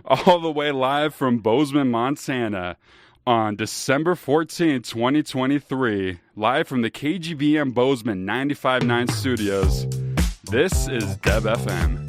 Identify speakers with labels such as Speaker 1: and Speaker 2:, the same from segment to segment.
Speaker 1: All the way live from Bozeman, Montana on December 14, 2023. Live from the KGVM Bozeman 95.9 studios. This is DevFM.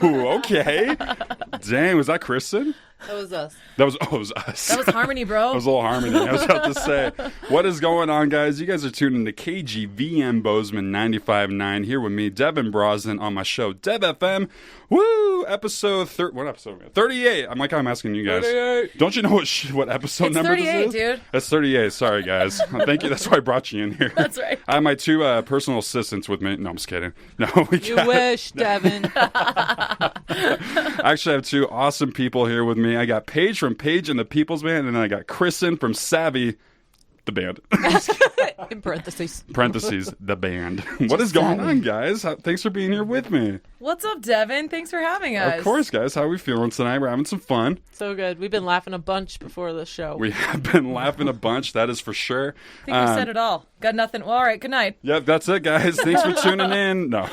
Speaker 2: Okay. Dang, was that Kristin?
Speaker 3: That was us.
Speaker 2: It was us.
Speaker 3: That was harmony, bro.
Speaker 2: That was a little harmony. I was about to say, what is going on, guys? You guys are tuning to KGVM Bozeman 95.9 here with me, Devon Brosnan, on my show, DevFM. Woo! Episode what episode? 38. I'm asking you guys.
Speaker 1: 38.
Speaker 2: Don't you know what episode
Speaker 3: It's
Speaker 2: number
Speaker 3: 38,
Speaker 2: this is?
Speaker 3: dude.
Speaker 2: That's 38. Sorry, guys. Thank you. That's why I brought you in here.
Speaker 3: That's right.
Speaker 2: I have my two personal assistants with me. No, I'm just kidding. No,
Speaker 3: You wish, Devon.
Speaker 2: I actually have two awesome people here with me. I got Paige from Paige and the People's Band, and then I got Kristin from Savvy, the band.
Speaker 3: In parentheses.
Speaker 2: Parentheses, the band. What is going on, guys? Thanks for being here with me.
Speaker 3: What's up, Devon? Thanks for having us.
Speaker 2: Of course, guys. How are we feeling tonight? We're having some fun.
Speaker 4: So good. We've been laughing a bunch before the show.
Speaker 2: We have been laughing a bunch, that is for sure.
Speaker 3: I think we said it all. Got nothing. Well, all right. Good night.
Speaker 2: Yep, that's it, guys. Thanks for tuning in. No,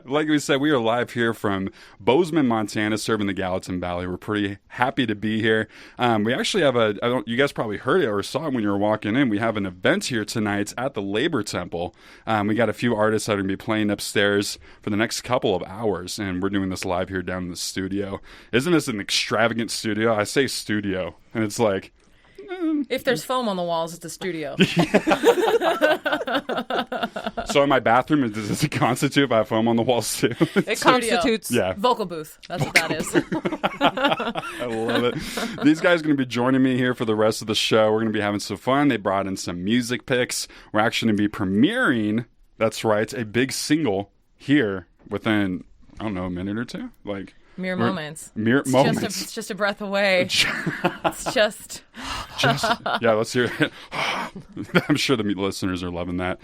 Speaker 2: like we said, we are live here from Bozeman, Montana, serving the Gallatin Valley. We're pretty happy to be here. We actually have you guys probably heard it or saw it when you were walking in. We have an event here tonight at the Labor Temple. We got a few artists that are going to be playing upstairs for the next couple of hours, and we're doing this live here down in the studio. Isn't this an extravagant studio? I say studio, and it's like,
Speaker 3: If there's foam on the walls, it's a studio.
Speaker 2: so in my bathroom, does it constitute if I have foam on the walls too?
Speaker 3: Studio.
Speaker 4: It constitutes.
Speaker 2: Yeah.
Speaker 3: Vocal booth. That's what that is.
Speaker 2: I love it. These guys are going to be joining me here for the rest of the show. We're going to be having some fun. They brought in some music picks. We're actually going to be premiering, that's right, a big single here within, I don't know, a minute or two. Like
Speaker 3: Mere moments.
Speaker 2: Moments.
Speaker 3: It's just a breath away. It's just...
Speaker 2: Yeah, let's hear it. I'm sure the listeners are loving that.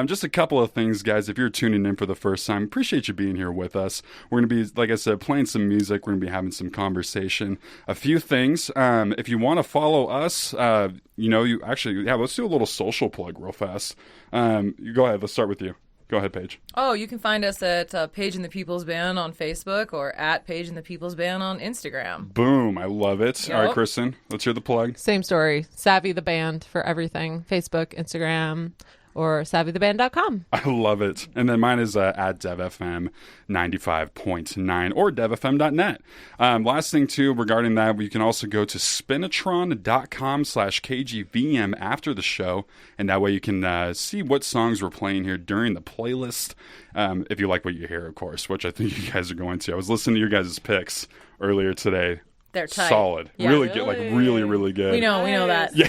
Speaker 2: Just a couple of things, guys. If you're tuning in for the first time, appreciate you being here with us. We're going to be, like I said, playing some music. We're going to be having some conversation. A few things. If you want to follow us, let's do a little social plug real fast. You go ahead. Let's start with you. Go ahead, Paige.
Speaker 3: Oh, you can find us at Paige and the People's Band on Facebook or at Paige and the People's Band on Instagram.
Speaker 2: Boom. I love it.
Speaker 3: Yep.
Speaker 2: All right, Kristin, let's hear the plug.
Speaker 4: Same story. Savvy the Band for everything. Facebook, Instagram, or savvytheband.com.
Speaker 2: I love it. And then mine is at DevFM 95.9 or devfm.net. Last thing, too, regarding that, you can also go to spinatron.com/KGVM after the show. And that way you can see what songs we're playing here during the playlist. If you like what you hear, of course, which I think you guys are going to. I was listening to your guys' picks earlier today.
Speaker 3: They're tight.
Speaker 2: Solid.
Speaker 3: Yeah.
Speaker 2: Really good. Like, really, really good.
Speaker 3: We know that.
Speaker 2: Yeah.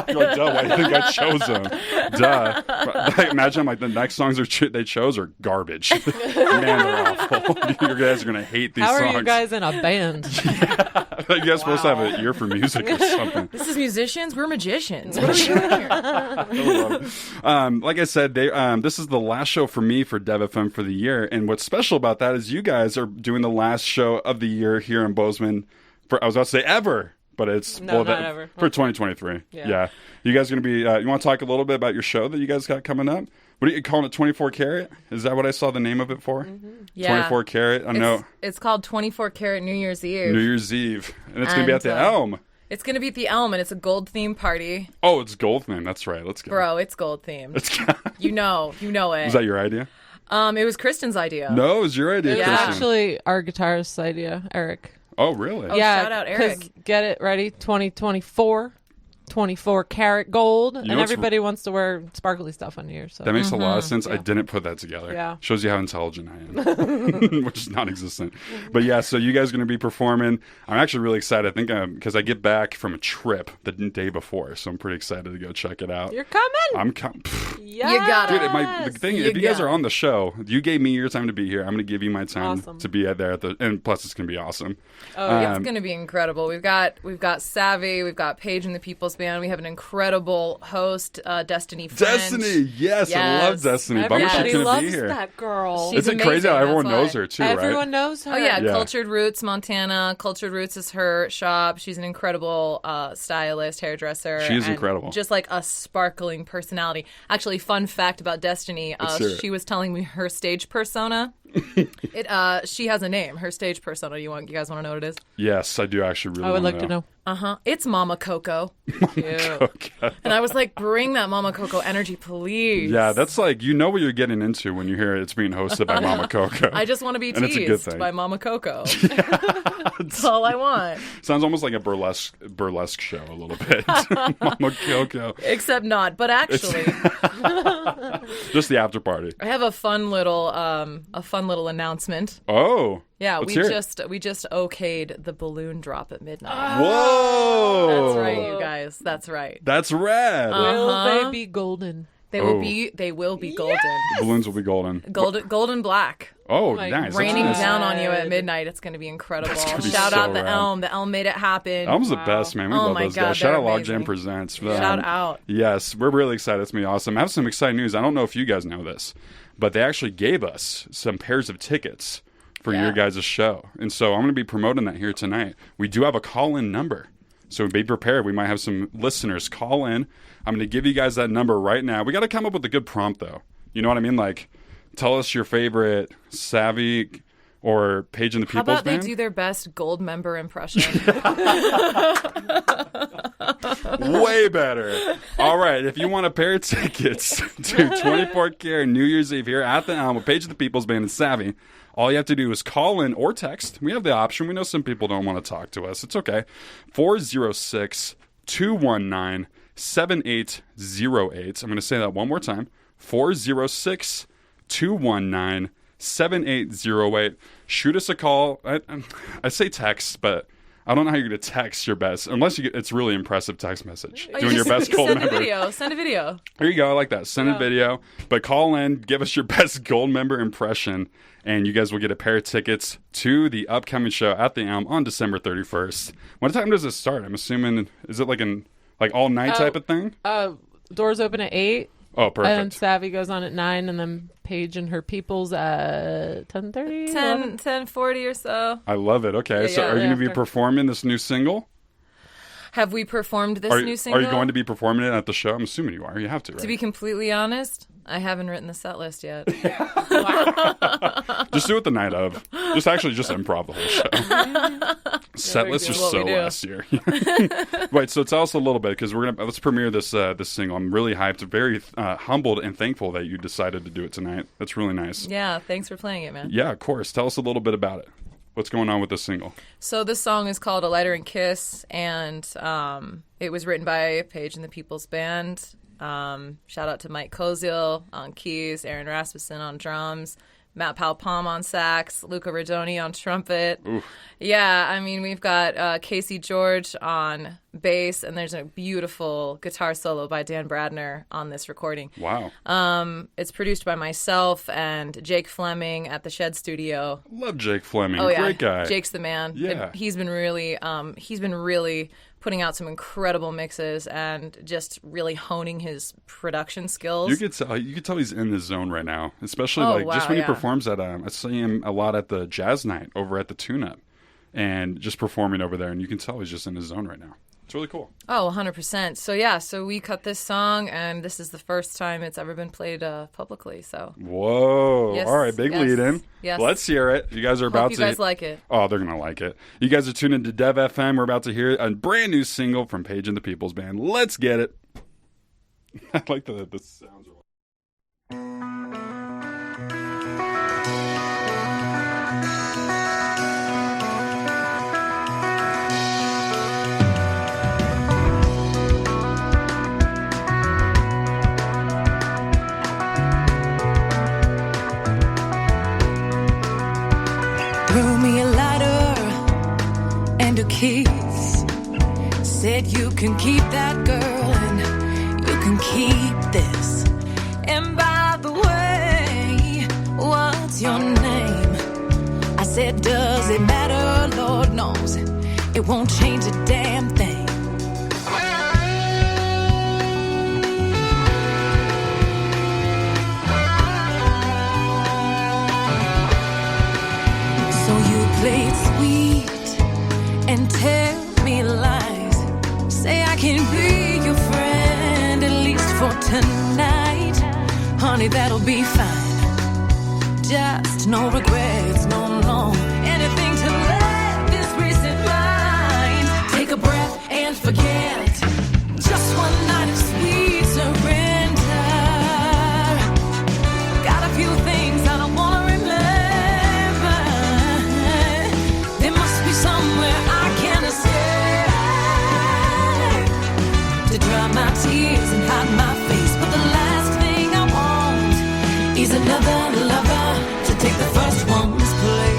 Speaker 2: You're like, duh, why do you think I chose them? Duh. But, imagine, like, the next songs they chose are garbage. Man, they're awful. You guys are going to hate these songs.
Speaker 4: How are you guys in a band?
Speaker 2: You guys supposed to have an ear for music or something.
Speaker 3: This is musicians. We're magicians. What are we doing here?
Speaker 2: Like I said, this is the last show for me for DevFM for the year. And what's special about that is you guys are doing the last show of the year here in Bozeman. I was about to say ever, but it's
Speaker 4: not ever.
Speaker 2: For 2023.
Speaker 4: Yeah.
Speaker 2: You guys going to be? You want to talk a little bit about your show that you guys got coming up? What are you calling it? 24 Karat? Is that what I saw the name of it for?
Speaker 3: Mm-hmm. Yeah.
Speaker 2: 24 Karat. I know.
Speaker 3: It's called 24 Karat New Year's Eve.
Speaker 2: New Year's Eve, and it's going to be at the Elm.
Speaker 3: It's going to be at the Elm, and it's a gold theme party.
Speaker 2: Oh, it's gold themed. That's right. Let's go,
Speaker 3: bro. It's gold themed. You know it.
Speaker 2: Was that your idea?
Speaker 3: It was Kristin's idea.
Speaker 2: No, it was your idea.
Speaker 4: It's
Speaker 2: Kristin.
Speaker 4: actually our guitarist's idea, Eric.
Speaker 2: Oh, really?
Speaker 3: Oh,
Speaker 4: yeah,
Speaker 3: shout out Eric.
Speaker 4: 'cause get it ready, 2024, 24 karat gold, and everybody wants to wear sparkly stuff on New Year's. So.
Speaker 2: That makes a lot of sense. I didn't put that together.
Speaker 4: Yeah.
Speaker 2: Shows you how intelligent I am, which is non-existent. But yeah, so you guys are going to be performing. I'm actually really excited. I think because I get back from a trip the day before, so I'm pretty excited to go check it out.
Speaker 4: You're coming.
Speaker 2: I'm coming.
Speaker 4: Yes.
Speaker 3: You got it.
Speaker 2: Dude, the thing, if you guys are on the show, you gave me your time to be here. I'm going to give you my time to be there and plus it's going to be awesome.
Speaker 3: It's going to be incredible. We've got Savvy, we've got Paige and the People's Band. We have an incredible host, Destiny French.
Speaker 2: Destiny, yes, I love Destiny. Bummer she
Speaker 4: Everybody
Speaker 2: couldn't
Speaker 4: loves
Speaker 2: be here.
Speaker 4: that girl.
Speaker 3: She's
Speaker 2: Isn't it crazy how
Speaker 3: amazing,
Speaker 2: everyone
Speaker 3: that's
Speaker 2: knows
Speaker 3: why.
Speaker 2: her too, right?
Speaker 4: Everyone knows her.
Speaker 3: Oh, yeah.
Speaker 2: Yeah.
Speaker 3: Cultured Roots, Montana. Cultured Roots is her shop. She's an incredible stylist, hairdresser.
Speaker 2: She is
Speaker 3: and
Speaker 2: incredible.
Speaker 3: Just like a sparkling personality. Actually, fun fact about Destiny,
Speaker 2: Let's hear it.
Speaker 3: she was telling me her stage persona. She has a name, her stage persona. You guys want to know what it is?
Speaker 2: Yes, I do actually really
Speaker 4: I would
Speaker 2: want
Speaker 4: like to know.
Speaker 3: It's Mama Coco.
Speaker 2: Okay.
Speaker 3: And I was like, bring that Mama Coco energy, please.
Speaker 2: Yeah, that's like, you know what you're getting into when you hear it's being hosted by Mama Coco.
Speaker 3: I just want to be
Speaker 2: And it's a good
Speaker 3: teased
Speaker 2: thing.
Speaker 3: by Mama Coco. That's all I want.
Speaker 2: Sounds almost like a burlesque show a little bit. Mama Coco.
Speaker 3: Except not. But actually,
Speaker 2: Just the after party.
Speaker 3: I have a fun little announcement.
Speaker 2: Oh.
Speaker 3: Yeah,
Speaker 2: let's
Speaker 3: we
Speaker 2: hear it.
Speaker 3: just okayed the balloon drop at midnight.
Speaker 2: Whoa.
Speaker 3: That's right, you guys. That's right.
Speaker 2: That's rad.
Speaker 4: Will they be golden?
Speaker 3: They will be golden.
Speaker 2: The balloons will be golden.
Speaker 3: Golden black.
Speaker 2: Oh,
Speaker 4: my
Speaker 2: nice.
Speaker 3: Raining
Speaker 2: That's nice.
Speaker 3: down on you at midnight. It's going to be incredible.
Speaker 2: gonna be
Speaker 3: Shout
Speaker 2: so
Speaker 3: out the
Speaker 2: rad.
Speaker 3: Elm. The Elm made it happen.
Speaker 2: Elm's the best, man. We
Speaker 3: Oh
Speaker 2: love
Speaker 3: my
Speaker 2: those
Speaker 3: God,
Speaker 2: guys. Shout out
Speaker 3: they're
Speaker 2: Logjam
Speaker 3: amazing.
Speaker 2: Presents.
Speaker 3: Shout out.
Speaker 2: Yes, we're really excited. It's going to be awesome. I have some exciting news. I don't know if you guys know this, but they actually gave us some pairs of tickets for your guys' show. And so I'm going to be promoting that here tonight. We do have a call-in number. So be prepared. We might have some listeners call in. I'm going to give you guys that number right now. We got to come up with a good prompt, though. You know what I mean? Like, tell us your favorite Savvy or Paige and the People's Band.
Speaker 3: How about they do their best gold member impression?
Speaker 2: Way better. All right. If you want a pair of tickets to 24 Karat New Year's Eve here at the Elm with Paige and the People's Band and Savvy, all you have to do is call in or text. We have the option. We know some people don't want to talk to us. It's okay. 406-219-7808. I'm going to say that one more time. 406-219-7808. Shoot us a call. I say text, but I don't know how you're going to text your best, unless it's really impressive text message. Doing your best gold member.
Speaker 3: Send a video.
Speaker 2: There you go. I like that. Send a video. But call in, give us your best gold member impression, and you guys will get a pair of tickets to the upcoming show at the Elm on December 31st. What time does it start? I'm assuming, is it like all night type of thing?
Speaker 4: Doors open at 8.
Speaker 2: Oh, perfect.
Speaker 4: And Savvy goes on at 9, and then Paige and her peoples at 10:30?
Speaker 3: 10:40 or so.
Speaker 2: I love it. Okay, so are you going to be performing this new single?
Speaker 3: Have we performed this new single?
Speaker 2: Are you going to be performing it at the show? I'm assuming you are. You have to, right?
Speaker 3: To be completely honest, I haven't written the set list yet.
Speaker 2: Just do it the night of. Just improv the whole show. Set lists are so last year. Right, so tell us a little bit, because let's premiere this single. I'm really hyped, very humbled and thankful that you decided to do it tonight. That's really nice.
Speaker 3: Yeah, thanks for playing it, man.
Speaker 2: Yeah, of course. Tell us a little bit about it. What's going on with this single?
Speaker 3: So this song is called A Lighter and Kiss, and it was written by Paige and the People's Band. Shout out to Mike Koziel on keys, Aaron Rasmussen on drums, Matt Palpalm on sax, Luca Rodoni on trumpet.
Speaker 2: Oof.
Speaker 3: Yeah, I mean, we've got Casey George on bass, and there's a beautiful guitar solo by Dan Bradner on this recording.
Speaker 2: Wow.
Speaker 3: It's produced by myself and Jake Fleming at the Shed Studio.
Speaker 2: Love Jake Fleming.
Speaker 3: Oh, yeah.
Speaker 2: Great guy.
Speaker 3: Jake's the man.
Speaker 2: Yeah.
Speaker 3: He's been really putting out some incredible mixes and just really honing his production skills.
Speaker 2: You could tell he's in the zone right now, especially just when he performs at I see him a lot at the jazz night over at the Tune Up, and just performing over there, and you can tell he's just in his zone right now. It's really cool.
Speaker 3: Oh, 100%. So we cut this song, and this is the first time it's ever been played publicly. So.
Speaker 2: Whoa!
Speaker 3: Yes,
Speaker 2: all right, big lead in.
Speaker 3: Yes.
Speaker 2: Let's hear it. You guys are about
Speaker 3: Hope
Speaker 2: to.
Speaker 3: You guys like it.
Speaker 2: Oh, they're gonna like it. You guys are tuned into DevFM. We're about to hear a brand new single from Paige and the People's Band. Let's get it. I like the sounds.
Speaker 5: Threw me a lighter and a kiss. Said you can keep that girl and you can keep this. And by the way, what's your name? I said, does it matter? Lord knows it won't change a damn thing. Play it sweet and tell me lies. Say I can be your friend, at least for tonight. Honey, that'll be fine. Just no regrets, no. Anything to let this recent mind take a breath and forget. Just one night of sweet surrender. Got a few things I don't want to remember. Somewhere I can escape to dry my tears and hide my face. But the last thing I want is another lover to take the first one's place.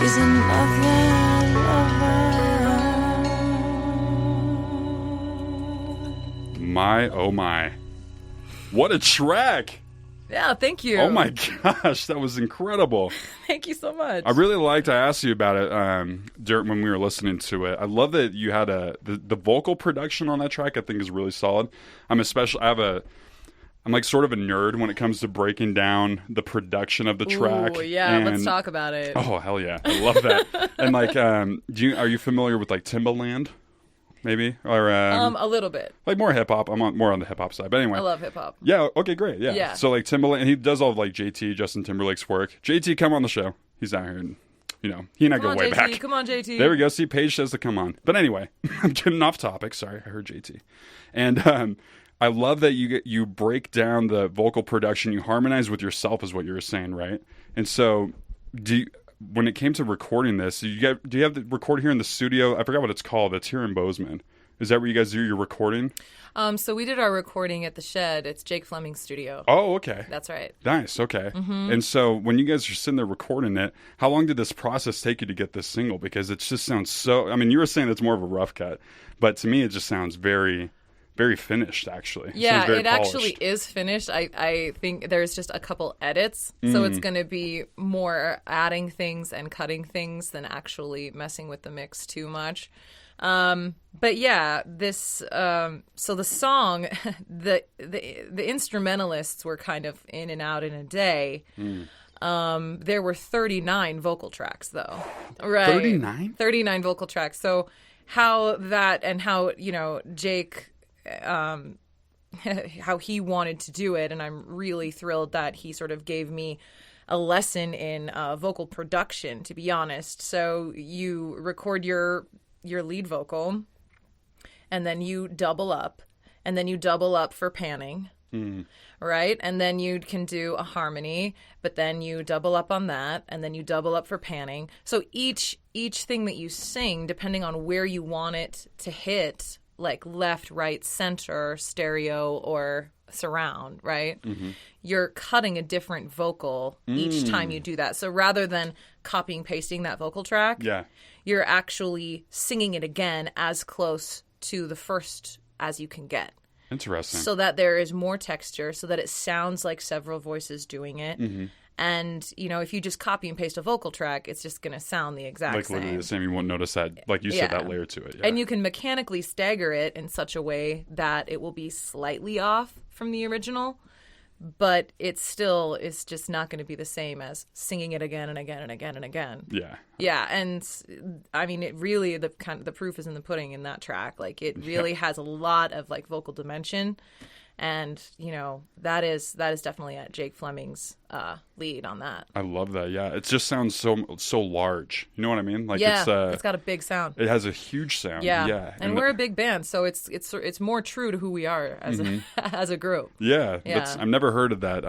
Speaker 5: is another lover.
Speaker 2: My, oh my. What a track!
Speaker 3: Yeah, thank you.
Speaker 2: Oh my gosh, that was incredible.
Speaker 3: Thank you so much.
Speaker 2: I really liked, I asked you about it when we were listening to it. I love that you had the vocal production on that track. I think is really solid. I'm like sort of a nerd when it comes to breaking down the production of the track.
Speaker 3: Ooh, yeah, let's talk about it.
Speaker 2: Oh, hell yeah. I love that. And like, are you familiar with like Timbaland? Maybe? Or
Speaker 3: a little bit.
Speaker 2: like more hip hop. I'm more on the hip hop side. But anyway.
Speaker 3: I love hip hop.
Speaker 2: Yeah, okay, great. Yeah.
Speaker 3: Yeah.
Speaker 2: So like Timbaland, he does all of like JT, Justin Timberlake's work. JT, come on the show. He's out here and he and I go way
Speaker 3: JT,
Speaker 2: back.
Speaker 3: Come on, JT.
Speaker 2: There we go. See, Paige says to come on. But anyway, I'm getting off topic. Sorry, I heard JT. And I love that you break down the vocal production, you harmonize with yourself is what you were saying, right? And so when it came to recording this, do you have the record here in the studio? I forgot what it's called. It's here in Bozeman. Is that where you guys do your recording?
Speaker 3: So we did our recording at the Shed. It's Jake Fleming's studio.
Speaker 2: Oh, okay.
Speaker 3: That's right.
Speaker 2: Nice. Okay.
Speaker 3: Mm-hmm.
Speaker 2: And so when you guys are sitting there recording it, how long did this process take you to get this single? Because it just sounds so. I mean, you were saying it's more of a rough cut, but to me, it just sounds very, very finished. Actually,
Speaker 3: Yeah, it
Speaker 2: polished.
Speaker 3: actually is finished. I think there's just a couple edits, so it's going to be more adding things and cutting things than actually messing with the mix too much. But yeah, this so the song, the instrumentalists were kind of in and out in a day. There were 39 vocal tracks though. Right.
Speaker 2: 39?
Speaker 3: 39 vocal tracks. So how Jake how he wanted to do it, and I'm really thrilled that he sort of gave me a lesson in vocal production, to be honest. So you record your lead vocal, and then you double up, and then you double up for panning, right? And then you can do a harmony, but then you double up on that, and then you double up for panning. So each thing that you sing, depending on where you want it to hit, like left, right, center, stereo, or surround, right? You're cutting a different vocal each time you do that. So rather than copying pasting that vocal track, you're actually singing it again as close to the first as you can get.
Speaker 2: Interesting.
Speaker 3: So that there is more texture, so that it sounds like several voices doing it. And, if you just copy and paste a vocal track, it's just going to sound the exact same.
Speaker 2: Like literally the same. You won't notice that, like you said, that layer to it. Yeah.
Speaker 3: And you can mechanically stagger it in such a way that it will be slightly off from the original, but it still is just not going to be the same as singing it again and again and again and again.
Speaker 2: Yeah.
Speaker 3: Yeah, and I mean, it really the proof is in the pudding in that track. Like it really has a lot of like vocal dimension. And, that is definitely at Jake Fleming's lead on that.
Speaker 2: I love that. Yeah. It just sounds so large. You know what I mean? Like
Speaker 3: it's got a big sound.
Speaker 2: It has a huge sound.
Speaker 3: Yeah.
Speaker 2: Yeah.
Speaker 3: And we're a big band, so it's more true to who we are as as a group.
Speaker 2: Yeah.
Speaker 3: Yeah.
Speaker 2: I've never heard of that.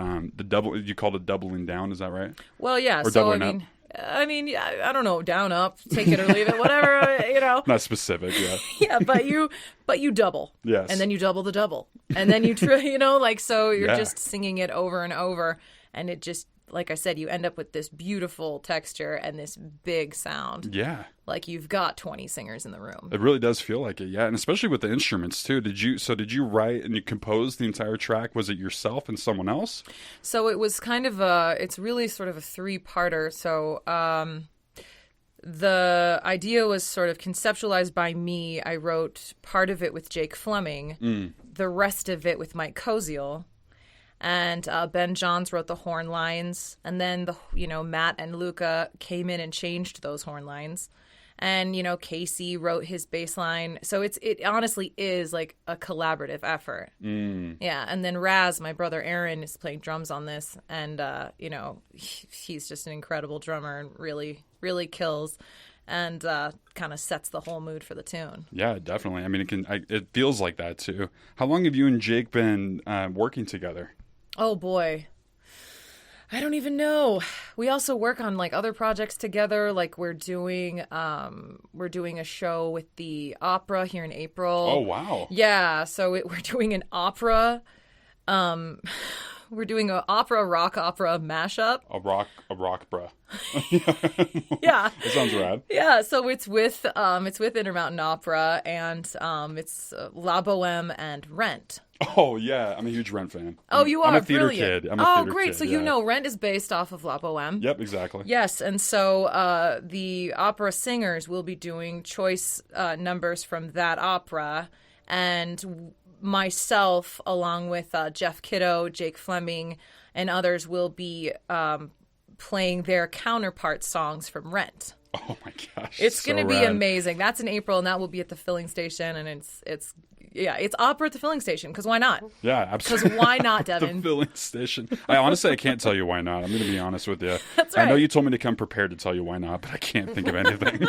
Speaker 2: You called it doubling down, is that right?
Speaker 3: Well, yeah.
Speaker 2: Or
Speaker 3: So
Speaker 2: doubling up?
Speaker 3: I mean, I don't know, down, up, take it or leave it, whatever,
Speaker 2: Not specific, yeah.
Speaker 3: Yeah, but you double.
Speaker 2: Yes.
Speaker 3: And then you double the double. And then you so you're just singing it over and over, and it just, like I said, you end up with this beautiful texture and this big sound.
Speaker 2: Yeah.
Speaker 3: Like you've got 20 singers in the room.
Speaker 2: It really does feel like it, yeah. And especially with the instruments too. Did you write and you compose the entire track? Was it yourself and someone else?
Speaker 3: So it was kind of it's really sort of a three-parter. So the idea was sort of conceptualized by me. I wrote part of it with Jake Fleming, the rest of it with Mike Koziel. And Ben Johns wrote the horn lines, and then Matt and Luca came in and changed those horn lines, and Casey wrote his bass line. So it honestly is like a collaborative effort. Yeah, and then Raz, my brother Aaron, is playing drums on this, and he's just an incredible drummer and really really kills, and kind of sets the whole mood for the tune.
Speaker 2: Yeah, definitely. I mean, it feels like that too. How long have you and Jake been working together?
Speaker 3: Oh boy, I don't even know. We also work on like other projects together. Like we're doing a show with the opera here in April.
Speaker 2: Oh wow.
Speaker 3: Yeah, so we're doing an opera We're doing a rock opera mashup.
Speaker 2: A rock, bruh.
Speaker 3: Yeah.
Speaker 2: It sounds rad.
Speaker 3: Yeah, so it's with Intermountain Opera, and it's La Boheme and Rent.
Speaker 2: Oh, yeah. I'm a huge Rent fan.
Speaker 3: Oh, you are?
Speaker 2: I'm a theater
Speaker 3: Brilliant.
Speaker 2: kid. I'm a theater
Speaker 3: great.
Speaker 2: kid,
Speaker 3: So
Speaker 2: yeah.
Speaker 3: you know Rent is based off of La Boheme.
Speaker 2: Yep, exactly.
Speaker 3: Yes, and so the opera singers will be doing choice numbers from that opera, and myself, along with Jeff Kiddo, Jake Fleming, and others, will be playing their counterpart songs from Rent.
Speaker 2: Oh, my gosh.
Speaker 3: It's
Speaker 2: so
Speaker 3: going to be
Speaker 2: rad.
Speaker 3: amazing. That's in April, and that will be at the filling station, and it's opera at the filling station, because why not?
Speaker 2: Yeah, absolutely.
Speaker 3: Because why not,
Speaker 2: The
Speaker 3: Devon?
Speaker 2: filling station. I can't tell you why not. I'm going to be honest with you.
Speaker 3: That's
Speaker 2: I know
Speaker 3: right.
Speaker 2: you told me to come prepared to tell you why not, but I can't think of anything.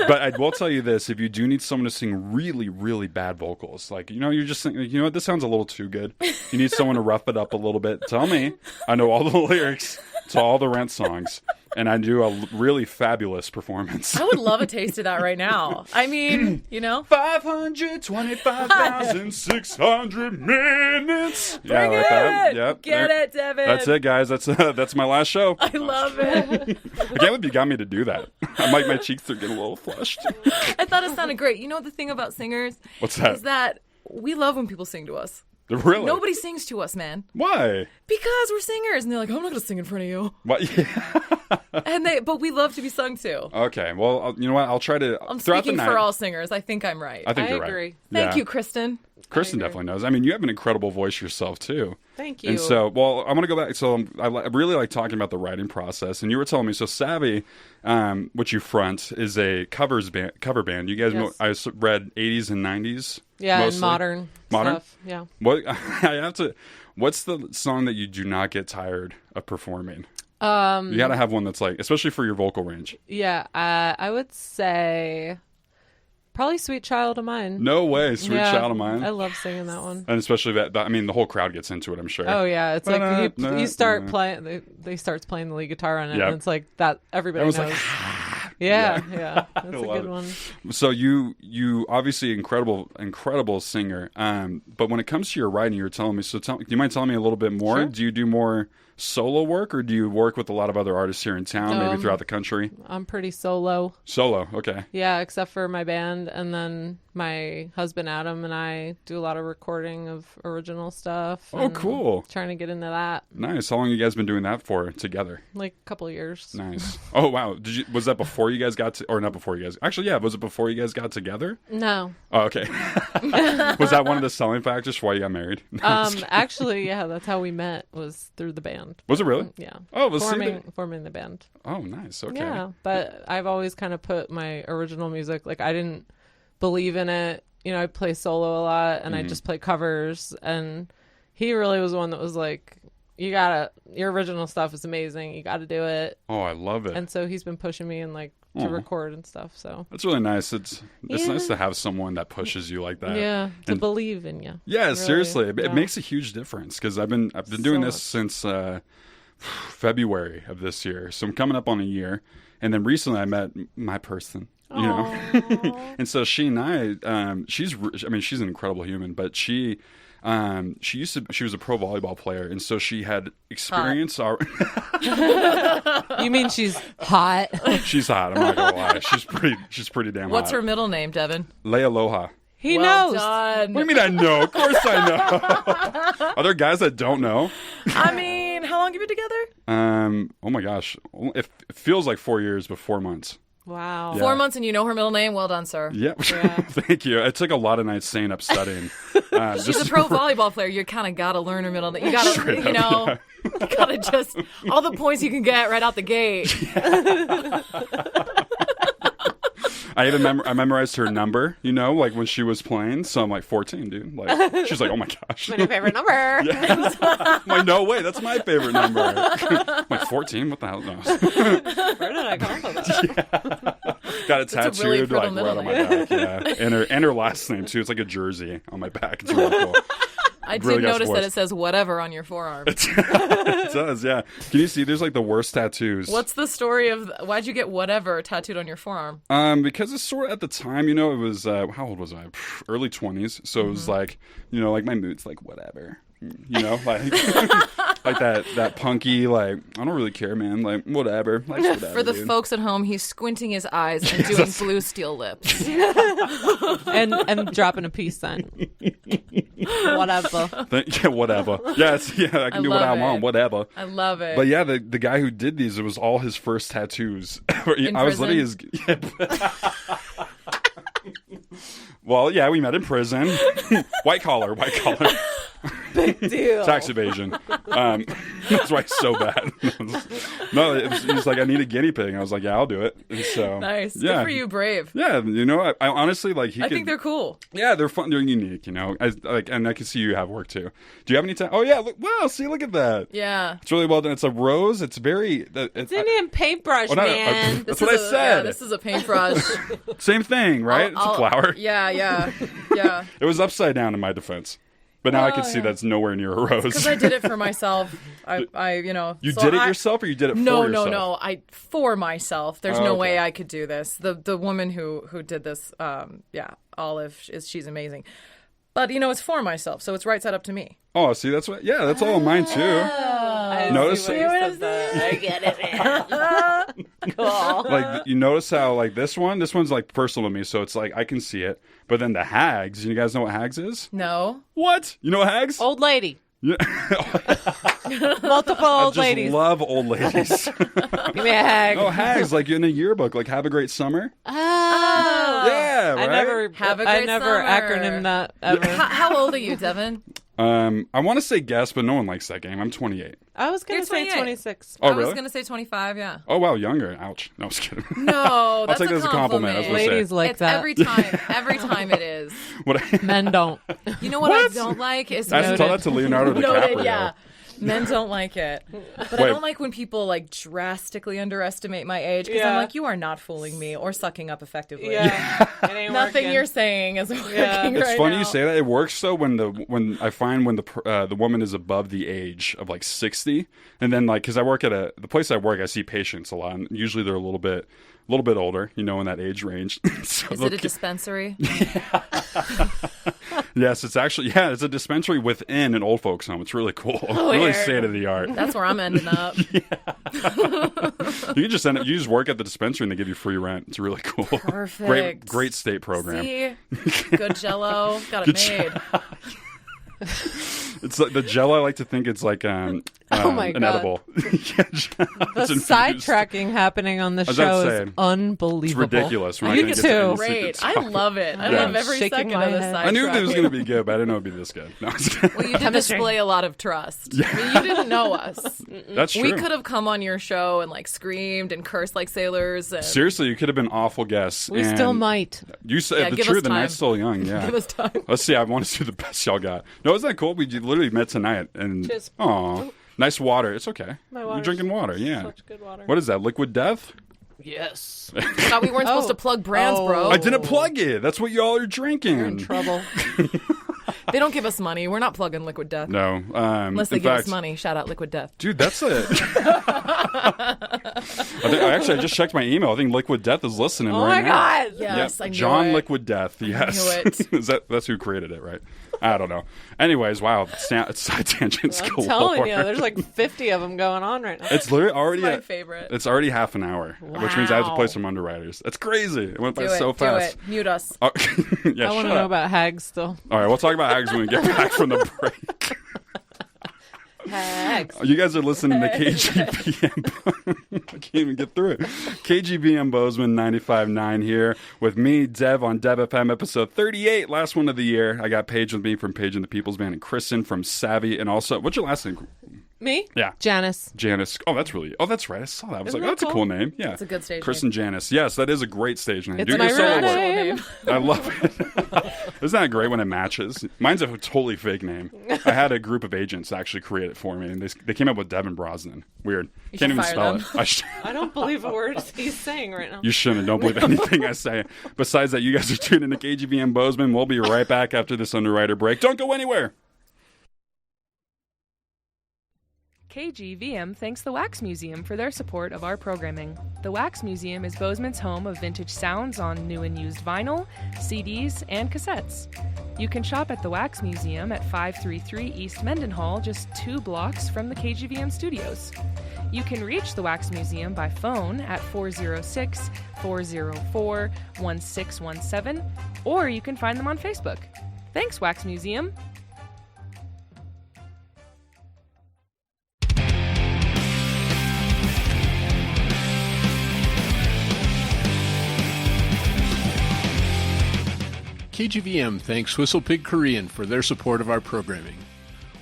Speaker 2: But I will tell you this: if you do need someone to sing really, really bad vocals, like you're just thinking, you know what, this sounds a little too good. You need someone to rough it up a little bit. Tell me. I know all the lyrics to all the Rent songs, and I do a really fabulous performance.
Speaker 3: I would love a taste of that right now. I mean,
Speaker 2: 525,600 minutes.
Speaker 3: Bring
Speaker 2: like
Speaker 3: it!
Speaker 2: that. Yep.
Speaker 3: Get it, Devon.
Speaker 2: That's it, guys. That's my last show.
Speaker 3: I love it.
Speaker 2: I can't believe you got me to do that. My cheeks are getting a little flushed.
Speaker 3: I thought it sounded great. You know the thing about singers?
Speaker 2: What's that?
Speaker 3: Is that we love when people sing to us.
Speaker 2: Really?
Speaker 3: Nobody sings to us, man.
Speaker 2: Why?
Speaker 3: Because we're singers, and they're like, "I'm not going to sing in front of you."
Speaker 2: What? Yeah.
Speaker 3: But we love to be sung to.
Speaker 2: Okay. Well, you know what? I'll try to.
Speaker 3: I'm
Speaker 2: throughout
Speaker 3: speaking
Speaker 2: the night,
Speaker 3: for all singers. I think I'm right.
Speaker 2: I think
Speaker 4: I
Speaker 2: you're
Speaker 4: agree.
Speaker 2: right.
Speaker 3: Thank
Speaker 2: Yeah.
Speaker 3: you, Kristin.
Speaker 2: Kristin definitely knows. I mean, you have an incredible voice yourself too.
Speaker 4: Thank you.
Speaker 2: And so, well, I'm going to go back. So I really like talking about the writing process. And you were telling me, so Savvy, which you front, is a cover band. You guys,
Speaker 4: Yes.
Speaker 2: I read 80s and 90s.
Speaker 4: yeah,
Speaker 2: mostly.
Speaker 4: and modern stuff. Yeah.
Speaker 2: What's the song that you do not get tired of performing? You
Speaker 4: Um,
Speaker 2: got to have one that's like, especially for your vocal range.
Speaker 4: Yeah, I would say probably "Sweet Child of Mine."
Speaker 2: No way, Sweet
Speaker 4: Yeah,
Speaker 2: Child of Mine.
Speaker 4: I love singing that one.
Speaker 2: And especially that, I mean, the whole crowd gets into it, I'm sure.
Speaker 4: Oh yeah, it's like you start
Speaker 2: Ba-da-da-da.
Speaker 4: playing. They starts playing the lead guitar on it,
Speaker 2: Yep.
Speaker 4: and it's like that. Everybody
Speaker 2: Everyone's
Speaker 4: knows.
Speaker 2: like,
Speaker 4: yeah, that's a
Speaker 2: love
Speaker 4: good
Speaker 2: it.
Speaker 4: one.
Speaker 2: So you obviously incredible singer. But when it comes to your writing, you're telling me. So do you mind telling me a little bit more?
Speaker 4: Sure.
Speaker 2: Do you do more solo work, or do you work with a lot of other artists here in town, maybe throughout the country?
Speaker 4: I'm pretty solo.
Speaker 2: Solo, okay.
Speaker 4: Yeah, except for my band, and then my husband Adam and I do a lot of recording of original stuff.
Speaker 2: Oh,
Speaker 4: and
Speaker 2: cool.
Speaker 4: Trying to get into that,
Speaker 2: Nice. How long have you guys been doing that for together?
Speaker 4: like a couple of years.
Speaker 2: Nice. Oh wow. Was that before you guys got to, or not before you guys? Actually, yeah. Was it before you guys got together?
Speaker 4: No,
Speaker 2: Oh, okay. Was that one of the selling factors for why you got married?
Speaker 4: actually, yeah, that's how we met, was through the band.
Speaker 2: Was it really?
Speaker 4: Yeah.
Speaker 2: Oh, well,
Speaker 4: forming the band.
Speaker 2: Oh, nice. Okay.
Speaker 4: Yeah, but I've always kind of put my original music, like I didn't believe in it. I play solo a lot, and I just play covers, and he really was the one that was like, your original stuff is amazing, you gotta do it.
Speaker 2: Oh, I love it.
Speaker 4: And so he's been pushing me and like to record and stuff, so
Speaker 2: That's really nice. It's
Speaker 4: Yeah.
Speaker 2: nice to have someone that pushes you like that.
Speaker 4: yeah, to
Speaker 2: And-
Speaker 4: believe in you.
Speaker 2: Yeah,
Speaker 4: Really,
Speaker 2: seriously, it
Speaker 4: yeah.
Speaker 2: makes a huge difference because I've been doing
Speaker 4: So
Speaker 2: this since February of this year, so I'm coming up on a year. And then recently, I met my person, and so she and I, she's an incredible human, but she was a pro volleyball player, and so she had experience.
Speaker 4: You mean she's hot?
Speaker 2: She's hot. I'm not gonna lie. She's pretty damn
Speaker 3: What's
Speaker 2: hot.
Speaker 3: her middle name, Devon?
Speaker 2: Layaloha.
Speaker 4: He
Speaker 3: Well
Speaker 4: knows.
Speaker 3: done.
Speaker 2: What do you mean I know? Of course I know. Are there guys that don't know?
Speaker 3: I mean, how long have you been together?
Speaker 2: Oh my gosh. It feels like 4 years, but 4 months.
Speaker 4: Wow.
Speaker 2: Yeah.
Speaker 3: 4 months, and you know her middle name? Well done, sir.
Speaker 2: Yeah. Thank you. It took a lot of nights staying up studying.
Speaker 3: She's a pro volleyball player. You kind of got to learn her middle name. You got to,
Speaker 2: Straight
Speaker 3: you
Speaker 2: up,
Speaker 3: know, you got to just, all the points you can get right out the gate.
Speaker 2: I memorized her number, like when she was playing. So I'm like 14, dude. Like she's like, oh my gosh.
Speaker 4: My new favorite number.
Speaker 2: I'm like, no way, that's my favorite number. I'm like 14? What the hell? No.
Speaker 4: Where did I come from?
Speaker 2: Got it
Speaker 3: That's a really
Speaker 2: tattooed like
Speaker 3: fertile
Speaker 2: right on my
Speaker 3: middle
Speaker 2: back. Yeah. And her last name too. It's like a jersey on my back. It's really cool.
Speaker 3: I did
Speaker 2: Really got
Speaker 3: notice that
Speaker 2: sports.
Speaker 3: it says whatever on your forearm.
Speaker 2: It does, yeah. Can you see? There's like the worst tattoos.
Speaker 3: What's the story of why'd you get whatever tattooed on your forearm?
Speaker 2: Because it's sort of at the time, it was how old was I? Early 20s. So it was like, like my mood's like whatever. you know, like like that punky, like, I don't really care, man, like, whatever. Like, whatever,
Speaker 3: For the
Speaker 2: dude.
Speaker 3: folks at home, he's squinting his eyes and doing blue steel lips.
Speaker 4: and dropping a peace sign. Whatever.
Speaker 2: Yeah, whatever. Yes, yeah, I can do what I
Speaker 3: love
Speaker 2: want,
Speaker 3: it.
Speaker 2: whatever.
Speaker 3: I love it.
Speaker 2: But yeah, the guy who did these, it was all his first tattoos. I was literally his. Well, yeah, we met in prison. White collar.
Speaker 4: Big deal.
Speaker 2: Tax evasion. That's why it's so bad. No, he was like, I need a guinea pig. And I was like, yeah, I'll do it. And so,
Speaker 3: nice.
Speaker 2: yeah.
Speaker 3: Good for you, brave.
Speaker 2: Yeah, you know, I honestly, like,
Speaker 3: I think they're cool.
Speaker 2: Yeah, they're fun. They're unique, you know. And I can see you have work too. Do you have any time? Oh yeah, look at that.
Speaker 3: Yeah.
Speaker 2: It's really well done. It's a rose. It's very.
Speaker 4: It's Indian paintbrush, man.
Speaker 2: That's what I said.
Speaker 3: Yeah, this is a paintbrush.
Speaker 2: Same thing, right? It's a flower.
Speaker 3: Yeah.
Speaker 2: It was upside down in my defense. But now I can see that's nowhere near a rose.
Speaker 3: Because I did it for myself. You know.
Speaker 2: You did it yourself, or you did it for yourself?
Speaker 3: No. For myself. There's no way I could do this. The woman who did this, Olive, she's amazing. But, you know, it's for myself, so it's right side up to me.
Speaker 2: Oh, see, that's all of mine, too. Notice
Speaker 4: I get it. Cool.
Speaker 2: Like, you notice how, like, this one's, like, personal to me, so it's like, I can see it. But then the hags, you guys know what hags is?
Speaker 3: No.
Speaker 2: What? You know what hags?
Speaker 4: Old lady.
Speaker 2: Yeah.
Speaker 4: Multiple old
Speaker 2: I
Speaker 4: ladies.
Speaker 2: just love old ladies.
Speaker 4: Give me a hag.
Speaker 2: Oh, hags, like in a yearbook, like, have a great summer.
Speaker 4: Oh.
Speaker 2: Yeah, right?
Speaker 4: I never acronym that ever.
Speaker 3: How old are you, Devon?
Speaker 2: I want to say guess, but no one likes that game. I'm 28.
Speaker 4: I was going
Speaker 3: You're
Speaker 4: to say
Speaker 3: 28.
Speaker 4: 26.
Speaker 2: Oh,
Speaker 3: I
Speaker 2: really?
Speaker 3: was going to say 25, yeah.
Speaker 2: Oh, wow, younger. Ouch. No, I was kidding.
Speaker 3: No, that's
Speaker 2: I'll take that as a compliment. I was gonna say.
Speaker 4: Ladies like
Speaker 3: it's
Speaker 4: that.
Speaker 3: every time it is.
Speaker 4: Men don't.
Speaker 3: You know what? I don't like is
Speaker 2: I have to tell that to Leonardo DiCaprio.
Speaker 3: noted, yeah. Men don't like it. But I don't like when people like drastically underestimate my age because I'm like, you are not fooling me or sucking up effectively.
Speaker 4: Yeah. It ain't
Speaker 3: Nothing
Speaker 4: working.
Speaker 3: you're saying is working
Speaker 2: It's
Speaker 3: right
Speaker 2: funny
Speaker 3: now.
Speaker 2: you say that. It works though when the woman is above the age of like 60, and then like because I work at the place I work, I see patients a lot, and usually they're a little bit older, you know, in that age range. So
Speaker 3: Is it a dispensary?
Speaker 2: Yes, it's actually it's a dispensary within an old folks home. It's really cool, really state of the art.
Speaker 3: That's where I'm ending up.
Speaker 2: You just work at the dispensary and they give you free rent. It's really cool.
Speaker 3: Perfect.
Speaker 2: Great state program.
Speaker 3: See? Good Jell-O. Got it made.
Speaker 2: It's like the Jell-O. I like to think it's like an
Speaker 4: God.
Speaker 2: edible.
Speaker 4: The sidetracking happening on the
Speaker 2: was
Speaker 4: show
Speaker 2: about to
Speaker 4: is
Speaker 2: say,
Speaker 4: unbelievable.
Speaker 2: It's ridiculous. We're not
Speaker 4: You
Speaker 2: gonna
Speaker 4: too.
Speaker 2: get to any
Speaker 3: Great.
Speaker 2: secrets.
Speaker 3: I love it. I
Speaker 2: Yeah.
Speaker 3: love every
Speaker 4: Shaking
Speaker 3: second
Speaker 4: my
Speaker 3: of this
Speaker 4: head.
Speaker 3: side
Speaker 2: I knew it was
Speaker 3: tracking.
Speaker 2: going to be good, but I didn't know it'd be this good. No,
Speaker 3: Well, you did display a lot of trust. I mean, you didn't know us.
Speaker 2: that's true.
Speaker 3: We could have come on your show and like screamed and cursed like sailors. And
Speaker 2: Seriously, you could have been awful guests.
Speaker 4: We
Speaker 2: and
Speaker 4: still might.
Speaker 2: You said
Speaker 3: Yeah,
Speaker 2: the
Speaker 3: give
Speaker 2: truth.
Speaker 3: us
Speaker 2: The
Speaker 3: time.
Speaker 2: night's still young. Yeah.
Speaker 3: Give us time.
Speaker 2: Let's see. I want to see the best y'all got. No, isn't that cool? We literally met tonight, and
Speaker 4: Just-
Speaker 2: nice water. It's okay.
Speaker 4: My
Speaker 2: You're
Speaker 4: water's
Speaker 2: drinking water. Yeah.
Speaker 4: Such good water.
Speaker 2: What is that? Liquid Death?
Speaker 4: Yes.
Speaker 3: Thought we weren't supposed to plug brands, bro.
Speaker 2: I didn't plug it. That's what y'all are drinking.
Speaker 4: You're in trouble.
Speaker 3: They don't give us money. We're not plugging Liquid Death.
Speaker 2: No.
Speaker 3: Unless they
Speaker 2: in
Speaker 3: give
Speaker 2: fact,
Speaker 3: us money. Shout out Liquid Death.
Speaker 2: Dude, that's it. I just checked my email. I think Liquid Death is listening
Speaker 4: Oh
Speaker 2: right
Speaker 4: my
Speaker 2: now.
Speaker 4: God.
Speaker 3: Yes,
Speaker 2: Yep.
Speaker 3: I knew
Speaker 2: John
Speaker 3: it.
Speaker 2: Liquid Death. Yes.
Speaker 3: knew it.
Speaker 2: That's who created it, right? I don't know. Anyways, wow. Side tangents
Speaker 4: I'm
Speaker 2: galore.
Speaker 4: telling you, there's like 50 of them going on right now.
Speaker 2: It's literally already
Speaker 3: My favorite.
Speaker 2: It's already half an hour, which means I have to
Speaker 4: Wow.
Speaker 2: play some underwriters. That's crazy. It went by
Speaker 3: Do it.
Speaker 2: so fast.
Speaker 3: Do it. Mute us.
Speaker 2: Oh, yeah,
Speaker 4: I want
Speaker 2: shut
Speaker 4: to know
Speaker 2: up.
Speaker 4: about hags still.
Speaker 2: All right, we'll talk about hags when we get back from the break.
Speaker 4: Hags.
Speaker 2: You guys are listening to KGVM. I can't even get through it. KGVM Bozeman 95.9 here with me, Dev, on DevFM episode 38, last one of the year. I got Paige with me from Paige and the People's Band and Kristin from Savvy. And also, what's your last name?
Speaker 4: Me?
Speaker 2: Yeah.
Speaker 4: Janice.
Speaker 2: Janice. Oh, that's right. I saw that. I was
Speaker 4: Isn't
Speaker 2: like,
Speaker 4: that
Speaker 2: that's a
Speaker 4: cool?
Speaker 2: cool name. Yeah.
Speaker 3: It's a good stage
Speaker 2: Kristin Janice. Yes, that is a great stage name.
Speaker 4: It's
Speaker 2: Do
Speaker 4: my
Speaker 2: your solo
Speaker 4: real
Speaker 2: work.
Speaker 4: name.
Speaker 2: I love it. Isn't that great when it matches? Mine's a totally fake name. I had a group of agents actually create it for me, and they came up with Devon Brosnan. Weird.
Speaker 3: You
Speaker 2: Can't
Speaker 3: should
Speaker 2: even
Speaker 3: fire
Speaker 2: spell
Speaker 3: them.
Speaker 2: it.
Speaker 4: I don't believe a word he's saying right now.
Speaker 2: You shouldn't. Don't believe anything I say. Besides that, you guys are tuning to KGVM Bozeman. We'll be right back after this underwriter break. Don't go anywhere.
Speaker 6: KGVM thanks the Wax Museum for their support of our programming. The Wax Museum is Bozeman's home of vintage sounds on new and used vinyl, CDs, and cassettes. You can shop at the Wax Museum at 533 East Mendenhall, just 2 blocks from the KGVM studios. You can reach the Wax Museum by phone at 406-404-1617, or you can find them on Facebook. Thanks, Wax Museum.
Speaker 7: KGVM thanks Whistle Pig Korean for their support of our programming.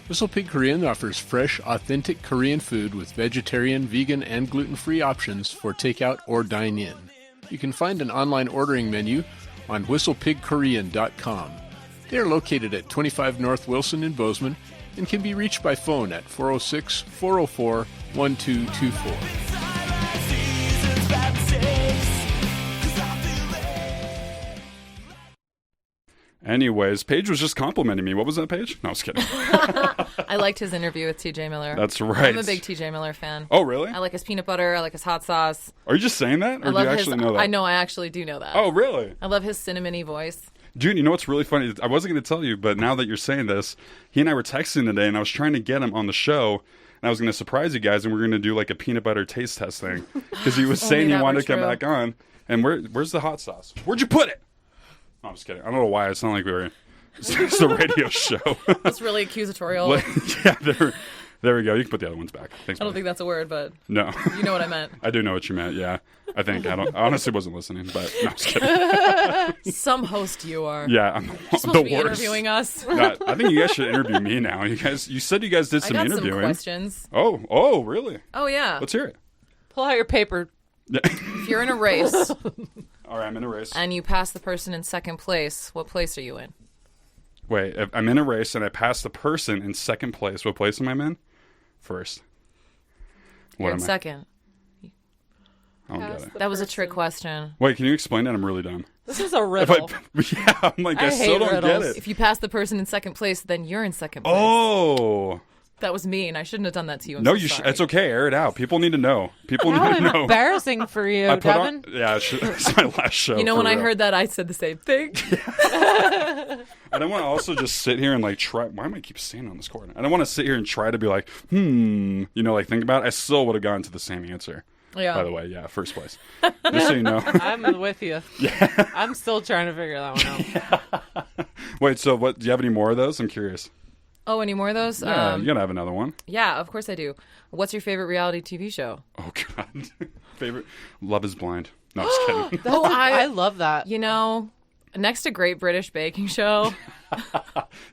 Speaker 7: Whistle Pig Korean offers fresh, authentic Korean food with vegetarian, vegan, and gluten-free options for takeout or dine-in. You can find an online ordering menu on whistlepigkorean.com. They are located at 25 North Wilson in Bozeman and can be reached by phone at 406-404-1224.
Speaker 2: Anyways, Paige was just complimenting me. What was that, Paige? No, I was kidding.
Speaker 3: I liked his interview with TJ Miller.
Speaker 2: That's right.
Speaker 3: I'm a big TJ Miller fan.
Speaker 2: Oh, really?
Speaker 3: I like his peanut butter. I like his hot sauce.
Speaker 2: Are you just saying that? Or do you actually know that?
Speaker 3: I know, I actually do know that.
Speaker 2: Oh, really?
Speaker 3: I love his cinnamony voice.
Speaker 2: Dude, you know what's really funny? I wasn't going to tell you, but now that you're saying this, he and I were texting today, and I was trying to get him on the show, and I was going to surprise you guys, and we're going to do like a peanut butter taste test thing. Because he was saying he wanted to come back on. And where's the hot sauce? Where'd you put it? No, I'm just kidding. I don't know why. It's not like we were... It's a radio show.
Speaker 3: It's really accusatorial.
Speaker 2: Yeah, there we go. You can put the other ones back. Thanks.
Speaker 3: I don't think that's a word, but
Speaker 2: no.
Speaker 3: You know what I meant.
Speaker 2: I do know what you meant. Yeah, I think I honestly wasn't listening, but no, I'm just kidding.
Speaker 3: Some host you are.
Speaker 2: Yeah, I'm
Speaker 3: supposed
Speaker 2: the
Speaker 3: to be
Speaker 2: worst.
Speaker 3: Interviewing us.
Speaker 2: God, I think you guys should interview me now. You said you guys did some
Speaker 3: I got
Speaker 2: interviewing.
Speaker 3: some questions.
Speaker 2: Oh, really?
Speaker 3: Oh yeah.
Speaker 2: Let's hear it.
Speaker 4: Pull out your paper.
Speaker 2: Yeah.
Speaker 3: If you're in a race.
Speaker 2: All right, I'm in a race.
Speaker 3: And you pass the person in second place, what place are you in?
Speaker 2: Wait, if I'm in a race and I pass the person in second place, what place am I in? First.
Speaker 3: You're in second.
Speaker 2: I don't get it.
Speaker 3: That was a trick question.
Speaker 2: Wait, can you explain that? I'm really dumb.
Speaker 4: This is a riddle.
Speaker 2: Yeah, I'm like, I still don't
Speaker 4: riddles.
Speaker 2: get it.
Speaker 3: If you pass the person in second place, then you're in second place.
Speaker 2: Oh.
Speaker 3: That was mean. I shouldn't have done that to you. I'm
Speaker 2: No,
Speaker 3: so sorry.
Speaker 2: it's okay. Air it out. People need to know. People
Speaker 4: How
Speaker 2: need to know.
Speaker 4: embarrassing for you, Devon.
Speaker 2: It's my last show.
Speaker 3: You know, when
Speaker 2: real.
Speaker 3: I heard that, I said the same thing.
Speaker 2: I don't want to also just sit here and like try. Why am I keep saying on this corner? I don't want to sit here and try to be like, like think about it. I still would have gotten to the same answer.
Speaker 3: Yeah.
Speaker 2: By the way, yeah, first place. Just so you know.
Speaker 4: I'm with you. Yeah. I'm still trying to figure that one out.
Speaker 2: Wait, so what? Do you have any more of those? I'm curious.
Speaker 3: Oh, any more of those?
Speaker 2: Yeah, you gotta have another one.
Speaker 3: Yeah, of course I do. What's your favorite reality TV show?
Speaker 2: Oh God, favorite? Love Is Blind. No, I'm just kidding.
Speaker 4: I love that.
Speaker 3: You know, next to Great British Baking Show.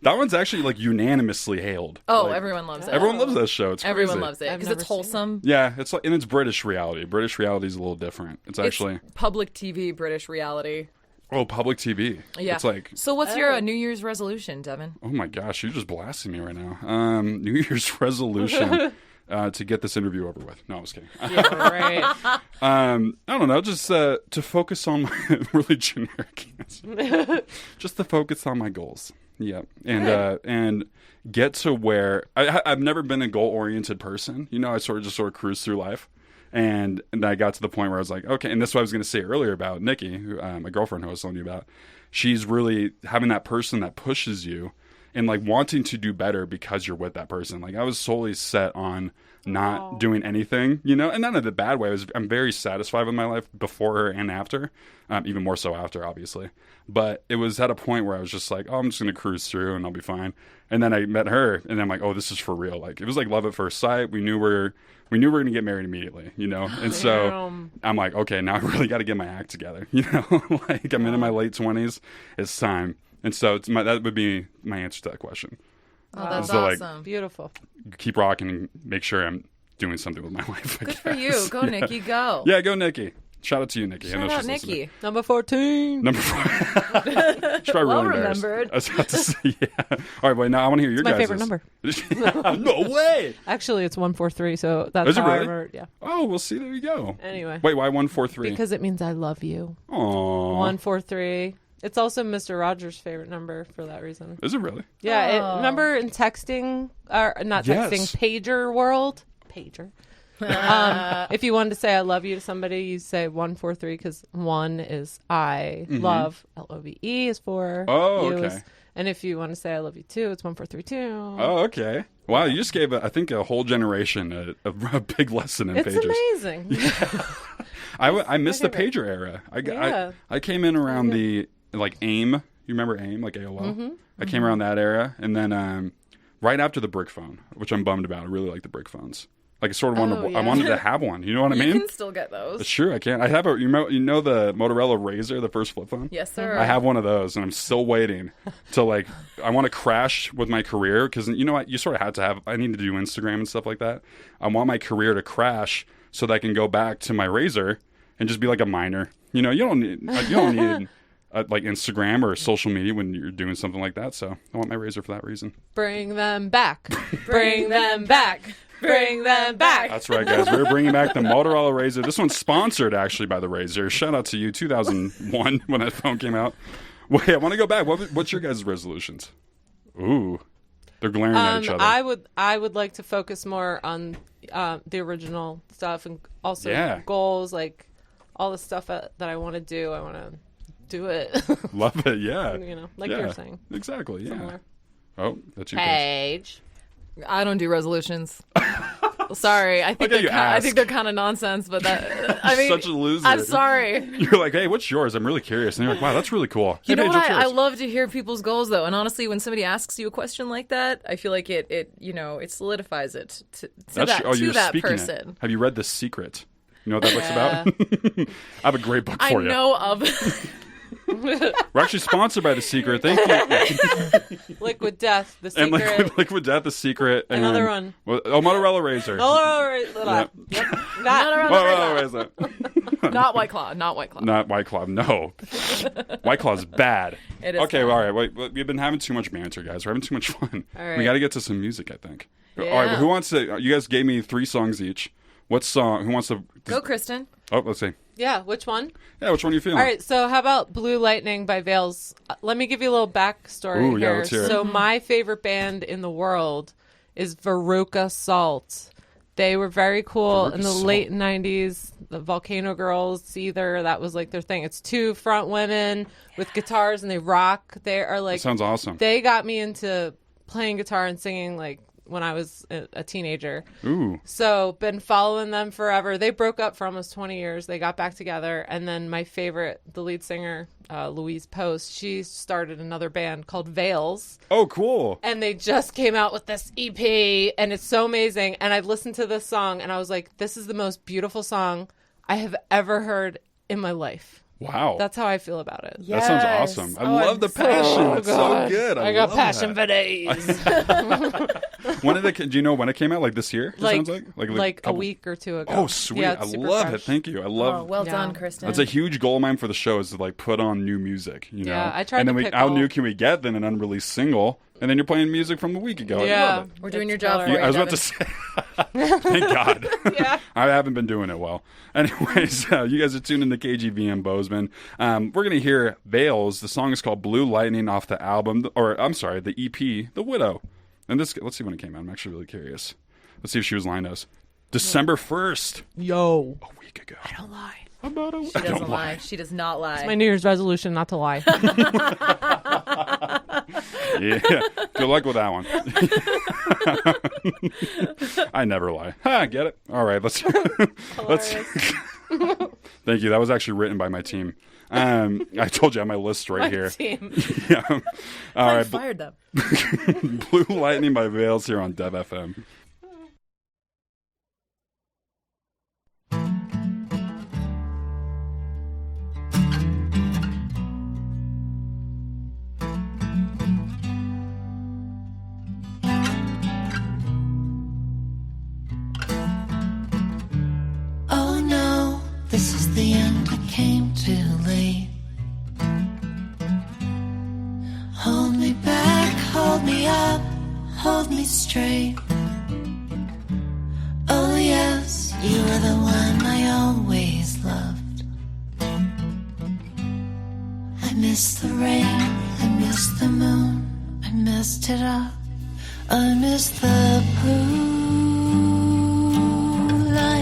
Speaker 2: That one's actually like unanimously hailed.
Speaker 3: Oh,
Speaker 2: like,
Speaker 3: everyone loves it.
Speaker 2: Everyone loves that show. It's crazy.
Speaker 3: Everyone loves it
Speaker 4: I've
Speaker 3: because
Speaker 4: never
Speaker 3: it's
Speaker 4: seen
Speaker 3: wholesome.
Speaker 2: Yeah, it's like, and it's British reality. British reality is a little different. It's actually
Speaker 3: public TV British reality.
Speaker 2: public TV.
Speaker 3: Yeah.
Speaker 2: It's like,
Speaker 3: so what's your New Year's resolution, Devon?
Speaker 2: oh my gosh, you're just blasting me right now. New Year's resolution to get this interview over with. No, I was kidding.
Speaker 4: Yeah, right.
Speaker 2: I don't know, just to focus on my really generic answer. Just to focus on my goals. Yeah, and get to where I've never been a goal oriented person. You know, I sort of cruise through life. And I got to the point where I was like, okay, and this is what I was going to say earlier about Nikki, who, my girlfriend who I was telling you about. She's really having that person that pushes you and like wanting to do better because you're with that person. Like I was solely set on not doing anything, you know, and not in the bad way. I'm very satisfied with my life before her and after, even more so after, obviously. But it was at a point where I was just like, oh, I'm just going to cruise through and I'll be fine. And then I met her and I'm like, oh, this is for real. Like it was like love at first sight. We knew we were going to get married immediately, you know? And so I'm like, okay, now I really got to get my act together, you know? Like I'm in my late 20s. It's time. And so that would be my answer to that question.
Speaker 3: Oh, that's
Speaker 2: so,
Speaker 3: awesome.
Speaker 2: like,
Speaker 4: Beautiful.
Speaker 2: keep rocking and make sure I'm doing something with my life.
Speaker 3: Good for you. Go, Nikki, go.
Speaker 2: Yeah, go, Nikki. Shout out to you, Nikki. I know
Speaker 3: Shout out,
Speaker 2: she's listening.
Speaker 3: Nikki.
Speaker 4: Number 14.
Speaker 2: Number 4. She's probably
Speaker 3: Well
Speaker 2: really embarrassed.
Speaker 3: remembered.
Speaker 2: I was about to say, yeah. All right, wait, now I want to hear your
Speaker 4: my
Speaker 2: guys'
Speaker 4: favorite number.
Speaker 2: No way.
Speaker 4: Actually, it's 143, so that's
Speaker 2: Is it
Speaker 4: how I
Speaker 2: really?
Speaker 4: remember. Yeah.
Speaker 2: Oh, we'll see. There you go.
Speaker 4: Anyway.
Speaker 2: Wait, why 143?
Speaker 4: Because it means I love you.
Speaker 2: Aww.
Speaker 4: 143. It's also Mr. Rogers' favorite number for that reason.
Speaker 2: Is it really?
Speaker 4: Yeah, remember in texting, or not texting,
Speaker 2: Yes.
Speaker 4: pager world? Pager. If you wanted to say I love you to somebody, you say 143 because 1 is I love. LOVE is for
Speaker 2: Oh,
Speaker 4: you.
Speaker 2: okay.
Speaker 4: And if you want to say I love you too, it's 1432.
Speaker 2: Oh, okay. Wow, you just gave, I think, a whole generation a big lesson in
Speaker 4: It's
Speaker 2: pagers.
Speaker 4: amazing.
Speaker 2: I missed the pager era. I came in around the, like, AIM. You remember AIM, like AOL? I came around that era. And then right after the brick phone, which I'm bummed about. I really like the brick phones. Like, I sort of wanted, I wanted to have one. You know what I mean?
Speaker 3: You can still get those.
Speaker 2: It's true, I can. I have you know the Motorola Razr, the first flip phone?
Speaker 3: Yes, sir.
Speaker 2: I have one of those, and I'm still waiting to, like, I want to crash with my career, because you know what? You sort of have to have, I need to do Instagram and stuff like that. I want my career to crash so that I can go back to my Razr and just be like a minor. You know, you don't need like Instagram or social media when you're doing something like that, so I want my Razr for that reason.
Speaker 4: Bring them back. Bring them back. Bring them back.
Speaker 2: That's right, guys. We're bringing back the Motorola Razr. This one's sponsored, actually, by the Razr. Shout out to you, 2001, when that phone came out. Wait, I want to go back. What's your guys' resolutions? Ooh, they're glaring at each other.
Speaker 4: I would like to focus more on the original stuff and also goals, like all the stuff that I want to do. I want to do it.
Speaker 2: Love it, yeah.
Speaker 4: You know, like you were saying.
Speaker 2: Exactly, yeah.
Speaker 4: Similar.
Speaker 2: Oh, that's you,
Speaker 3: Paige. I don't do resolutions. Sorry, I think they're kind of nonsense. But I mean,
Speaker 2: such a loser.
Speaker 3: I'm sorry.
Speaker 2: You're like, hey, what's yours? I'm really curious. And you're like, wow, that's really cool.
Speaker 3: You
Speaker 2: hey,
Speaker 3: know
Speaker 2: Paige,
Speaker 3: what?
Speaker 2: what's
Speaker 3: I
Speaker 2: yours?
Speaker 3: love to hear people's goals, though. And honestly, when somebody asks you a question like that, I feel like it solidifies it to that person.
Speaker 2: It. Have you read The Secret? You know what that book's about? I have a great book for you.
Speaker 3: I know of.
Speaker 2: We're actually sponsored by The Secret. Thank you.
Speaker 4: Liquid Death, The Secret.
Speaker 2: And Liquid Death, The Secret. And,
Speaker 4: another one.
Speaker 2: Motorola Razr.
Speaker 3: Motorola Razr. Not White Claw. Not White Claw.
Speaker 2: Not White Claw. No. White Claw's bad.
Speaker 3: It is.
Speaker 2: Okay, all right. Wait, we've been having too much banter, guys. We're having too much fun.
Speaker 4: All right.
Speaker 2: We got to get to some music, I think.
Speaker 3: Yeah.
Speaker 2: All right. Who wants to? You guys gave me 3 songs each. What song? Who wants to?
Speaker 3: Go, Kristin.
Speaker 2: Oh, let's see.
Speaker 4: Yeah, which one?
Speaker 2: Yeah, which one are you feeling?
Speaker 4: All right, so how about Blue Lightning by Veils? Let me give you a little backstory
Speaker 2: Ooh, yeah,
Speaker 4: here.
Speaker 2: let's hear it.
Speaker 4: So my favorite band in the world is Veruca Salt. They were very cool in the late 90s. The Volcano Girls, Seether, that was like their thing. It's 2 front women with guitars and they rock. They are like...
Speaker 2: That sounds awesome.
Speaker 4: They got me into playing guitar and singing like when I was a teenager.
Speaker 2: Ooh.
Speaker 4: So been following them forever. They broke up for almost 20 years. They got back together. And then my favorite, the lead singer, Louise Post, she started another band called Veils.
Speaker 2: Oh, cool.
Speaker 4: And they just came out with this EP and it's so amazing. And I listened to this song and I was like, this is the most beautiful song I have ever heard in my life.
Speaker 2: Wow.
Speaker 4: That's how I feel about it.
Speaker 2: That sounds awesome. I love the passion. It's so good.
Speaker 4: I got passion for days.
Speaker 2: When did it? Do you know when it came out? Like this year? It sounds
Speaker 4: like a week or 2 ago.
Speaker 2: Oh, sweet!
Speaker 4: Yeah,
Speaker 2: I love it. Thank you. I love.
Speaker 3: Oh, well done, Kristin.
Speaker 2: That's a huge goal of mine for the show is to like put on new music. You know.
Speaker 4: Yeah, I tried
Speaker 2: and
Speaker 4: to
Speaker 2: then
Speaker 4: pick
Speaker 2: how
Speaker 4: all-
Speaker 2: new can we get? Then an unreleased single, and then you're playing music from a week ago. I
Speaker 4: Yeah,
Speaker 2: love it.
Speaker 3: We're doing your
Speaker 4: It's
Speaker 3: job for
Speaker 4: killer.
Speaker 3: you,
Speaker 2: I was about
Speaker 3: Devon.
Speaker 2: to say. Thank God.
Speaker 4: Yeah.
Speaker 2: I haven't been doing it well. Anyways, you guys are tuned into KGVM Bozeman. We're going to hear Veils. The song is called Blue Lightning off the album, or I'm sorry, the EP, The Widow. And this, let's see when it came out. I'm actually really curious. Let's see if she was lying to us. December 1st.
Speaker 4: Yo.
Speaker 2: A week ago.
Speaker 4: I don't lie.
Speaker 2: About a week.
Speaker 3: She doesn't lie. She does not lie.
Speaker 4: My New Year's resolution not to lie.
Speaker 2: Yeah. Good luck with that one. I never lie. Get it? All right. Let's. Thank you. That was actually written by my team. I told you I have my list right here.
Speaker 4: Team.
Speaker 2: Yeah. All
Speaker 3: I
Speaker 2: right.
Speaker 3: fired them.
Speaker 2: Blue Lightning by Veils here on DevFM.
Speaker 5: Oh no, this is the end. I came too late. Hold me back, hold me up, hold me straight. Oh yes, you are the one I always loved. I miss the rain, I miss the moon, I messed it up. I miss the blue light.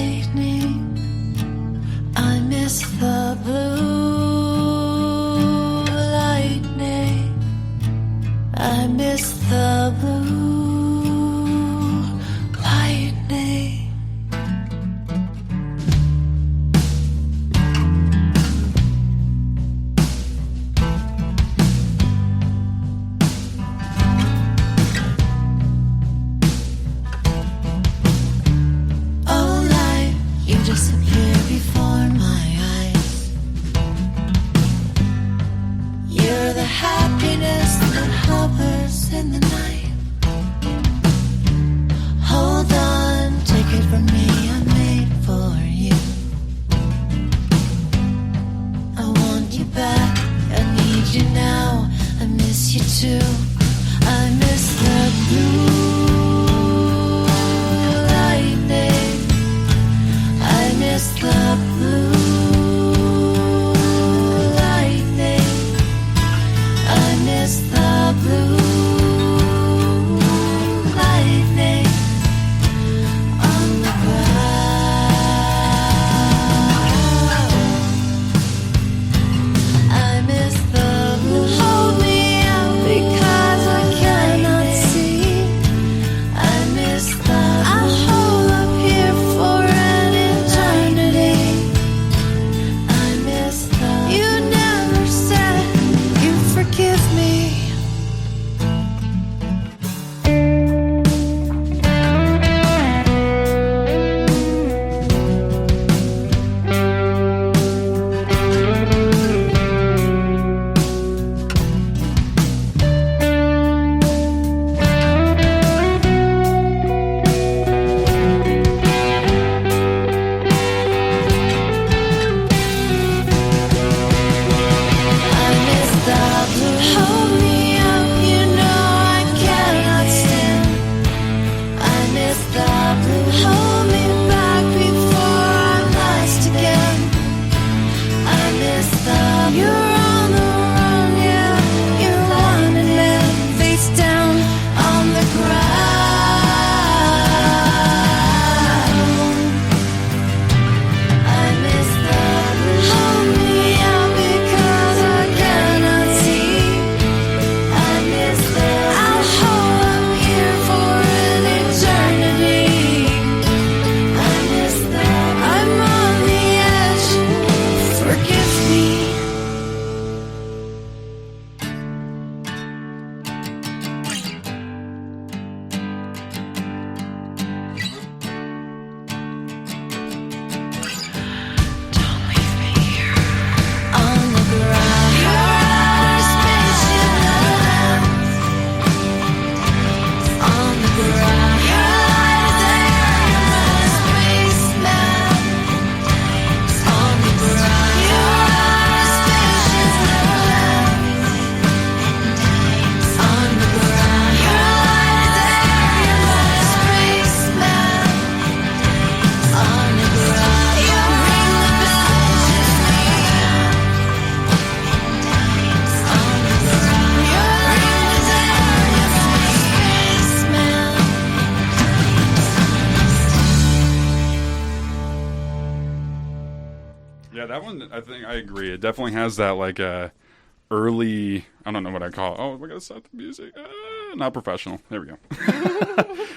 Speaker 5: too. I miss the blue lightning. I miss the blue lightning. I miss the blue lightning on the ground. I miss the blue. Hold me out because I cannot see. I miss the blue. I'll hold up here for an eternity. I miss the blue. You never said you'd forgive me. I miss the blue. Hold me up, you know I cannot stand. I miss the blue. Hold me back before I'm lost again. I miss the blue. You're on the run, yeah, you're wanted man, face down on the ground. I miss the blue. Hold me out because I cannot see. I miss the blue. I'll hold up here for an eternity. I miss the blue. I'm on the edge. Forgive me. Don't leave me here on the ground. You're out of spaceship land. On the ground. You're out there, spaceman. On the ground. You're out of spaceship land. On the ground. You're out there, spaceman. On the ground. You're ring the bell, just me. On the ground. You're ring the bell, spaceman.
Speaker 2: Yeah, that one, I think I agree. It definitely has that like early, I don't know what I call it. Oh, we're going to start the music. Not professional. There we go.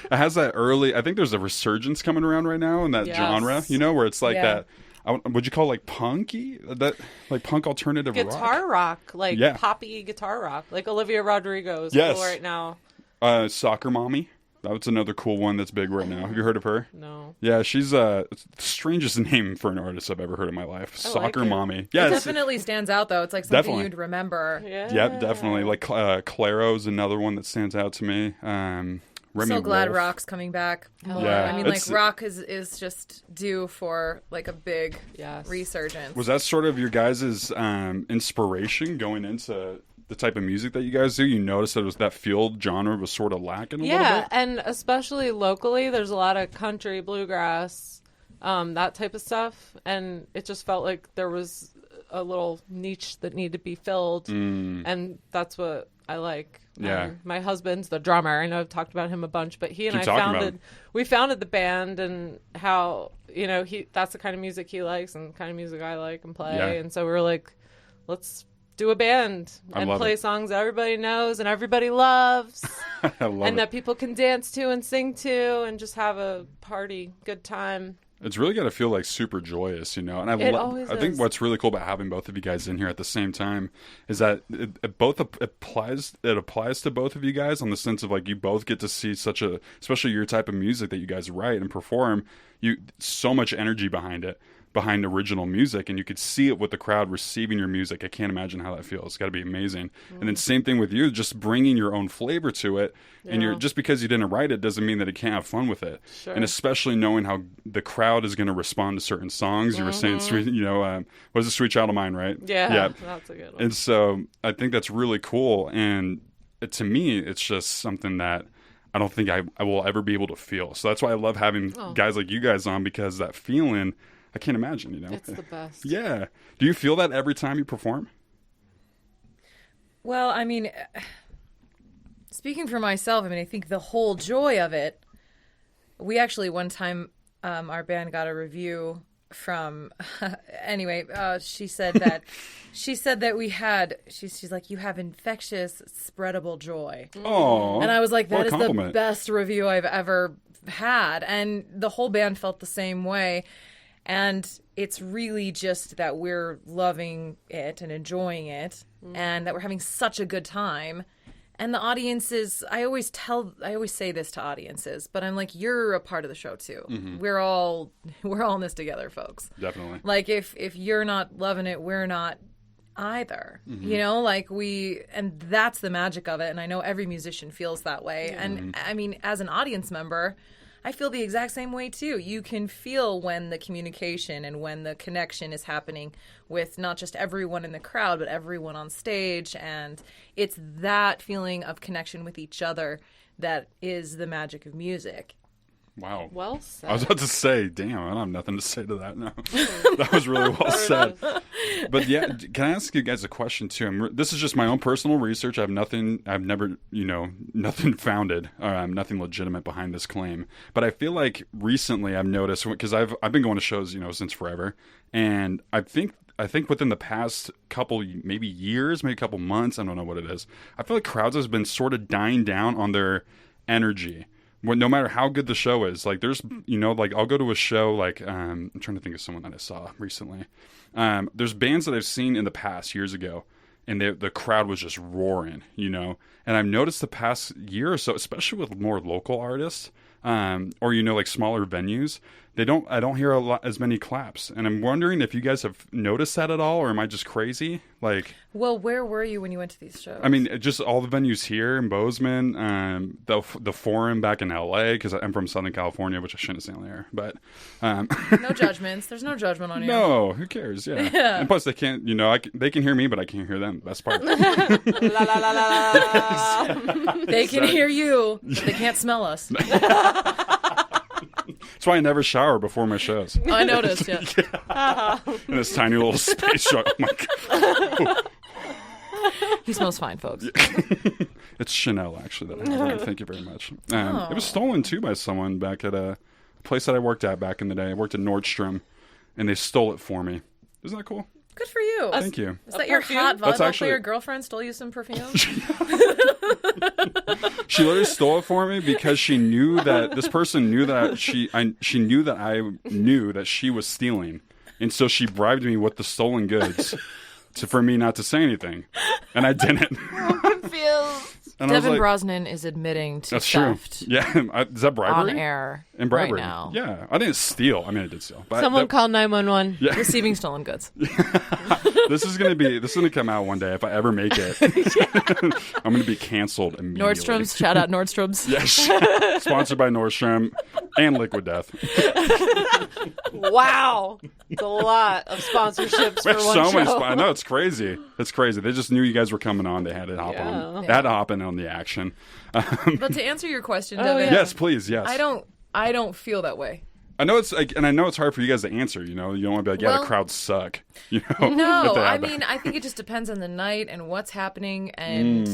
Speaker 2: It has that early, I think there's a resurgence coming around right now in that
Speaker 4: Yes.
Speaker 2: genre, you know, where it's like
Speaker 3: Yeah.
Speaker 2: that, would you call it like punky? That like punk alternative
Speaker 4: Guitar rock, like
Speaker 2: Yeah.
Speaker 4: poppy guitar rock, like Olivia Rodrigo is
Speaker 2: Yes.
Speaker 4: cool right now.
Speaker 2: Soccer Mommy. That's another cool one that's big right now. Have you heard of her?
Speaker 4: No.
Speaker 2: Yeah, she's it's the strangest name for an artist I've ever heard in my life.
Speaker 4: I like
Speaker 2: Soccer
Speaker 4: it.
Speaker 2: Mommy. Yeah,
Speaker 3: It
Speaker 2: it's-
Speaker 3: definitely stands out, though. It's like something
Speaker 2: Definitely.
Speaker 3: you'd remember.
Speaker 4: Yeah.
Speaker 2: Yep, definitely. Like Claro's another one that stands out to me. Remy
Speaker 3: So glad
Speaker 2: Wolf.
Speaker 3: rock's coming back more.
Speaker 2: Yeah,
Speaker 3: I mean, like
Speaker 2: it's-
Speaker 3: rock is just due for like a big
Speaker 4: Yes.
Speaker 3: resurgence.
Speaker 2: Was that sort of your guys' inspiration going into the type of music that you guys do? You noticed that it was that field genre was sort of lacking a little
Speaker 4: Yeah,
Speaker 2: bit?
Speaker 4: and especially locally, there's a lot of country, bluegrass, that type of stuff, and it just felt like there was a little niche that needed to be filled, and that's what I like.
Speaker 2: Yeah.
Speaker 4: My husband's the drummer. I know I've talked about him a bunch, but he and
Speaker 2: Keep
Speaker 4: I
Speaker 2: talking about
Speaker 4: founded
Speaker 2: him.
Speaker 4: we founded the band, and how that's the kind of music he likes and the kind of music I like and play,
Speaker 2: Yeah.
Speaker 4: and so we were like, let's do a band
Speaker 2: I
Speaker 4: and
Speaker 2: love
Speaker 4: play
Speaker 2: it.
Speaker 4: songs that everybody knows and everybody loves.
Speaker 2: I love
Speaker 4: And
Speaker 2: it.
Speaker 4: that people can dance to and sing to and just have a party, good time.
Speaker 2: It's really got to feel like super joyous, you know. And
Speaker 4: It always
Speaker 2: I think
Speaker 4: is.
Speaker 2: what's really cool about having both of you guys in here at the same time is that it applies to both of you guys on the sense of like you both get to see such a, especially your type of music that you guys write and perform, so much energy behind original music, and you could see it with the crowd receiving your music. I can't imagine how that feels. It's got to be amazing. And then same thing with you, just bringing your own flavor to it. And
Speaker 4: Yeah.
Speaker 2: just because you didn't write it doesn't mean that you can't have fun with it.
Speaker 4: Sure.
Speaker 2: And especially knowing how the crowd is going to respond to certain songs. You were saying, what is it, Sweet Child of Mine, right?
Speaker 4: Yeah,
Speaker 2: Yeah.
Speaker 4: that's a good one.
Speaker 2: And so I think that's really cool. And to me, it's just something that I don't think I will ever be able to feel. So that's why I love having guys like you guys on, because that feeling, I can't imagine, you know.
Speaker 4: It's the best.
Speaker 2: Yeah. Do you feel that every time you perform?
Speaker 3: Well, I mean, speaking for myself, I mean, I think the whole joy of it, we actually one time, our band got a review from, anyway, she said that we had, she's like, you have infectious, spreadable joy.
Speaker 2: Oh.
Speaker 3: And I was like, that is
Speaker 2: compliment.
Speaker 3: the best review I've ever had. And the whole band felt the same way. And it's really just that we're loving it and enjoying it, and that we're having such a good time. And the audiences, I always say this to audiences, but I'm like, you're a part of the show too.
Speaker 2: Mm-hmm.
Speaker 3: We're all in this together, folks.
Speaker 2: Definitely.
Speaker 3: Like if you're not loving it, we're not either.
Speaker 2: Mm-hmm.
Speaker 3: You know, like and that's the magic of it. And I know every musician feels that way. And I mean, as an audience member, I feel the exact same way too. You can feel when the communication and when the connection is happening with not just everyone in the crowd, but everyone on stage. And it's that feeling of connection with each other that is the magic of music.
Speaker 2: Wow.
Speaker 4: Well said.
Speaker 2: I was about to say, damn, I don't have nothing to say to that now. That was really well said. But yeah, can I ask you guys a question too? This is just my own personal research. I've never, nothing founded, nothing legitimate behind this claim. But I feel like recently I've noticed, because I've been going to shows, since forever. And I think within the past couple, maybe years, maybe a couple months, I don't know what it is, I feel like crowds has been sort of dying down on their energy. No matter how good the show is, like there's, like I'll go to a show, like I'm trying to think of someone that I saw recently. There's bands that I've seen in the past years ago, and the crowd was just roaring, And I've noticed the past year or so, especially with more local artists, or like smaller venues, I don't hear as many claps. And I'm wondering if you guys have noticed that at all, or am I just crazy? Like,
Speaker 3: well, where were you when you went to these shows?
Speaker 2: I mean, just all the venues here in Bozeman, the Forum back in LA, because I'm from Southern California, which I shouldn't say on there, but
Speaker 3: no judgments. There's no judgment on you.
Speaker 2: No, who cares? Yeah.
Speaker 3: Yeah.
Speaker 2: And plus, they can't. They can hear me, but I can't hear them. Best part.
Speaker 4: La, la, la, la, la.
Speaker 3: They can hear you, but they can't smell us.
Speaker 2: That's why I never shower before my shows.
Speaker 3: I noticed. Yeah.
Speaker 2: In this tiny little space truck. Oh my God.
Speaker 3: He smells fine, folks.
Speaker 2: It's Chanel, actually, that I have. Thank you very much. It was stolen, too, by someone back at a place that I worked at back in the day. I worked at Nordstrom, and they stole it for me. Isn't that cool?
Speaker 3: Good for you.
Speaker 2: Thank you.
Speaker 3: Is that your hot
Speaker 2: That's
Speaker 3: volleyball
Speaker 2: actually-
Speaker 3: player girlfriend stole you some perfume?
Speaker 2: She literally stole it for me because she knew that this person knew that she knew that I knew that she was stealing, and so she bribed me with the stolen goods for me not to say anything, and I didn't.
Speaker 4: I'm confused.
Speaker 2: And I was
Speaker 3: Devon
Speaker 2: like,
Speaker 3: Brosnan is admitting to
Speaker 2: that's
Speaker 3: theft
Speaker 2: true. Yeah, is that bribery?
Speaker 3: on air
Speaker 2: And bribery.
Speaker 3: right now.
Speaker 2: Yeah, I didn't steal. I mean, I did steal. But
Speaker 4: Someone call 911.
Speaker 2: Yeah.
Speaker 3: Receiving stolen goods.
Speaker 2: This is gonna come out one day if I ever make it. I'm gonna be canceled immediately.
Speaker 3: Nordstrom's. Shout out Nordstrom's.
Speaker 2: Yes. Sponsored by Nordstrom and Liquid Death.
Speaker 4: Wow. It's a lot of sponsorships
Speaker 2: We
Speaker 4: for
Speaker 2: have
Speaker 4: one
Speaker 2: so
Speaker 4: show.
Speaker 2: many. I know, it's crazy. It's crazy. They just knew you guys were coming on. They had to hop
Speaker 4: Yeah.
Speaker 2: on. They had to hop in on the action.
Speaker 3: But to answer your question, Devon,
Speaker 4: yeah.
Speaker 2: Yes, please. Yes.
Speaker 3: I don't feel that way.
Speaker 2: I know it's like, and I know it's hard for you guys to answer. You don't want to be like, yeah,
Speaker 3: Well,
Speaker 2: the crowds suck.
Speaker 3: No,
Speaker 2: But they
Speaker 3: I
Speaker 2: have that.
Speaker 3: mean, I think it just depends on the night and what's happening and,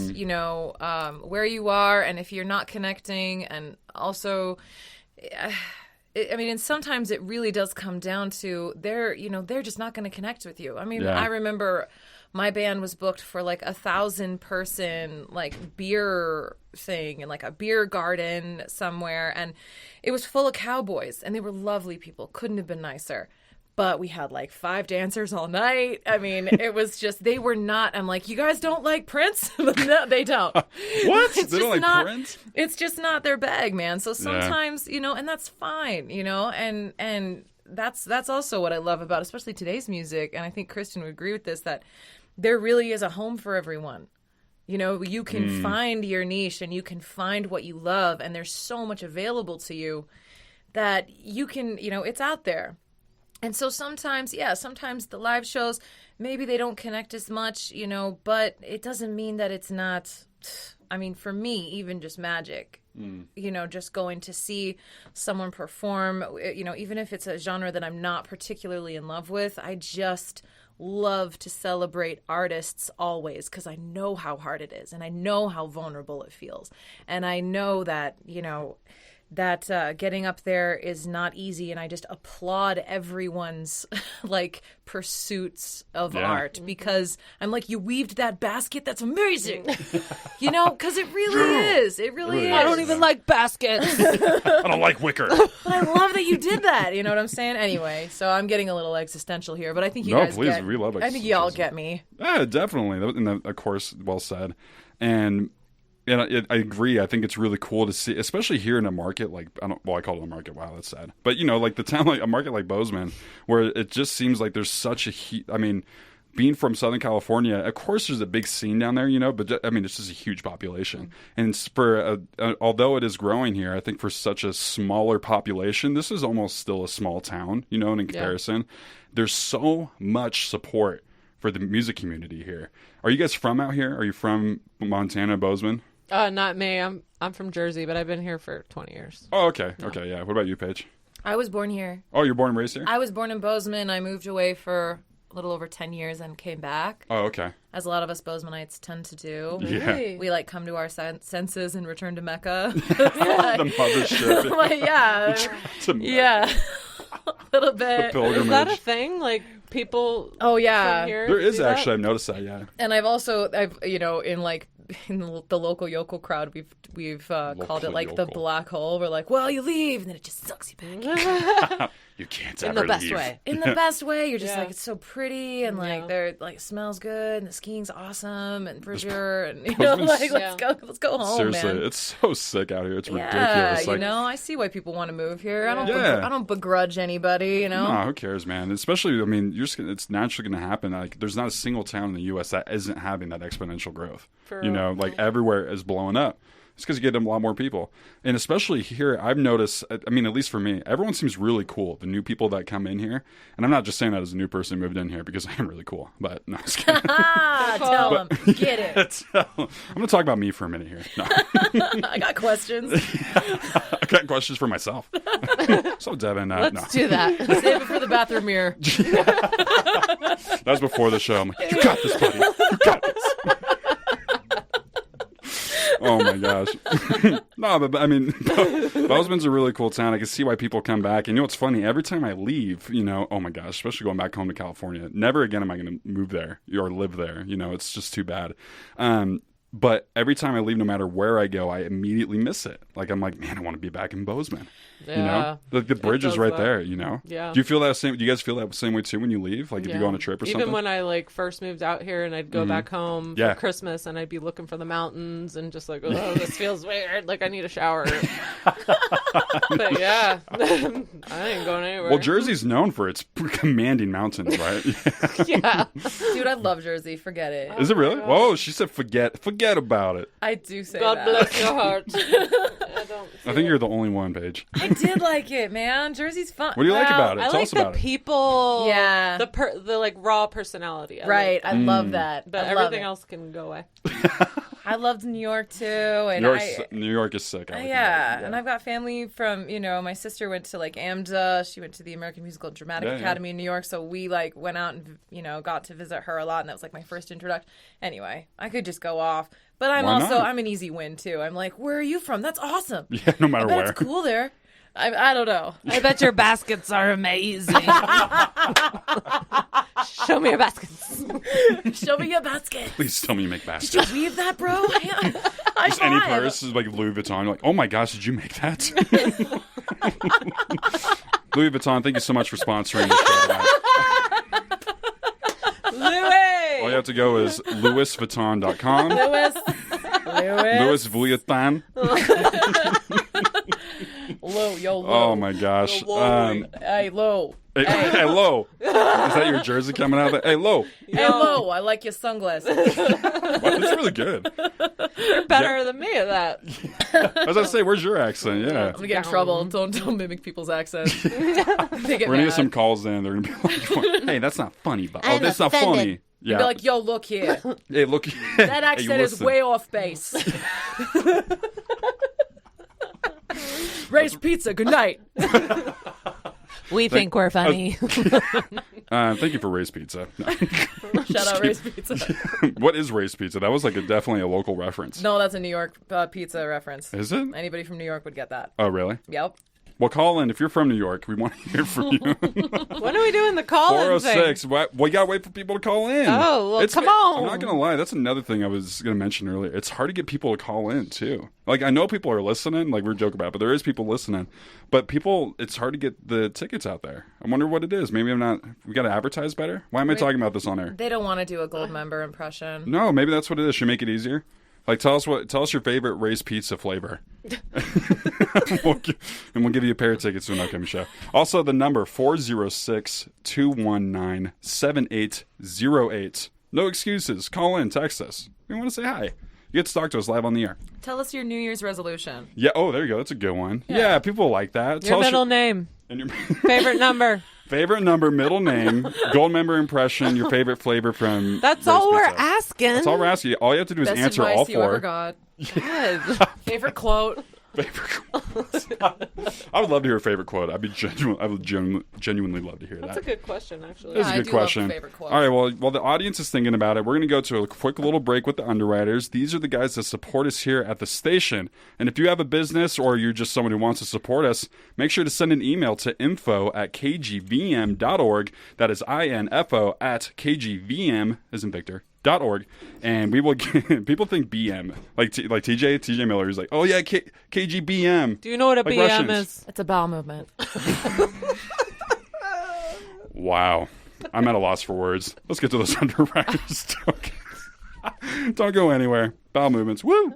Speaker 3: where you are and if you're not connecting. And also, and sometimes it really does come down to they're just not going to connect with you. I mean,
Speaker 2: Yeah.
Speaker 3: I remember my band was booked for like 1,000-person like beer thing in like a beer garden somewhere, and it was full of cowboys, and they were lovely people. Couldn't have been nicer. But we had like 5 dancers all night. I mean, it was just, they were not, I'm like, you guys don't like Prince? No, they don't.
Speaker 2: What?
Speaker 3: It's
Speaker 2: They don't
Speaker 3: just
Speaker 2: like Prince?
Speaker 3: It's just not their bag, man. So sometimes, and that's fine, and that's also what I love about especially today's music. And I think Kristin would agree with this, that there really is a home for everyone. You can find your niche and you can find what you love, and there's so much available to you that you can, it's out there. And so sometimes the live shows, maybe they don't connect as much, but it doesn't mean that it's not, I mean, for me, even just magic, you know, just going to see someone perform, you know, even if it's a genre that I'm not particularly in love with, I just love to celebrate artists always, because I know how hard it is and I know how vulnerable it feels. And I know that, you know, that getting up there is not easy, and I just applaud everyone's like pursuits of art, because I'm like, you weaved that basket, that's amazing. You know, because it really is. It really is.
Speaker 4: I don't even like baskets.
Speaker 2: I don't like wicker.
Speaker 3: But I love that you did that. You know what I'm saying? Anyway, so I'm getting a little existential here, but I think you guys
Speaker 2: please,
Speaker 3: get.
Speaker 2: we love
Speaker 3: I think y'all
Speaker 2: existentialism.
Speaker 3: get me.
Speaker 2: Yeah, definitely. And of course, well said. And I agree. I think it's really cool to see, especially here in a market like, I call it a market. Wow, that's sad. But, you know, like the town, like a market like Bozeman, where it just seems like there's such a I mean, being from Southern California, of course there's a big scene down there, you know, but I mean, it's just a huge population. And for, although it is growing here, I think for such a smaller population, this is almost still a small town, you know, in comparison. There's so much support for the music community here. Are you guys from out here? Are you from Montana, Bozeman?
Speaker 4: Not me. I'm from Jersey, but I've been here for 20 years.
Speaker 2: Oh, okay. Okay, yeah. What about you, Paige?
Speaker 3: I was born here.
Speaker 2: Oh, you're born and raised here?
Speaker 3: I was born in Bozeman. I moved away for a little over 10 years and came back,
Speaker 2: Oh, okay.
Speaker 3: as a lot of us Bosemanites tend to do.
Speaker 2: Yeah.
Speaker 3: We like come to our senses and return to Mecca.
Speaker 2: The mothership.
Speaker 3: Like, yeah.
Speaker 2: To
Speaker 3: Yeah. A little bit.
Speaker 2: pilgrimage.
Speaker 4: Is that a thing? Like people
Speaker 3: Oh, yeah.
Speaker 4: from here
Speaker 2: There is
Speaker 4: do that?
Speaker 2: actually. I've noticed that, yeah.
Speaker 3: And I've you know, in the local yokel crowd, we've called it like the
Speaker 2: yokel.
Speaker 3: black hole. We're like, well, you leave, and then it just sucks you back
Speaker 2: You can't
Speaker 4: In
Speaker 2: ever
Speaker 4: the best
Speaker 2: leave.
Speaker 4: way.
Speaker 3: in the best way. You're just
Speaker 4: Yeah.
Speaker 3: like, it's so pretty, and like
Speaker 4: Yeah.
Speaker 3: they're like, smells good, and the skiing's awesome, and for sure, and you know, like
Speaker 4: Yeah.
Speaker 3: let's go home,
Speaker 2: Seriously,
Speaker 3: man.
Speaker 2: it's so sick out here. It's
Speaker 3: Yeah,
Speaker 2: ridiculous.
Speaker 3: you know, I see why people want to move here. I don't,
Speaker 2: Yeah.
Speaker 3: I don't begrudge anybody, you know.
Speaker 2: No, who cares, man? Especially, I mean, it's naturally going to happen. Like, there's not a single town in the U.S. that isn't having that exponential growth.
Speaker 4: For
Speaker 2: You know, like everywhere is blowing up. It's because you get a lot more people. And especially here, I've noticed, I mean, at least for me, everyone seems really cool. The new people that come in here. And I'm not just saying that as a new person who moved in here, because I am really cool. But no, I'm just kidding.
Speaker 3: Tell them, get it.
Speaker 2: I'm going to talk about me for a minute here. No.
Speaker 3: I got questions.
Speaker 2: I got questions for myself. So, Devon,
Speaker 4: Let's
Speaker 2: no.
Speaker 4: do that.
Speaker 3: Save it for the bathroom mirror.
Speaker 2: That was before the show. I'm like, you got this, buddy. You got this. Oh my gosh. No, but I mean, Bozeman's a really cool town. I can see why people come back. And you know what's funny? Every time I leave, you know, oh my gosh, especially going back home to California, never again am I going to move there or live there. You know, it's just too bad. But every time I leave, no matter where I go, I immediately miss it. Like, I'm like, man, I want to be back in Bozeman.
Speaker 4: Yeah.
Speaker 2: You know, the bridge is
Speaker 4: does
Speaker 2: right
Speaker 4: that.
Speaker 2: there. You know,
Speaker 4: Yeah.
Speaker 2: Do you feel that same? Do you guys feel that same way too when you leave? Like if you go on a trip or
Speaker 4: Even
Speaker 2: something?
Speaker 4: when I like first moved out here and I'd go back home
Speaker 2: Yeah.
Speaker 4: for Christmas and I'd be looking for the mountains and just like, oh, this feels weird. Like I need a shower. But yeah, I ain't going anywhere.
Speaker 2: Well, Jersey's known for its commanding mountains, right?
Speaker 4: Yeah.
Speaker 3: Dude, I love Jersey. Forget it.
Speaker 2: Is it really? Whoa, she said forget about it.
Speaker 3: I do say
Speaker 4: God
Speaker 3: that.
Speaker 4: bless your heart.
Speaker 2: I think you're the only one, Paige.
Speaker 3: I did like it, man. Jersey's fun.
Speaker 2: What do you like about it?
Speaker 4: I
Speaker 2: Tell
Speaker 4: like
Speaker 2: us
Speaker 4: the
Speaker 2: about it.
Speaker 4: people.
Speaker 3: Yeah.
Speaker 4: The like raw personality. I
Speaker 3: Right.
Speaker 4: like-
Speaker 3: I love that.
Speaker 4: but
Speaker 3: I love
Speaker 4: everything
Speaker 3: it.
Speaker 4: else can go away.
Speaker 3: I loved New York too, and
Speaker 2: New York is sick. I like
Speaker 3: yeah,
Speaker 2: New York.
Speaker 3: and I've got family from, you know, my sister went to like AMDA, she went to the American Musical Dramatic
Speaker 2: Yeah, yeah.
Speaker 3: Academy in New York, so we like went out and, you know, got to visit her a lot, and that was like my first introduction. Anyway, I could just go off, but I'm
Speaker 2: Why
Speaker 3: also,
Speaker 2: not?
Speaker 3: I'm an easy win too. I'm like, where are you from? That's awesome.
Speaker 2: Yeah, no matter
Speaker 3: I bet
Speaker 2: where.
Speaker 3: it's cool there. I don't know.
Speaker 4: I bet your baskets are amazing. Show me your baskets.
Speaker 3: Show me your basket.
Speaker 2: Please tell me you make baskets.
Speaker 3: Did you weave that, bro? I
Speaker 2: Just any purse is like Louis Vuitton. You're like, oh my gosh, did you make that? Louis Vuitton, thank you so much for sponsoring this show tonight.
Speaker 4: Louis.
Speaker 2: All you have to go is louisvuitton.com.
Speaker 3: Louis.
Speaker 2: Louis Vuitton.
Speaker 3: Low.
Speaker 2: Oh my gosh.
Speaker 3: Hey, Lo.
Speaker 2: Hey, Lo. Is that your jersey coming out of there? Hey, Lo.
Speaker 3: Hey, Lo. I like your sunglasses.
Speaker 2: Wow, that's really good.
Speaker 4: You're better than me at that.
Speaker 2: I was going to say, where's your accent? Yeah.
Speaker 3: I'm gonna get in trouble. Don't mimic people's accents. They get
Speaker 2: We're going to
Speaker 3: mad.
Speaker 2: get some calls in. They're going to be like, hey, that's not funny. But, oh, that's not funny.
Speaker 3: You'd be like, yo, look here.
Speaker 2: Hey, look.
Speaker 3: That accent
Speaker 2: hey,
Speaker 3: is way off base. Ray's Pizza, good night.
Speaker 4: We think we're funny.
Speaker 2: Thank you for Ray's Pizza. No.
Speaker 3: Shout out Ray's Pizza.
Speaker 2: What is Ray's Pizza? That was like definitely a local reference.
Speaker 3: No, that's a New York pizza reference.
Speaker 2: Is it?
Speaker 3: Anybody from New York would get that.
Speaker 2: Oh, really?
Speaker 3: Yep.
Speaker 2: Well, call in. If you're from New York, we want to hear from you.
Speaker 4: When are we doing the call-in thing?
Speaker 2: 406. We got to wait for people to call in.
Speaker 4: Oh, well, come on.
Speaker 2: I'm not going to lie. That's another thing I was going to mention earlier. It's hard to get people to call in, too. Like, I know people are listening. Like, we're joking about it, but there is people listening. But it's hard to get the tickets out there. I wonder what it is. Maybe we got to advertise better? Why am I talking about this on air?
Speaker 3: They don't want to do a gold member impression.
Speaker 2: No, maybe that's what it is. Should make it easier? Like, tell us your favorite Ray's Pizza flavor. we'll give you a pair of tickets to an upcoming show. Also, the number 406-219-7808. No excuses. Call in, text us. We want to say hi. You get to talk to us live on the air.
Speaker 3: Tell us your New Year's resolution.
Speaker 2: Yeah. Oh, there you go. That's a good one. Yeah, people like that.
Speaker 4: Your middle name.
Speaker 2: And your
Speaker 4: favorite number.
Speaker 2: Favorite number, middle name, gold member impression, your favorite flavor from
Speaker 4: That's
Speaker 2: Ray's
Speaker 4: all we're
Speaker 2: Pizza.
Speaker 4: asking.
Speaker 2: That's all we're asking. All you have to do is
Speaker 3: Best
Speaker 2: answer
Speaker 3: advice
Speaker 2: all
Speaker 3: you ever
Speaker 2: four.
Speaker 3: got.
Speaker 4: Good.
Speaker 3: Favorite quote.
Speaker 2: I would love to hear a favorite quote. I would genuinely love to hear that.
Speaker 4: That's a good question, actually.
Speaker 2: That's
Speaker 3: Yeah,
Speaker 2: a
Speaker 3: I
Speaker 2: good
Speaker 3: do love
Speaker 2: question.
Speaker 3: favorite quote.
Speaker 2: All right, well, while the audience is thinking about it, we're going to go to a quick little break with the underwriters. These are the guys that support us here at the station. And if you have a business or you're just someone who wants to support us, make sure to send an email to info@kgvm.org. That is info at kgvm, as in Victor, .org, and we will get, people think BM like TJ Miller is like, oh yeah, KGBM.
Speaker 4: Do you know what a
Speaker 2: like
Speaker 4: BM
Speaker 2: Russians.
Speaker 4: is?
Speaker 3: It's a bowel movement.
Speaker 2: Wow, I'm at a loss for words. Let's get to those underwriters. Don't go anywhere. Bowel movements. Woo.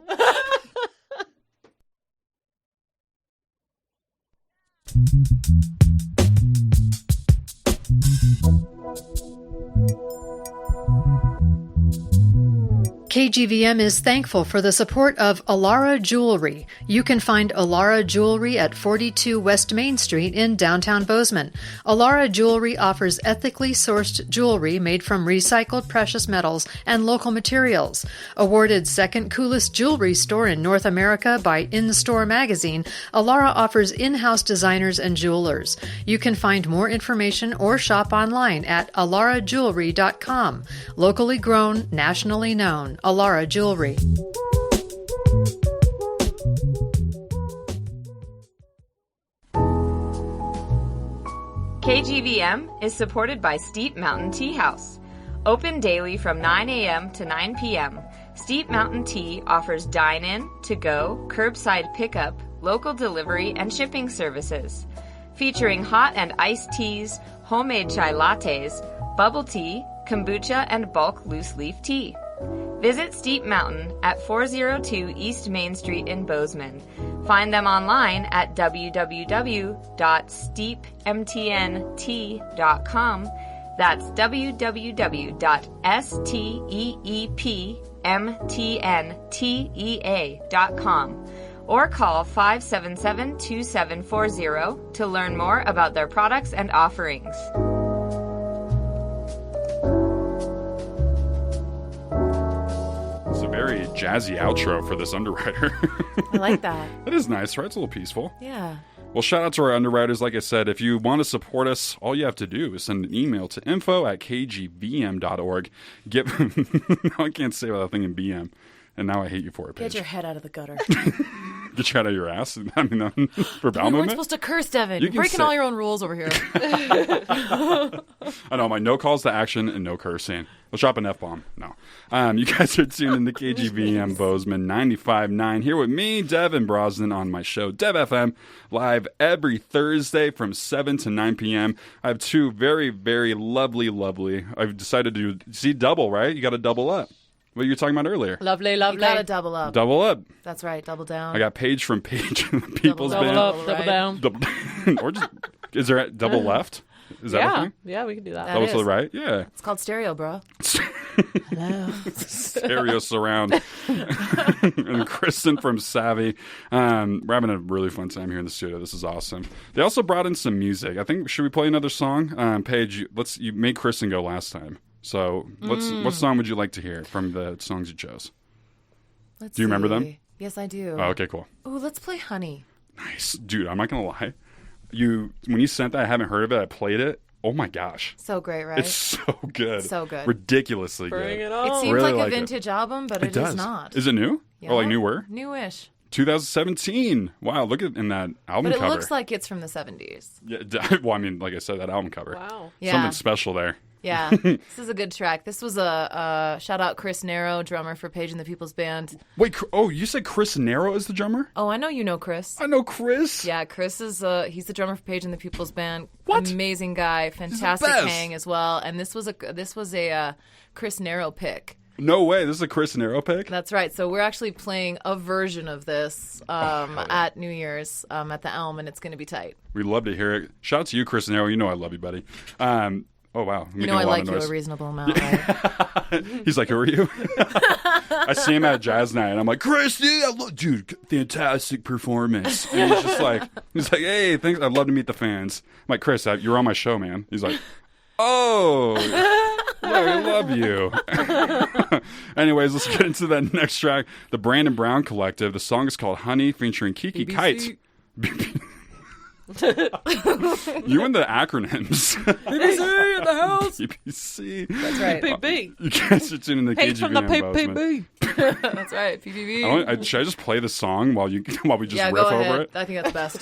Speaker 8: KGVM is thankful for the support of Alara Jewelry. You can find Alara Jewelry at 42 West Main Street in downtown Bozeman. Alara Jewelry offers ethically sourced jewelry made from recycled precious metals and local materials. Awarded second coolest jewelry store in North America by In-Store magazine, Alara offers in-house designers and jewelers. You can find more information or shop online at alarajewelry.com. Locally grown, nationally known. Alara Jewelry.
Speaker 9: KGVM is supported by Steep Mountain Tea House. Open daily from 9 a.m. to 9 p.m., Steep Mountain Tea offers dine-in, to-go, curbside pickup, local delivery, and shipping services. Featuring hot and iced teas, homemade chai lattes, bubble tea, kombucha, and bulk loose-leaf tea. Visit Steep Mountain at 402 East Main Street in Bozeman. Find them online at www.steepmtnt.com. That's www.steepmtntea.com. Or call 577-2740 to learn more about their products and offerings.
Speaker 2: It's a very jazzy outro for this underwriter.
Speaker 3: I like that.
Speaker 2: It is nice, right? It's a little peaceful.
Speaker 3: Yeah.
Speaker 2: Well, shout out to our underwriters. Like I said, if you want to support us, all you have to do is send an email to info@kgvm.org. No, I can't say without thinking BM. And now I hate you for it, Paige.
Speaker 3: Get your head out of the gutter.
Speaker 2: Get your head out of your ass? I mean, for bowel
Speaker 3: You weren't
Speaker 2: movement?
Speaker 3: supposed to curse, Devon.
Speaker 2: You
Speaker 3: You're
Speaker 2: can
Speaker 3: breaking
Speaker 2: say-
Speaker 3: all your own rules over here.
Speaker 2: I know, my no calls to action and no cursing. Let's drop an F-bomb. No. You guys are tuned in to KGVM Bozeman 95.9 here with me, Devon Brosnan, on my show, DevFM, live every Thursday from 7 to 9 p.m. I have two very, very lovely. I've decided to see double, right? You got to double up. What you were talking about earlier.
Speaker 4: Lovely.
Speaker 3: You gotta double up.
Speaker 2: Double up.
Speaker 3: That's right. Double down.
Speaker 2: I got Paige from Paige and the People's
Speaker 3: Double
Speaker 2: Band.
Speaker 4: Double up, double
Speaker 3: Right.
Speaker 4: down.
Speaker 2: Double, or just, is there a double left? Is that a
Speaker 4: Yeah.
Speaker 2: thing?
Speaker 4: Yeah, we can do that.
Speaker 3: That
Speaker 2: Double to the
Speaker 3: is.
Speaker 2: right? Yeah.
Speaker 3: It's called stereo, bro.
Speaker 2: Stereo surround. And Kristin from Savvy. We're having a really fun time here in the studio. This is awesome. They also brought in some music. I think, should we play another song? Paige, you made Kristin go last time. So what song would you like to hear from the songs you chose?
Speaker 3: Let's
Speaker 2: Do you remember
Speaker 3: see.
Speaker 2: them?
Speaker 3: Yes, I do.
Speaker 2: Oh, okay, cool.
Speaker 3: Ooh, let's play Honey.
Speaker 2: Nice. Dude, I'm not going to lie. When you sent that, I haven't heard of it. I played it. Oh my gosh.
Speaker 3: So great, right?
Speaker 2: It's so good.
Speaker 3: So good.
Speaker 2: Ridiculously
Speaker 4: Bring
Speaker 2: good.
Speaker 4: it on.
Speaker 3: It seems
Speaker 2: Really
Speaker 3: like
Speaker 2: like
Speaker 3: a
Speaker 2: it.
Speaker 3: vintage album, but it
Speaker 2: does.
Speaker 3: is not.
Speaker 2: Is it new?
Speaker 3: Yeah.
Speaker 2: Or like newer?
Speaker 3: Newish.
Speaker 2: 2017. Wow, look at in that album
Speaker 3: But it
Speaker 2: cover.
Speaker 3: looks like it's from the 70s.
Speaker 2: Yeah, well, I mean, like I said, that album cover.
Speaker 4: Wow.
Speaker 3: Yeah.
Speaker 2: Something special there.
Speaker 3: Yeah. This is a good track. This was a shout out Chris Narrow, drummer for Paige and the People's Band.
Speaker 2: Wait, you said Chris Narrow is the drummer?
Speaker 3: Oh, I know you know Chris.
Speaker 2: I know Chris.
Speaker 3: Yeah, Chris is he's the drummer for Paige and the People's Band.
Speaker 2: What?
Speaker 3: Amazing guy, fantastic
Speaker 2: best.
Speaker 3: hang as well. And this was a Chris Narrow pick.
Speaker 2: No way. This is a Chris Narrow pick?
Speaker 3: That's right. So we're actually playing a version of this at New Year's at the Elm, and it's going to be tight.
Speaker 2: We'd love to hear it. Shout out to you, Chris Narrow. You know I love you, buddy. Oh, wow.
Speaker 3: You know I like you a reasonable amount, right?
Speaker 2: He's like, who are you? I see him at Jazz Night, and I'm like, Kristin, dude, fantastic performance. And he's just like, hey, thanks. I'd love to meet the fans. I'm like, Chris, you're on my show, man. He's like, oh, yeah, we love you. Anyways, let's get into that next track. The Brandon Brown Collective. The song is called Honey, featuring Kiki
Speaker 3: BBC.
Speaker 2: Kite. You and the acronyms.
Speaker 4: BBC in the house.
Speaker 2: BBC.
Speaker 3: That's right.
Speaker 4: PPB.
Speaker 2: You guys are tuning in to
Speaker 4: Paige from the
Speaker 2: KGVM Bozeman.
Speaker 4: PPB.
Speaker 3: That's right. PPB.
Speaker 2: Should I just play the song while we just
Speaker 3: Yeah,
Speaker 2: riff
Speaker 3: go
Speaker 2: over
Speaker 3: ahead.
Speaker 2: it?
Speaker 3: I think that's best.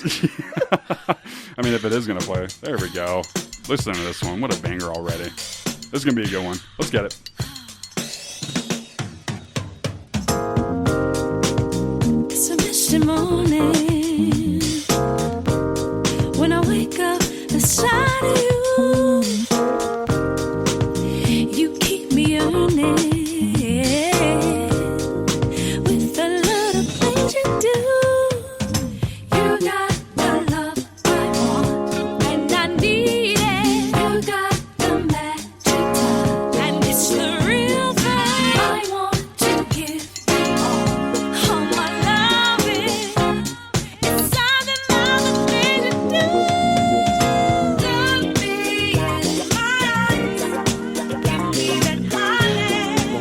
Speaker 2: I mean, if it is going to play. There we go. Listen to this one. What a banger already. This is going to be a good one. Let's get it.
Speaker 5: It's a misty morning when I wake up beside you. You keep me yearning with the little things you do. You got the love I want and I need it. You got the magic touch and it's the real thing. I want to give you all my loving. It's something about the things you do. Look me in my eyes, give me that honey.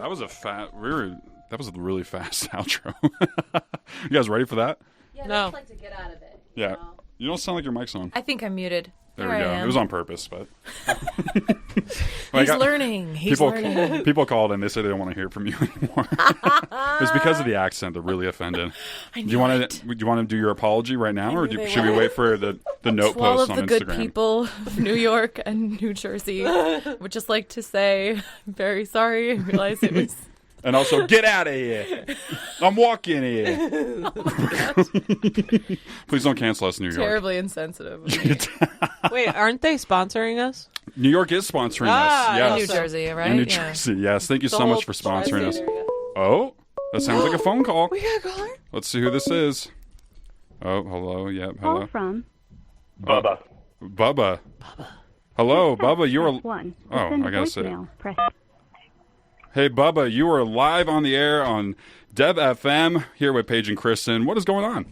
Speaker 2: That was that was a really fast outro. You guys ready for that?
Speaker 3: Yeah,
Speaker 4: No.
Speaker 3: just like to get out of it.
Speaker 2: Yeah. You don't sound like your mic's on.
Speaker 3: I think I'm muted.
Speaker 2: There
Speaker 3: Here
Speaker 2: we go.
Speaker 3: I am.
Speaker 2: It was on purpose, but
Speaker 3: He's learning.
Speaker 2: People called and they said they don't want to hear from you anymore. It's because of the accent. They're really offended.
Speaker 3: I
Speaker 2: Do you want
Speaker 3: it.
Speaker 2: to do your apology right now, or
Speaker 3: knew they
Speaker 2: should we
Speaker 3: would.
Speaker 2: wait for the note
Speaker 3: To all
Speaker 2: post
Speaker 3: of
Speaker 2: on
Speaker 3: the
Speaker 2: Instagram?
Speaker 3: good people of New York and New Jersey, would just like to say I'm very sorry. I realize it was.
Speaker 2: And also, get out of here! I'm walking here. Please don't cancel us, New York.
Speaker 3: Terribly insensitive. of me.
Speaker 4: Wait, aren't they sponsoring us?
Speaker 2: New York is sponsoring
Speaker 4: Ah,
Speaker 2: us.
Speaker 3: In
Speaker 2: Yes.
Speaker 3: New Jersey, right?
Speaker 2: In New
Speaker 3: Yeah.
Speaker 2: Jersey, yes. Thank you
Speaker 4: The
Speaker 2: so much
Speaker 4: whole
Speaker 2: for sponsoring us.
Speaker 4: tri-state area.
Speaker 2: Oh, that sounds like a phone call.
Speaker 4: We got a caller?
Speaker 2: Let's see who this is. Oh, hello. Yep, hello.
Speaker 10: Call from
Speaker 2: Bubba. Bubba. Hello, Bubba. You were.
Speaker 10: one.
Speaker 2: Oh,
Speaker 10: Send
Speaker 2: I gotta say it.
Speaker 10: voicemail. Press.
Speaker 2: Hey, Bubba. You are live on the air on DevFM here with Paige and Kristin. What is going on?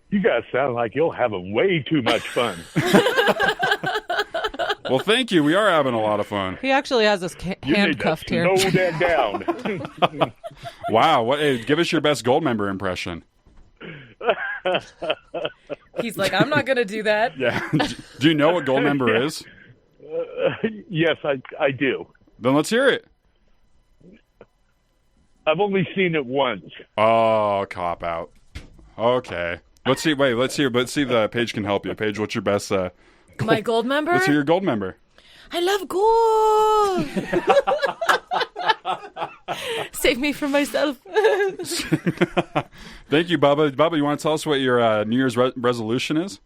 Speaker 11: You guys sound like you'll have way too much fun.
Speaker 2: Well, thank you. We are having a lot of fun.
Speaker 4: He actually has us
Speaker 11: You
Speaker 4: handcuffed
Speaker 11: need
Speaker 4: here.
Speaker 11: to slow that down.
Speaker 2: Wow. Hey, give us your best gold member impression.
Speaker 3: He's like, I'm not going to do that.
Speaker 2: Yeah. Do you know what gold member is?
Speaker 11: Yes, I do.
Speaker 2: Then let's hear it.
Speaker 11: I've only seen it once.
Speaker 2: Oh, cop out. Okay. Let's see. Wait, let's see if the Paige can help you. Paige, what's your best?
Speaker 3: My gold member?
Speaker 2: Let's hear your gold member.
Speaker 3: I love gold. Save me from myself.
Speaker 2: Thank you, Bubba. Bubba, you want to tell us what your New Year's resolution is?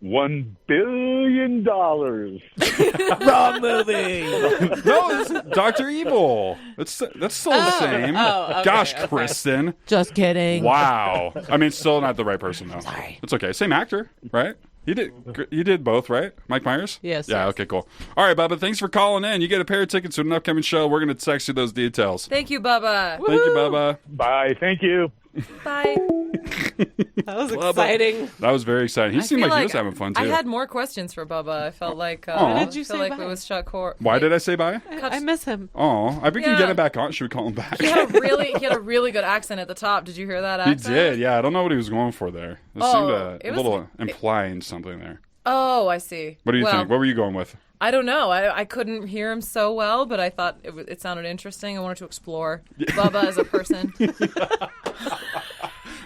Speaker 11: $1 billion.
Speaker 4: Wrong movie.
Speaker 2: No, it's Dr. Evil. That's still the same.
Speaker 4: okay,
Speaker 2: Gosh,
Speaker 4: okay.
Speaker 2: Kristin.
Speaker 4: Just kidding.
Speaker 2: Wow. I mean, still not the right person, though.
Speaker 4: Sorry.
Speaker 2: It's okay. Same actor, right? You did both, right? Mike Myers?
Speaker 4: Yes.
Speaker 2: Yeah,
Speaker 4: yes.
Speaker 2: okay, cool. All right, Bubba, thanks for calling in. You get a pair of tickets to an upcoming show. We're going to text you those details.
Speaker 3: Thank you, Bubba.
Speaker 2: Thank you, Bubba.
Speaker 11: Bye. Thank you.
Speaker 3: Bye.
Speaker 4: That was exciting.
Speaker 2: That was very exciting. He seemed
Speaker 3: feel
Speaker 2: like he was having fun, too.
Speaker 3: I had more questions for Bubba. I felt like
Speaker 2: Aw.
Speaker 4: Did you
Speaker 3: feel
Speaker 4: say
Speaker 3: like
Speaker 4: bye?
Speaker 3: it was shut court.
Speaker 2: Why did I say bye?
Speaker 4: I miss him.
Speaker 2: Oh, I think we can
Speaker 3: Yeah.
Speaker 2: get him back on. Should we call him back?
Speaker 3: He had a really good accent at the top. Did you hear that
Speaker 2: He
Speaker 3: accent?
Speaker 2: did, yeah. I don't know what he was going for there. It
Speaker 3: Oh,
Speaker 2: seemed
Speaker 3: it
Speaker 2: a
Speaker 3: was-
Speaker 2: little implying something there.
Speaker 3: Oh, I see.
Speaker 2: What do you
Speaker 3: Well,
Speaker 2: think? What were you going with?
Speaker 3: I don't know. I couldn't hear him so well, but I thought it sounded interesting. I wanted to explore Bubba as a person.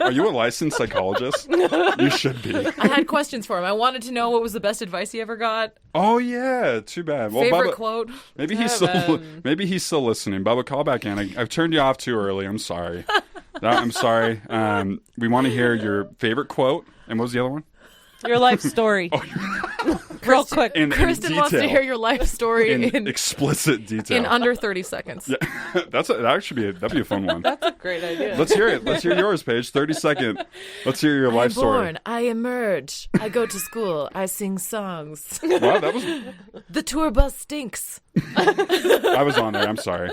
Speaker 2: Are you a licensed psychologist? You should be.
Speaker 3: I had questions for him. I wanted to know what was the best advice he ever got.
Speaker 2: Oh yeah, too bad. Well,
Speaker 3: Favorite
Speaker 2: Bubba,
Speaker 3: quote.
Speaker 2: maybe he's still listening. Bubba, call back in. I've turned you off too early. I'm sorry. I'm sorry. We want to hear your favorite quote. And what was the other one?
Speaker 4: Your life story. Real quick.
Speaker 2: In
Speaker 3: Kristen wants to
Speaker 2: detail.
Speaker 3: hear your life story
Speaker 2: in explicit detail.
Speaker 3: in under 30 seconds.
Speaker 2: Yeah, that'd be a fun one.
Speaker 4: That's a great idea.
Speaker 2: Let's hear it. Let's hear yours, Paige. 30 second. Let's hear your life
Speaker 3: I'm
Speaker 2: story.
Speaker 3: born. I emerge. I go to school. I sing songs.
Speaker 2: Wow, that was.
Speaker 3: The tour bus stinks.
Speaker 2: I was on there. I'm sorry.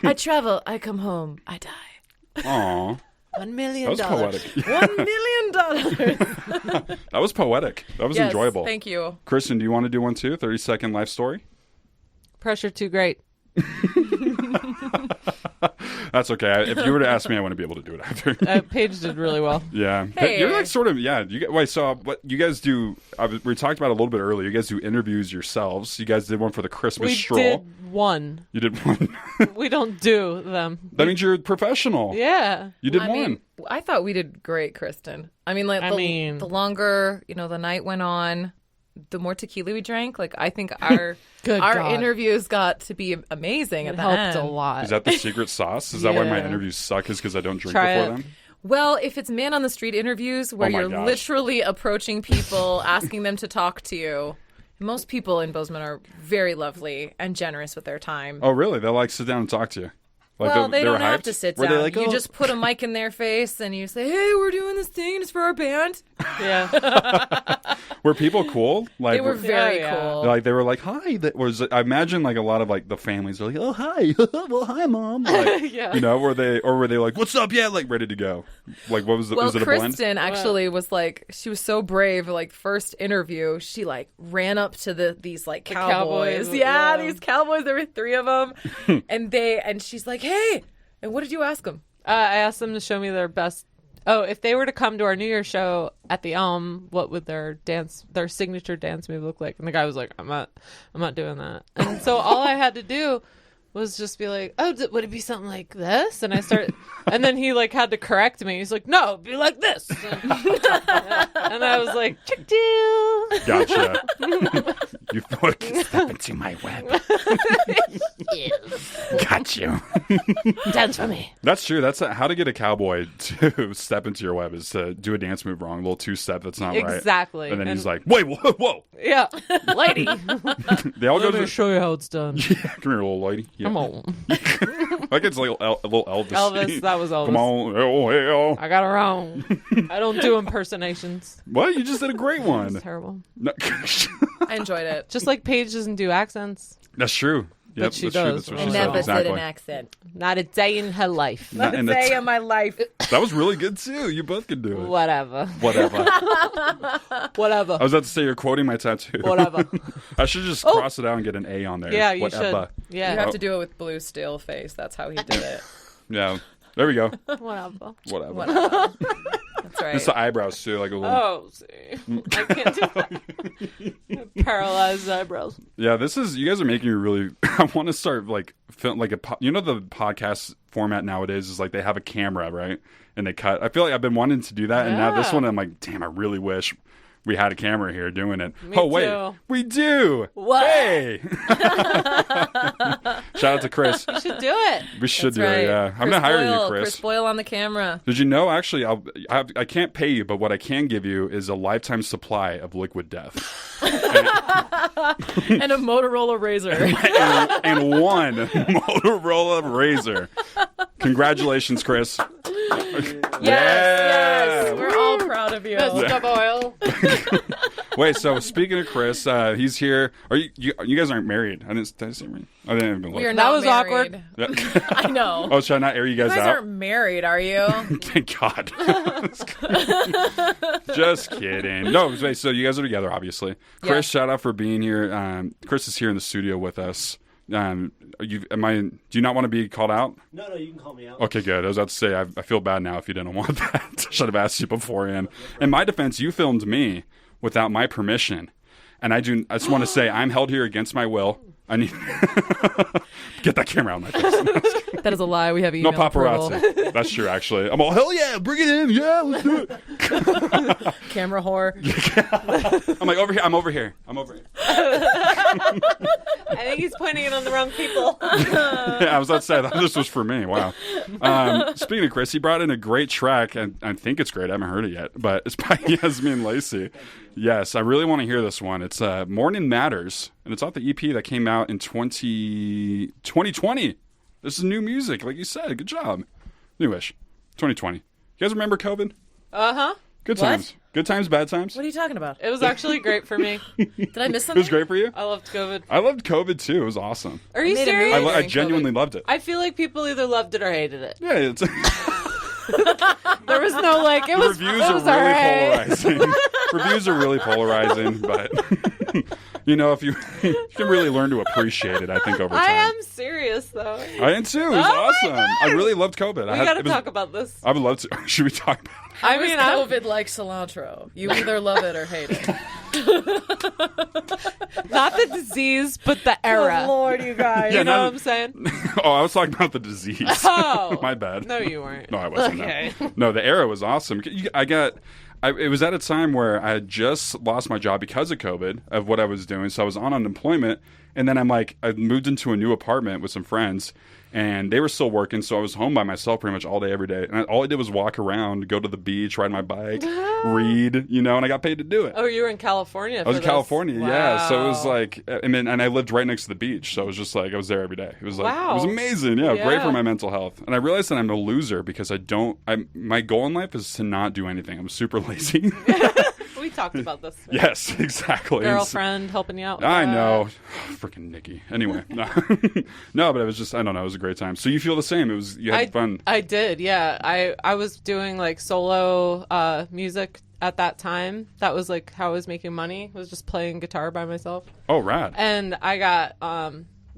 Speaker 3: I travel. I come home. I die.
Speaker 2: Aw,
Speaker 4: $1 million.
Speaker 2: that was poetic.
Speaker 3: $1 million.
Speaker 2: That was poetic. That was
Speaker 3: Yes,
Speaker 2: enjoyable.
Speaker 3: thank you.
Speaker 2: Kristen, do you want to do one too? 30-second life story.
Speaker 4: Pressure too great.
Speaker 2: That's okay. If you were to ask me, I wouldn't be able to do it either.
Speaker 4: Paige did really well.
Speaker 2: Yeah,
Speaker 3: Hey.
Speaker 2: you're like sort of wait, so what you guys do? We talked about it a little bit earlier. You guys do interviews yourselves. You guys did one for the Christmas
Speaker 4: We
Speaker 2: stroll.
Speaker 4: did one.
Speaker 2: You did one.
Speaker 4: We don't do them.
Speaker 2: That means you're a professional.
Speaker 4: Yeah.
Speaker 2: You did
Speaker 3: I
Speaker 2: one.
Speaker 3: mean, I thought we did great, Kristen. I mean, like the longer the night went on, the more tequila we drank. Like I think our
Speaker 4: Good
Speaker 3: our
Speaker 4: God.
Speaker 3: interviews got to be amazing
Speaker 4: It
Speaker 3: at the
Speaker 4: helped
Speaker 3: end.
Speaker 4: a lot.
Speaker 2: Is that the secret sauce? Is that why my
Speaker 4: Yeah.
Speaker 2: interviews suck? Is because I don't drink
Speaker 4: Try
Speaker 2: before
Speaker 4: it.
Speaker 2: them?
Speaker 3: Well, if it's man on the street interviews where
Speaker 2: Oh my
Speaker 3: you're
Speaker 2: gosh.
Speaker 3: literally approaching people, asking them to talk to you, most people in Bozeman are very lovely and generous with their time.
Speaker 2: Oh, really? They'll like sit down and talk to you. Like
Speaker 3: well, they
Speaker 2: were
Speaker 3: don't have
Speaker 2: hyped?
Speaker 3: to sit
Speaker 2: Were
Speaker 3: down.
Speaker 2: they like,
Speaker 3: You
Speaker 2: "Oh."
Speaker 3: just put a mic in their face and you say, "Hey, we're doing this thing. It's for our band."
Speaker 4: Yeah.
Speaker 2: Were people cool? Like
Speaker 3: They were very
Speaker 4: yeah.
Speaker 3: cool.
Speaker 2: like they were like, "Hi." That was. I imagine like a lot of like the families are like, "Oh, hi." Well, hi, mom. Like,
Speaker 4: Yeah.
Speaker 2: You know, were they like, "What's up?" Yeah, like ready to go. Like, what was the?
Speaker 3: Well,
Speaker 2: was it a blend?
Speaker 3: Kristin actually was like, she was so brave. Like first interview, she like ran up to these like cowboys.
Speaker 4: cowboys,
Speaker 3: Yeah,
Speaker 4: yeah.
Speaker 3: these cowboys. There were 3 of them, and she's like, "Hey," and what did you ask them?
Speaker 4: I asked them to show me their best. Oh, if they were to come to our New Year's show at the Elm, what would their signature dance move look like? And the guy was like, I'm not doing that. And so all I had to do was just be like, oh, would it be something like this? And and then he like had to correct me. He's like, no, it'd be like this. And I was like, trick deal.
Speaker 2: Gotcha. You fucking step into my web. Got you.
Speaker 4: Dance for me.
Speaker 2: That's true. That's how to get a cowboy to step into your web is to do a dance move wrong, a little 2-step that's not right.
Speaker 4: Exactly.
Speaker 2: And then he's like, wait, whoa.
Speaker 4: Yeah, lady.
Speaker 2: They all go
Speaker 4: Let
Speaker 2: to
Speaker 4: me show you how it's done.
Speaker 2: Yeah, come here, little lady. Yeah.
Speaker 4: Come on.
Speaker 2: Like it's like a little Elvis.
Speaker 4: Elvis, that was Elvis.
Speaker 2: Come on. Oh, hey, oh.
Speaker 4: I got it wrong. I don't do impersonations.
Speaker 2: What? You just did a great one.
Speaker 4: It's terrible.
Speaker 2: No.
Speaker 3: I enjoyed it.
Speaker 4: Just like Paige doesn't do accents.
Speaker 2: That's true. Yep,
Speaker 4: she
Speaker 2: that's true.
Speaker 4: does.
Speaker 2: That's what
Speaker 3: I
Speaker 2: she
Speaker 3: never
Speaker 2: said.
Speaker 3: said
Speaker 2: Exactly.
Speaker 3: an accent.
Speaker 4: Not a day in her life.
Speaker 2: Not in
Speaker 3: Day
Speaker 2: the
Speaker 3: of my life.
Speaker 2: That was really good too. You both could do it.
Speaker 4: Whatever.
Speaker 2: Whatever.
Speaker 4: Whatever.
Speaker 2: I was about to say you're quoting my tattoo.
Speaker 4: Whatever.
Speaker 2: I should just cross it out and get an A on there.
Speaker 4: Yeah, you
Speaker 2: Whatever.
Speaker 4: should. Yeah.
Speaker 3: You have to do it with blue steel face. That's how he did it.
Speaker 2: Yeah. There we go.
Speaker 4: Whatever.
Speaker 2: Whatever.
Speaker 3: Whatever. That's right.
Speaker 2: It's the eyebrows too, like a little.
Speaker 4: Oh, see. I can't do that. Paralyzed eyebrows.
Speaker 2: Yeah, this is. You guys are making me really. I want to start like film like you know the podcast format nowadays is like they have a camera, right, and they cut. I feel like I've been wanting to do that, and now this
Speaker 4: Yeah.
Speaker 2: one I'm like, damn, I really wish we had a camera here doing it.
Speaker 4: Me
Speaker 2: Oh wait,
Speaker 4: too.
Speaker 2: we do.
Speaker 3: What?
Speaker 2: Hey! Shout out to Chris.
Speaker 4: You should do it.
Speaker 2: We should
Speaker 3: That's
Speaker 2: do
Speaker 3: right.
Speaker 2: it. Yeah, I'm gonna hire
Speaker 3: Boyle,
Speaker 2: you,
Speaker 3: Chris Boyle on the camera.
Speaker 2: Did you know? Actually, I can't pay you, but what I can give you is a lifetime supply of liquid death
Speaker 3: And a Motorola Razor.
Speaker 2: and one Motorola Razor. Congratulations, Chris.
Speaker 3: Yes. We're all proud of you.
Speaker 4: Mr. Boyle.
Speaker 2: Wait, so speaking of Chris, he's here. Are you guys aren't married? Did I say married? I didn't even look.
Speaker 3: We are
Speaker 4: That
Speaker 3: not
Speaker 4: was
Speaker 3: married.
Speaker 4: awkward.
Speaker 2: Yeah.
Speaker 3: I know.
Speaker 2: Oh, should I not air you
Speaker 3: You
Speaker 2: guys
Speaker 3: guys
Speaker 2: out?
Speaker 3: aren't married, are you?
Speaker 2: Thank God. Just kidding. No, wait, so you guys are together, obviously. Chris, shout out for being here. Chris is here in the studio with us. Do you not want to be called out?
Speaker 10: No, you can call me out.
Speaker 2: Okay, good. I was about to say, I feel bad now if you didn't want that. Should have asked you beforehand. In my defense, you filmed me without my permission. And I just want to say, I'm held here against my will. I need get that camera out of my face.
Speaker 3: That is a lie. We have
Speaker 2: No
Speaker 3: email approval.
Speaker 2: paparazzi. That's true, actually. I'm all, hell yeah, bring it in. Yeah, let's do it.
Speaker 3: Camera whore.
Speaker 2: I'm like, over here. I'm over here.
Speaker 4: I think he's pointing it on the wrong people.
Speaker 2: Yeah, I was about to say, I thought this was for me. Wow. Speaking of Chris, he brought in a great track, and I think it's great. I haven't heard it yet, but it's by Yasmin Lacey. Yes, I really want to hear this one. It's Morning Matters, and it's off the EP that came out in 2020. This is new music, like you said. Good job. Newish. 2020. You guys remember COVID?
Speaker 4: Uh-huh.
Speaker 2: Good
Speaker 3: What?
Speaker 2: times. Good times, bad times.
Speaker 3: What are you talking about?
Speaker 4: It was actually great for me.
Speaker 3: Did I miss
Speaker 2: It
Speaker 3: something?
Speaker 2: was great for you?
Speaker 4: I loved COVID.
Speaker 2: I loved COVID, too. It was awesome.
Speaker 4: Are you
Speaker 3: made a
Speaker 4: serious?
Speaker 3: movie.
Speaker 2: I
Speaker 3: During
Speaker 2: genuinely loved it.
Speaker 4: I feel like people either loved it or hated it.
Speaker 2: Yeah, it's...
Speaker 4: There was no like. It
Speaker 2: The
Speaker 4: was.
Speaker 2: reviews
Speaker 4: it
Speaker 2: are
Speaker 4: was
Speaker 2: really
Speaker 4: alright.
Speaker 2: polarizing. Reviews are really polarizing, but you know, if you can really learn to appreciate it, I think over time.
Speaker 4: I am serious though.
Speaker 2: I am too. It was
Speaker 4: Oh my
Speaker 2: awesome.
Speaker 4: God.
Speaker 2: I really loved COVID.
Speaker 4: We gotta talk about this.
Speaker 2: I would love to. Should we talk about it?
Speaker 3: I mean, COVID like cilantro. You either love it or hate it.
Speaker 4: Not the disease, but the era.
Speaker 3: Good Lord, you guys.
Speaker 2: Yeah,
Speaker 4: You know
Speaker 2: no-
Speaker 4: what I'm saying?
Speaker 2: Oh, I was talking about the disease.
Speaker 4: Oh.
Speaker 2: My bad.
Speaker 4: No, you weren't.
Speaker 2: No, I wasn't. no.
Speaker 4: Okay.
Speaker 2: No, the era was awesome. It was at a time where I had just lost my job because of COVID, of what I was doing. So I was on unemployment, And then I moved into a new apartment with some friends, and they were still working, so I was home by myself pretty much all day, every day. And all I did was walk around, go to the beach, ride my bike, read, and I got paid to do it.
Speaker 4: Oh, you were in California.
Speaker 2: I was in California,
Speaker 4: wow.
Speaker 2: yeah. So it was and I lived right next to the beach, so it was just I was there every day. It was it was amazing, great for my mental health. And I realized that I'm a loser because my goal in life is to not do anything. I'm super lazy.
Speaker 4: We talked about this.
Speaker 2: Yes, exactly.
Speaker 4: Girlfriend helping you out.
Speaker 2: I know. Freaking Nikki. Anyway. No, but it was just, I don't know, it was a great time. So you feel the same. You had fun.
Speaker 4: I did, yeah. I was doing solo music at that time. That was how I was making money. I was just playing guitar by myself.
Speaker 2: Oh, rad.
Speaker 4: And I got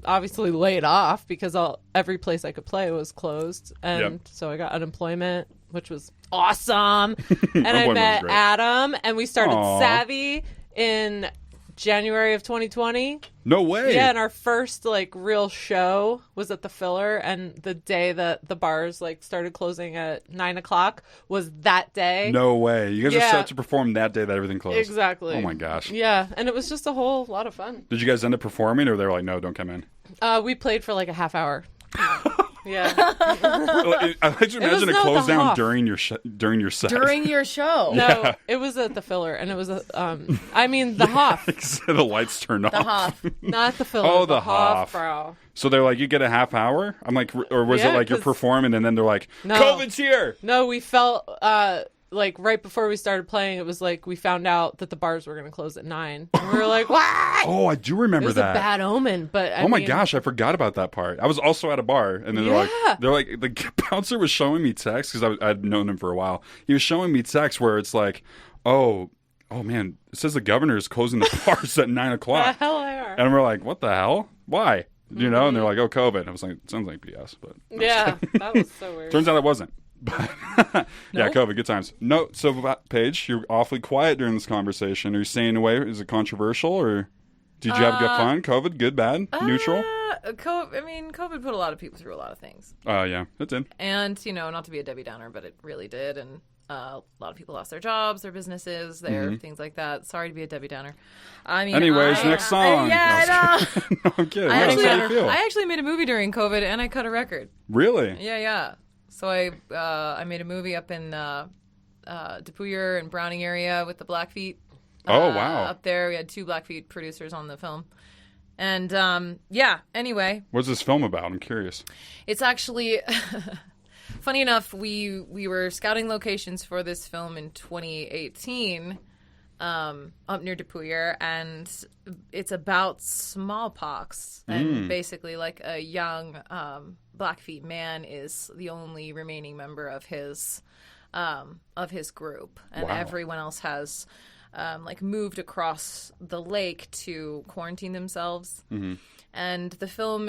Speaker 4: obviously laid off because every place I could play was closed. And so I got unemployment, which was awesome. And I met Adam, and we started Savvy in January of 2020.
Speaker 2: No way.
Speaker 4: Yeah, and our first real show was at the Filler, and the day that the bars started closing at 9:00 was that day.
Speaker 2: No way. You guys are set to perform that day that everything closed.
Speaker 4: Exactly.
Speaker 2: Oh my gosh.
Speaker 4: Yeah, and it was just a whole lot of fun.
Speaker 2: Did you guys end up performing, or they were like, no, don't come in?
Speaker 4: We played for a half hour. Yeah.
Speaker 2: I like to imagine it closed down during your set.
Speaker 3: During your show.
Speaker 4: No, it was at the Filler, and it was the Hoff.
Speaker 2: The lights turned off.
Speaker 3: The Hoff.
Speaker 4: Not the Filler.
Speaker 2: Oh,
Speaker 4: the Hoff, bro.
Speaker 2: So they're like, you get a half hour? I'm like, or was it you're performing and then they're like,
Speaker 4: no,
Speaker 2: COVID's here?
Speaker 4: No, we felt right before we started playing, it was we found out that the bars were going to close at 9. And we were like, what?
Speaker 2: Oh, I do remember that.
Speaker 4: It was a bad omen, but I
Speaker 2: mean, my gosh, I forgot about that part. I was also at a bar, and then they're like, the bouncer was showing me texts, because I'd known him for a while. He was showing me texts where it's oh man, it says the governor is closing the bars at 9:00.
Speaker 4: The hell they are.
Speaker 2: And we're like, what the hell? Why? And they're like, oh, COVID. I was like, sounds like BS, but
Speaker 4: yeah, that was so weird.
Speaker 2: Turns out it wasn't. But yeah, COVID, good times. No, so Paige, you're awfully quiet during this conversation. Are you staying away? Is it controversial, or did you have good fun? COVID, good, bad, neutral?
Speaker 3: COVID put a lot of people through a lot of things.
Speaker 2: Yeah, it did.
Speaker 3: And not to be a Debbie Downer, but it really did. And a lot of people lost their jobs, their businesses, things like that. Sorry to be a Debbie Downer.
Speaker 2: Anyways, next song.
Speaker 3: Yeah,
Speaker 2: no, I'm kidding.
Speaker 3: I actually made a movie during COVID, and I cut a record.
Speaker 2: Really?
Speaker 3: Yeah. So I made a movie up in DePuyer and Browning area with the Blackfeet.
Speaker 2: Oh, wow.
Speaker 3: Up there, we had 2 Blackfeet producers on the film. And anyway.
Speaker 2: What's this film about? I'm curious.
Speaker 3: It's actually, funny enough, we were scouting locations for this film in 2018 up near DePuyer, and it's about smallpox. And basically a young Blackfeet man is the only remaining member of his group, and everyone else has moved across the lake to quarantine themselves. And the film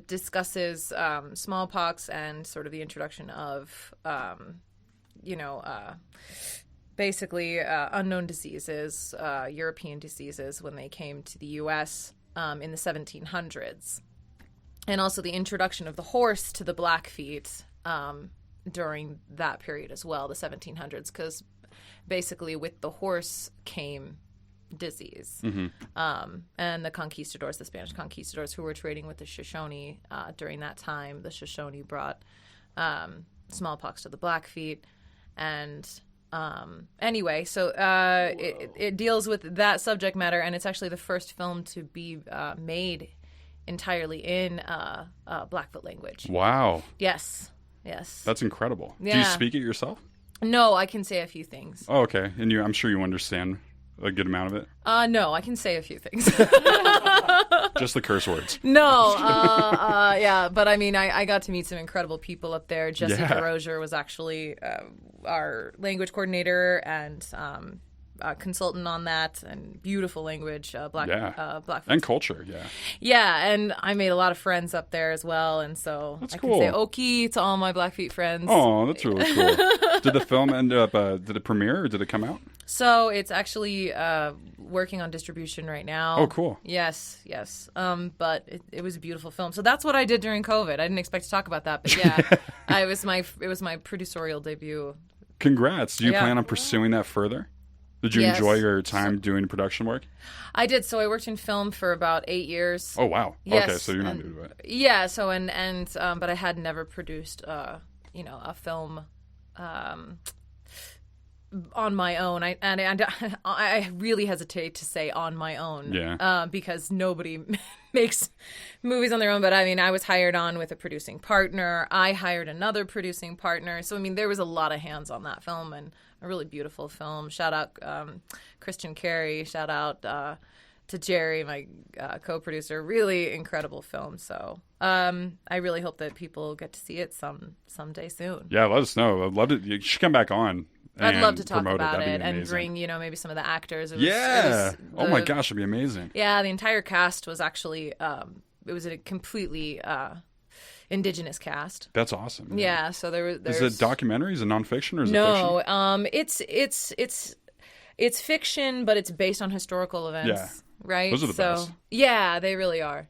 Speaker 3: discusses smallpox and sort of the introduction of basically unknown diseases, European diseases, when they came to the U.S. In the 1700s. And also the introduction of the horse to the Blackfeet during that period as well, the 1700s, because basically with the horse came disease. And the conquistadors, the Spanish conquistadors who were trading with the Shoshone during that time, the Shoshone brought smallpox to the Blackfeet. And anyway, so it deals with that subject matter, and it's actually the first film to be made entirely in Blackfoot language.
Speaker 2: Wow.
Speaker 3: Yes.
Speaker 2: That's incredible.
Speaker 3: Yeah.
Speaker 2: Do you speak it yourself?
Speaker 3: No, I can say a few things.
Speaker 2: Oh, okay. And I'm sure you understand a good amount of it?
Speaker 3: No, I can say a few things.
Speaker 2: Just the curse words.
Speaker 3: No, yeah, but I mean, I got to meet some incredible people up there. Jessica Rozier was actually our language coordinator and consultant on that, and beautiful language, Blackfoot.
Speaker 2: And culture,
Speaker 3: Yeah, and I made a lot of friends up there as well, and so
Speaker 2: that's
Speaker 3: I
Speaker 2: cool.
Speaker 3: can say Oki to all my Blackfeet friends.
Speaker 2: Oh, that's really cool. Did the film end up, did it premiere or did it come out?
Speaker 3: So it's actually working on distribution right now.
Speaker 2: Oh, cool.
Speaker 3: Yes. But it was a beautiful film. So that's what I did during COVID. I didn't expect to talk about that, but yeah, it was my producerial debut.
Speaker 2: Congrats. Do you plan on pursuing that further? Did you
Speaker 3: Yes.
Speaker 2: enjoy your time doing production work?
Speaker 3: I did. So I worked in film for about 8 years.
Speaker 2: Oh, wow.
Speaker 3: Yes,
Speaker 2: Okay, so you're not new to it.
Speaker 3: Yeah. So but I had never produced, a film, on my own. I really hesitate to say on my own.
Speaker 2: Yeah.
Speaker 3: Because nobody makes movies on their own. But I mean, I was hired on with a producing partner. I hired another producing partner. So I mean, there was a lot of hands on that film, and a really beautiful film. Shout out Kristin Carey. Shout out to Jerry, my co-producer. Really incredible film. So I really hope that people get to see it someday soon.
Speaker 2: Yeah, let us know. I'd love to. You should come back on.
Speaker 3: I'd love to talk
Speaker 2: promote
Speaker 3: about
Speaker 2: That'd
Speaker 3: it
Speaker 2: be
Speaker 3: and
Speaker 2: amazing.
Speaker 3: bring, maybe some of the actors.
Speaker 2: Oh my gosh, it'd be amazing.
Speaker 3: Yeah, the entire cast was actually, it was a completely indigenous cast.
Speaker 2: That's awesome.
Speaker 3: Yeah, so there's...
Speaker 2: Is it documentaries and nonfiction, or is
Speaker 3: it fiction? It's fiction, but it's based on historical events.
Speaker 2: Yeah.
Speaker 3: Right?
Speaker 2: Those are the best.
Speaker 3: Yeah, they really are.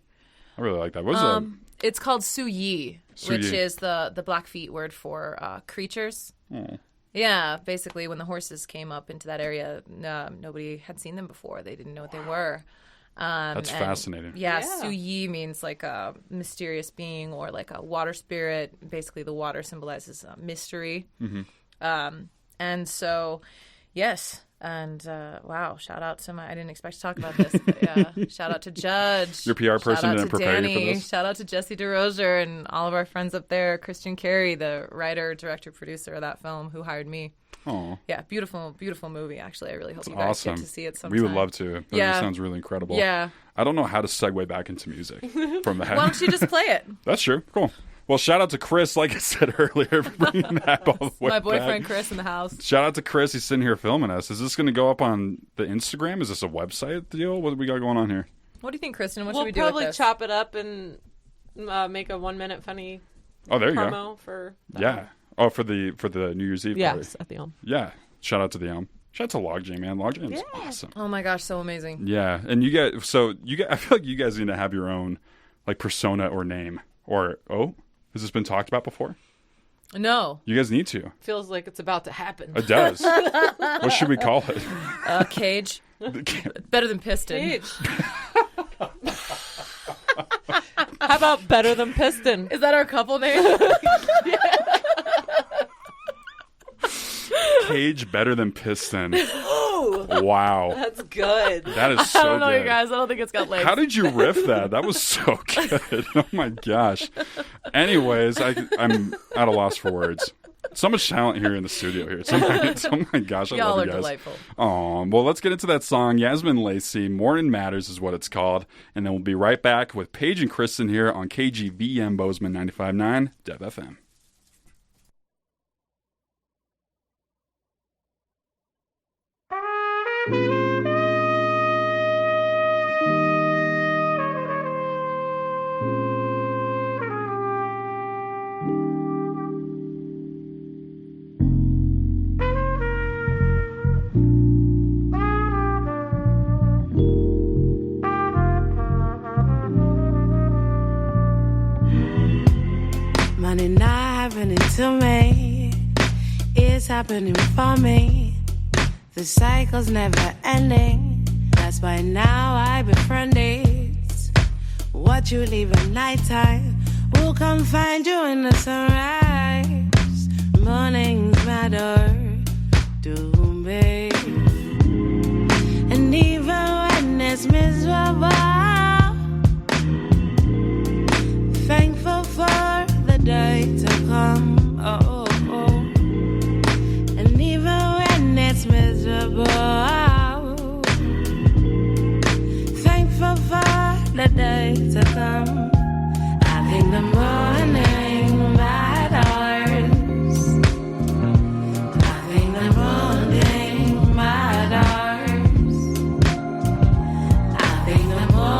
Speaker 2: I really like that. What is
Speaker 3: It's called Suyi, which
Speaker 2: Yi.
Speaker 3: is the Blackfeet word for creatures.
Speaker 2: Oh.
Speaker 3: Yeah, basically, when the horses came up into that area, nobody had seen them before. They didn't know what they were.
Speaker 2: That's fascinating.
Speaker 3: Yeah, Suyi means like a mysterious being or like a water spirit. Basically, the water symbolizes mystery.
Speaker 2: Mm-hmm.
Speaker 3: And so, yes. And wow, shout out to I didn't expect to talk about this, but yeah, shout out to Judge.
Speaker 2: Your PR person didn't prepare
Speaker 3: Danny.
Speaker 2: you for this?
Speaker 3: Shout out to Jesse DeRozier and all of our friends up there. Kristin Carey, the writer, director, producer of that film, who hired me.
Speaker 2: Oh.
Speaker 3: Yeah, beautiful, beautiful movie, actually. I really hope you
Speaker 2: That's
Speaker 3: guys
Speaker 2: awesome.
Speaker 3: get to see it sometime.
Speaker 2: We would love to. That sounds really incredible.
Speaker 3: Yeah.
Speaker 2: I don't know how to segue back into music from that.
Speaker 3: Why don't you just play it?
Speaker 2: That's true. Cool. Well, shout out to Chris, like I said earlier, for bringing that all the way
Speaker 3: My boyfriend
Speaker 2: back.
Speaker 3: Chris in the house.
Speaker 2: Shout out to Chris. He's sitting here filming us. Is this going to go up on the Instagram? Is this a website deal? What do we got going on here?
Speaker 3: What do you think, Kristin? What should
Speaker 4: We'll
Speaker 3: we do with
Speaker 4: probably
Speaker 3: this?
Speaker 4: chop it up and make a 1-minute funny
Speaker 2: Oh, there you
Speaker 4: promo
Speaker 2: go.
Speaker 4: for that.
Speaker 2: Yeah. Oh, for the New Year's Eve party.
Speaker 4: Yes, at the Elm.
Speaker 2: Yeah. Shout out to the Elm. Shout out to Logjam, man. Logjam's awesome.
Speaker 3: Oh my gosh, so amazing.
Speaker 2: Yeah, and I feel like you guys need to have your own like persona or name or has this been talked about before?
Speaker 3: No.
Speaker 2: You guys need to.
Speaker 4: Feels like it's about to happen.
Speaker 2: It does. What should we call it?
Speaker 3: Cage. Better than Piston.
Speaker 4: Paige. How about Better Than Piston?
Speaker 3: Is that our couple name?
Speaker 2: Cage better than Piston. Wow.
Speaker 4: That's good.
Speaker 2: That is so
Speaker 3: I don't know,
Speaker 2: good.
Speaker 3: you guys. I don't think it's got legs.
Speaker 2: How did you riff that? That was so good. Oh my gosh. Anyways, I'm at a loss for words. So much talent here in the studio here. Oh my gosh, I
Speaker 3: Y'all
Speaker 2: love
Speaker 3: are
Speaker 2: you guys.
Speaker 3: delightful.
Speaker 2: Well, let's get into that song. Yasmin Lacey, Morning Matters is what it's called. And then we'll be right back with Paige and Kristin here on KGVM Bozeman 95.9 DevFM.
Speaker 10: Money not happening to me, it's happening for me. The cycle's never ending, that's why now I befriend it. What you leave at nighttime will come find you in the sunrise. Mornings matter to me, and even when it's miserable, thankful for the day to come. And even when it's miserable, thankful for the day to come. I think the morning matters. I think the morning matters. I think the morning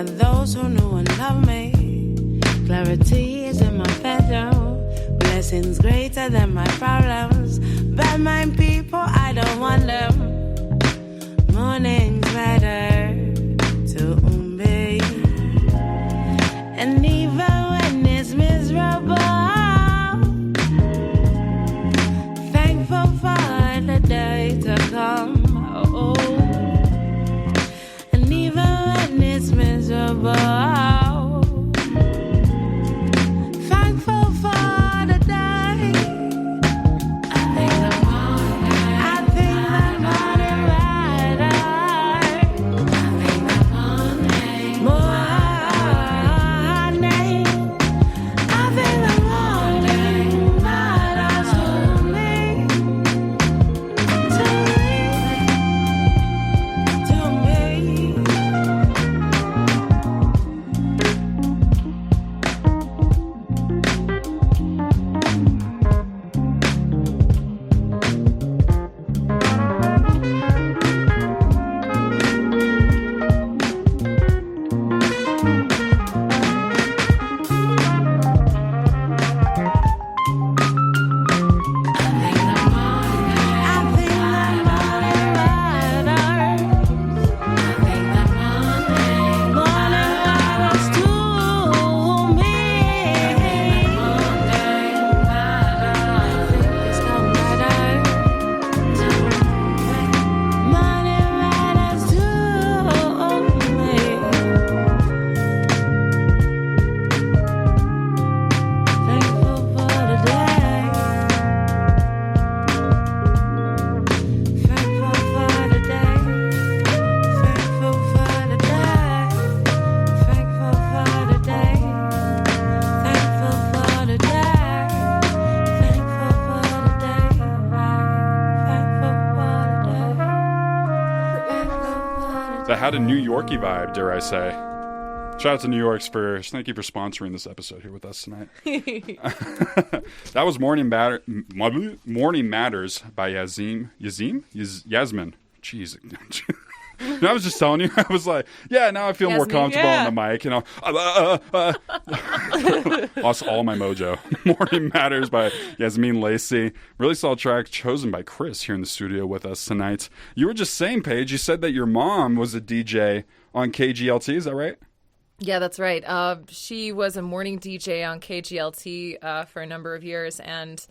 Speaker 10: are those who know and love me. Clarity is in my bedroom. Blessings greater than my problems. Bad mind people, I don't want them. Mornings matter to me. And even when it's miserable, thankful for the day to come. Oh. And even when it's miserable, thankful for the day.
Speaker 2: Had a New Yorkie vibe, dare I say. Shout out to New York Spurs. Thank you for sponsoring this episode here with us tonight. That was Morning Matters by Yasmin. Jeez. And I was just telling you, I was like, yeah, now I feel more comfortable on the mic. You know, lost all my mojo. Morning Matters by Yasmin Lacey. Really solid track chosen by Chris here in the studio with us tonight. You were just saying, Paige, you said that your mom was a DJ on KGLT. Is that right?
Speaker 3: Yeah, that's right. She was a morning DJ on KGLT for a number of years, and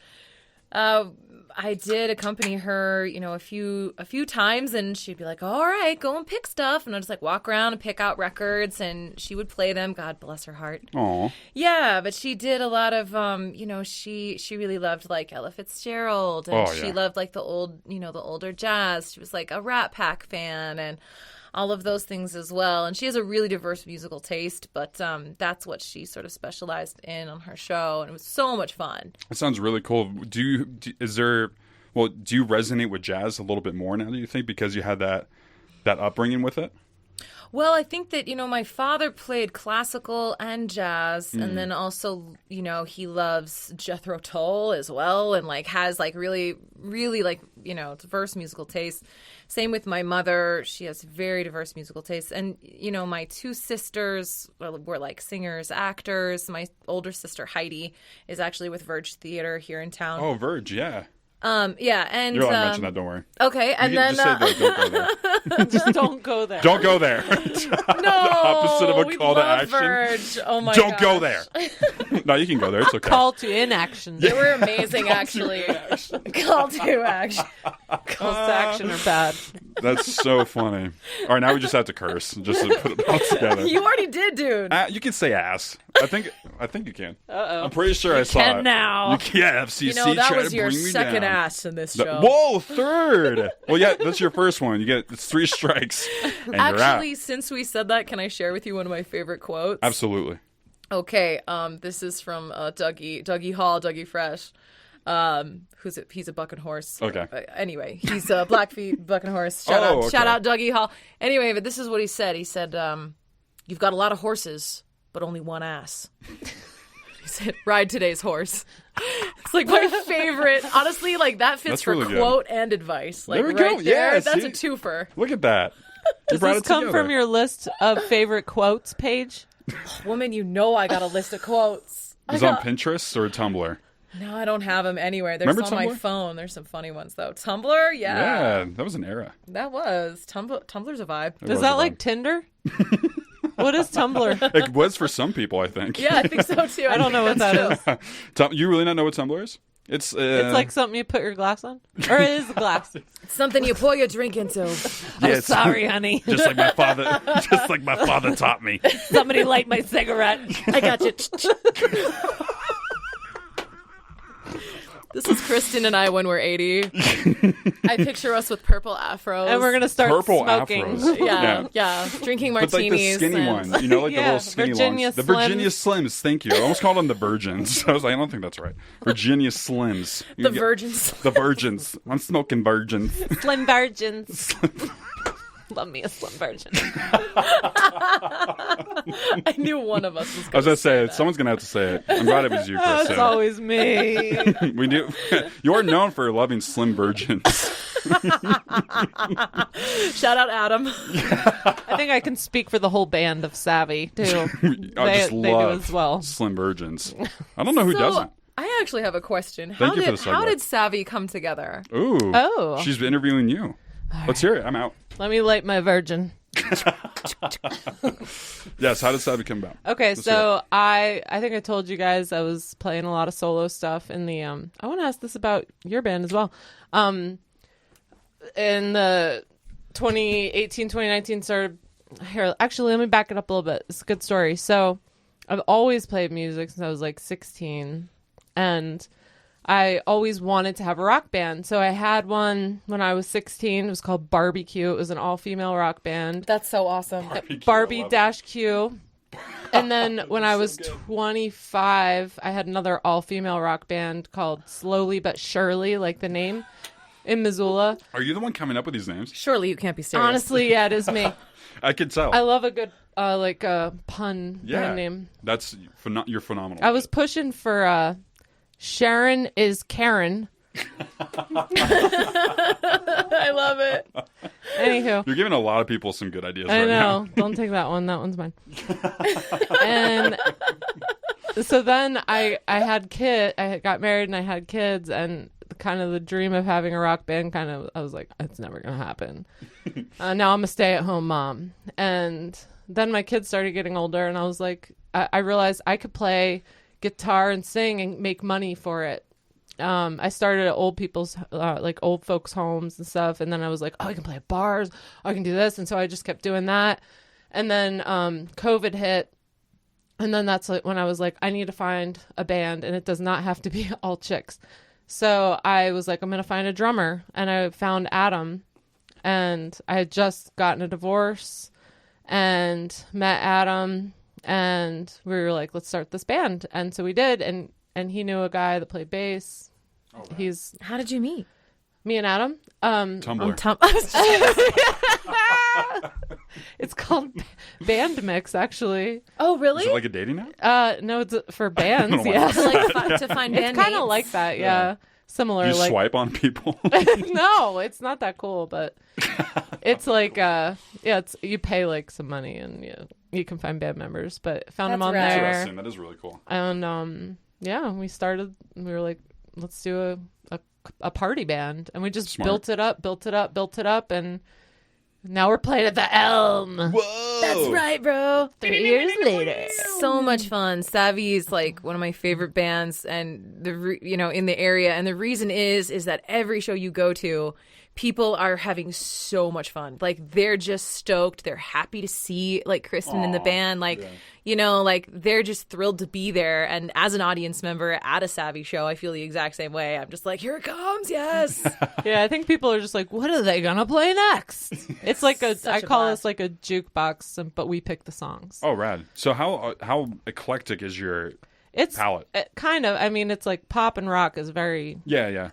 Speaker 3: I did accompany her, you know, a few times, and she'd be like, all right, go and pick stuff. And I'd just like walk around and pick out records, and she would play them. God bless her heart.
Speaker 2: Aw.
Speaker 3: Yeah, but she did a lot of, you know, she really loved like Ella Fitzgerald, and she loved like the old, you know, the older jazz. She was like a Rat Pack fan and all of those things as well. And she has a really diverse musical taste, but that's what she sort of specialized in on her show, and it was so much fun.
Speaker 2: It sounds really cool. Do you resonate with jazz a little bit more now, do you think, because you had that upbringing with it?
Speaker 3: Well, I think that, you know, my father played classical and jazz, and then also, you know, he loves Jethro Tull as well, and like has like really, really like, you know, diverse musical taste. Same with my mother. She has very diverse musical tastes. And, you know, my two sisters were like singers, actors. My older sister, Heidi, is actually with Verge Theater here in town.
Speaker 2: Oh, Verge, yeah.
Speaker 3: Yeah, and
Speaker 2: you're allowed to mention that, don't worry.
Speaker 3: Okay, and then
Speaker 2: just say don't go there.
Speaker 4: Just don't go there.
Speaker 2: Don't go there.
Speaker 3: No,
Speaker 2: the opposite of a call to action.
Speaker 3: Verge. Oh my
Speaker 2: Don't go there. No, you can go there. It's okay.
Speaker 4: Call to inaction.
Speaker 3: They were amazing, actually. Call to action.
Speaker 4: Calls to action are bad.
Speaker 2: That's so funny. All right, now we just have to curse just to put it all together.
Speaker 3: You already did, dude.
Speaker 2: You can say ass. I think you can.
Speaker 4: Uh-oh.
Speaker 2: I'm pretty sure I saw
Speaker 3: can
Speaker 2: it.
Speaker 3: now.
Speaker 2: FCC
Speaker 3: you know, that
Speaker 2: tried
Speaker 3: was
Speaker 2: to
Speaker 3: your
Speaker 2: bring me
Speaker 3: second
Speaker 2: down.
Speaker 3: ass in this show.
Speaker 2: Whoa, third. Well, yeah, that's your first one. It's 3 strikes, and you're out.
Speaker 3: Actually, since we said that, can I share with you one of my favorite quotes?
Speaker 2: Absolutely.
Speaker 3: Okay, this is from Dougie Hall, Dougie Fresh. He's a bucking horse.
Speaker 2: Okay.
Speaker 3: Anyway, he's a Blackfeet bucking horse. Shout out Dougie Hall. Anyway, but this is what he said. He said, "You've got a lot of horses, but only one ass." He said, "Ride today's horse." It's like my favorite. Honestly, like that fits
Speaker 2: That's
Speaker 3: for
Speaker 2: really
Speaker 3: quote and advice. Like
Speaker 2: there we
Speaker 3: right
Speaker 2: go.
Speaker 3: there,
Speaker 2: Yeah,
Speaker 3: that's
Speaker 2: see?
Speaker 3: a twofer.
Speaker 2: Look at that.
Speaker 4: Does this come from your list of favorite quotes, Paige?
Speaker 3: Woman, you know I got a list of quotes.
Speaker 2: Is it on Pinterest or Tumblr?
Speaker 3: No, I don't have them anywhere. There's
Speaker 2: Remember
Speaker 3: on
Speaker 2: Tumblr?
Speaker 3: my phone. There's some funny ones, though. Tumblr?
Speaker 2: Yeah, that was an era.
Speaker 3: That was. Tumblr's a vibe.
Speaker 4: Is that like Tinder? What is Tumblr?
Speaker 2: It was for some people, I think.
Speaker 3: Yeah, I think so, too.
Speaker 4: I don't know what that is.
Speaker 2: You really not know what Tumblr is? It's
Speaker 4: like something you put your glass on? Or it is a glass?
Speaker 3: It's something you pour your drink into.
Speaker 4: I'm sorry, honey.
Speaker 2: Just like my father taught me.
Speaker 4: Somebody light my cigarette.
Speaker 3: I got you. This is Kristin and I when we're 80. I picture us with purple afros.
Speaker 4: And we're going to start
Speaker 2: purple
Speaker 4: smoking.
Speaker 2: Afros.
Speaker 3: Yeah. Drinking
Speaker 2: But like the
Speaker 3: martinis.
Speaker 2: skinny one. You know, like the little skinny
Speaker 4: Virginia
Speaker 2: ones. The
Speaker 4: Slims.
Speaker 2: Virginia Slims. Thank you. I almost called them the Virgins. I was like, I don't think that's right. Virginia Slims.
Speaker 3: The Virgins.
Speaker 2: The Virgins. I'm smoking Virgins.
Speaker 4: Slim virgins. Love me a slim virgin.
Speaker 3: I knew one of us was going to
Speaker 2: I was going to say it.
Speaker 3: that.
Speaker 2: Someone's going to have to say it. I'm glad it was you, Kristin.
Speaker 4: It's always me.
Speaker 2: We do. You're known for loving slim virgins.
Speaker 3: Shout out Adam.
Speaker 4: I think I can speak for the whole band of Savvy, too.
Speaker 2: I just
Speaker 4: they
Speaker 2: love
Speaker 4: do as well.
Speaker 2: slim virgins. I don't know who
Speaker 3: So,
Speaker 2: doesn't.
Speaker 3: I actually have a question.
Speaker 2: Thank you for the segue.
Speaker 3: How did Savvy come together?
Speaker 2: Ooh.
Speaker 4: Oh.
Speaker 2: She's interviewing you. Let's hear it. I'm out.
Speaker 4: Let me light my virgin.
Speaker 2: Yes, how did Savvy come about?
Speaker 4: Okay,
Speaker 2: Let's
Speaker 4: so I think I told you guys I was playing a lot of solo stuff in the I want to ask this about your band as well. In the 2018-2019 started here. Actually, let me back it up a little bit. It's a good story. So I've always played music since I was like 16, and I always wanted to have a rock band. So I had one when I was 16. It was called Barbecue. It was an all-female rock band.
Speaker 3: That's so awesome.
Speaker 4: Barbie-Q. And then when I was 25, I had another all-female rock band called Slowly But Surely, like the name, in Missoula.
Speaker 2: Are you the one coming up with these names?
Speaker 3: Surely you can't be serious.
Speaker 4: Honestly, yeah, it is me.
Speaker 2: I could tell.
Speaker 4: I love a good pun band name.
Speaker 2: That's you're phenomenal.
Speaker 4: I was pushing for Sharon is Karen.
Speaker 3: I love it.
Speaker 4: Anywho.
Speaker 2: You're giving a lot of people some good ideas
Speaker 4: I
Speaker 2: right
Speaker 4: know.
Speaker 2: now.
Speaker 4: Don't take that one. That one's mine. And so then I got married and I had kids, and kind of the dream of having a rock band I was like, it's never going to happen. Now I'm a stay-at-home mom. And then my kids started getting older, and I was like, I realized I could play guitar and sing and make money for it. I started at old people's, old folks' homes and stuff. And then I was like, I can play at bars. I can do this. And so I just kept doing that. And then COVID hit. And then that's when I was like, I need to find a band, and it does not have to be all chicks. So I was like, I'm going to find a drummer. And I found Adam. And I had just gotten a divorce and met Adam. And we were like, let's start this band. And so we did. And he knew a guy that played bass. Oh, wow.
Speaker 3: How did you meet?
Speaker 4: Me and Adam?
Speaker 2: Tumblr.
Speaker 4: It's called Band Mix, actually.
Speaker 3: Oh, really?
Speaker 2: Is it like a dating app?
Speaker 4: No, it's for bands,
Speaker 2: I
Speaker 4: yeah.
Speaker 3: To find band
Speaker 4: It's kind of
Speaker 3: names?
Speaker 4: like that, yeah. Similar.
Speaker 2: You swipe on people?
Speaker 4: No, it's not that cool, but it's like, it's you pay like some money and you can find band members, but found them on
Speaker 3: That's
Speaker 4: there.
Speaker 2: Interesting. That is really cool.
Speaker 4: And we were like, let's do a party band, and we just built it up, and now we're playing at the Elm.
Speaker 2: Whoa!
Speaker 3: That's right, bro.
Speaker 4: 3 years later.
Speaker 3: So much fun. Savvy is like one of my favorite bands, and in the area. And the reason is that every show you go to, people are having so much fun. Like, they're just stoked. They're happy to see like Kristin in the band. Like, they're just thrilled to be there. And as an audience member at a Savvy show, I feel the exact same way. I'm just like, here it comes, yes.
Speaker 4: Yeah, I think people are just like, what are they gonna play next? It's like I call this like a jukebox, but we pick the songs.
Speaker 2: Oh, rad. So how eclectic is your palette?
Speaker 4: Kind of. I mean, it's like pop and rock is very.
Speaker 2: Yeah.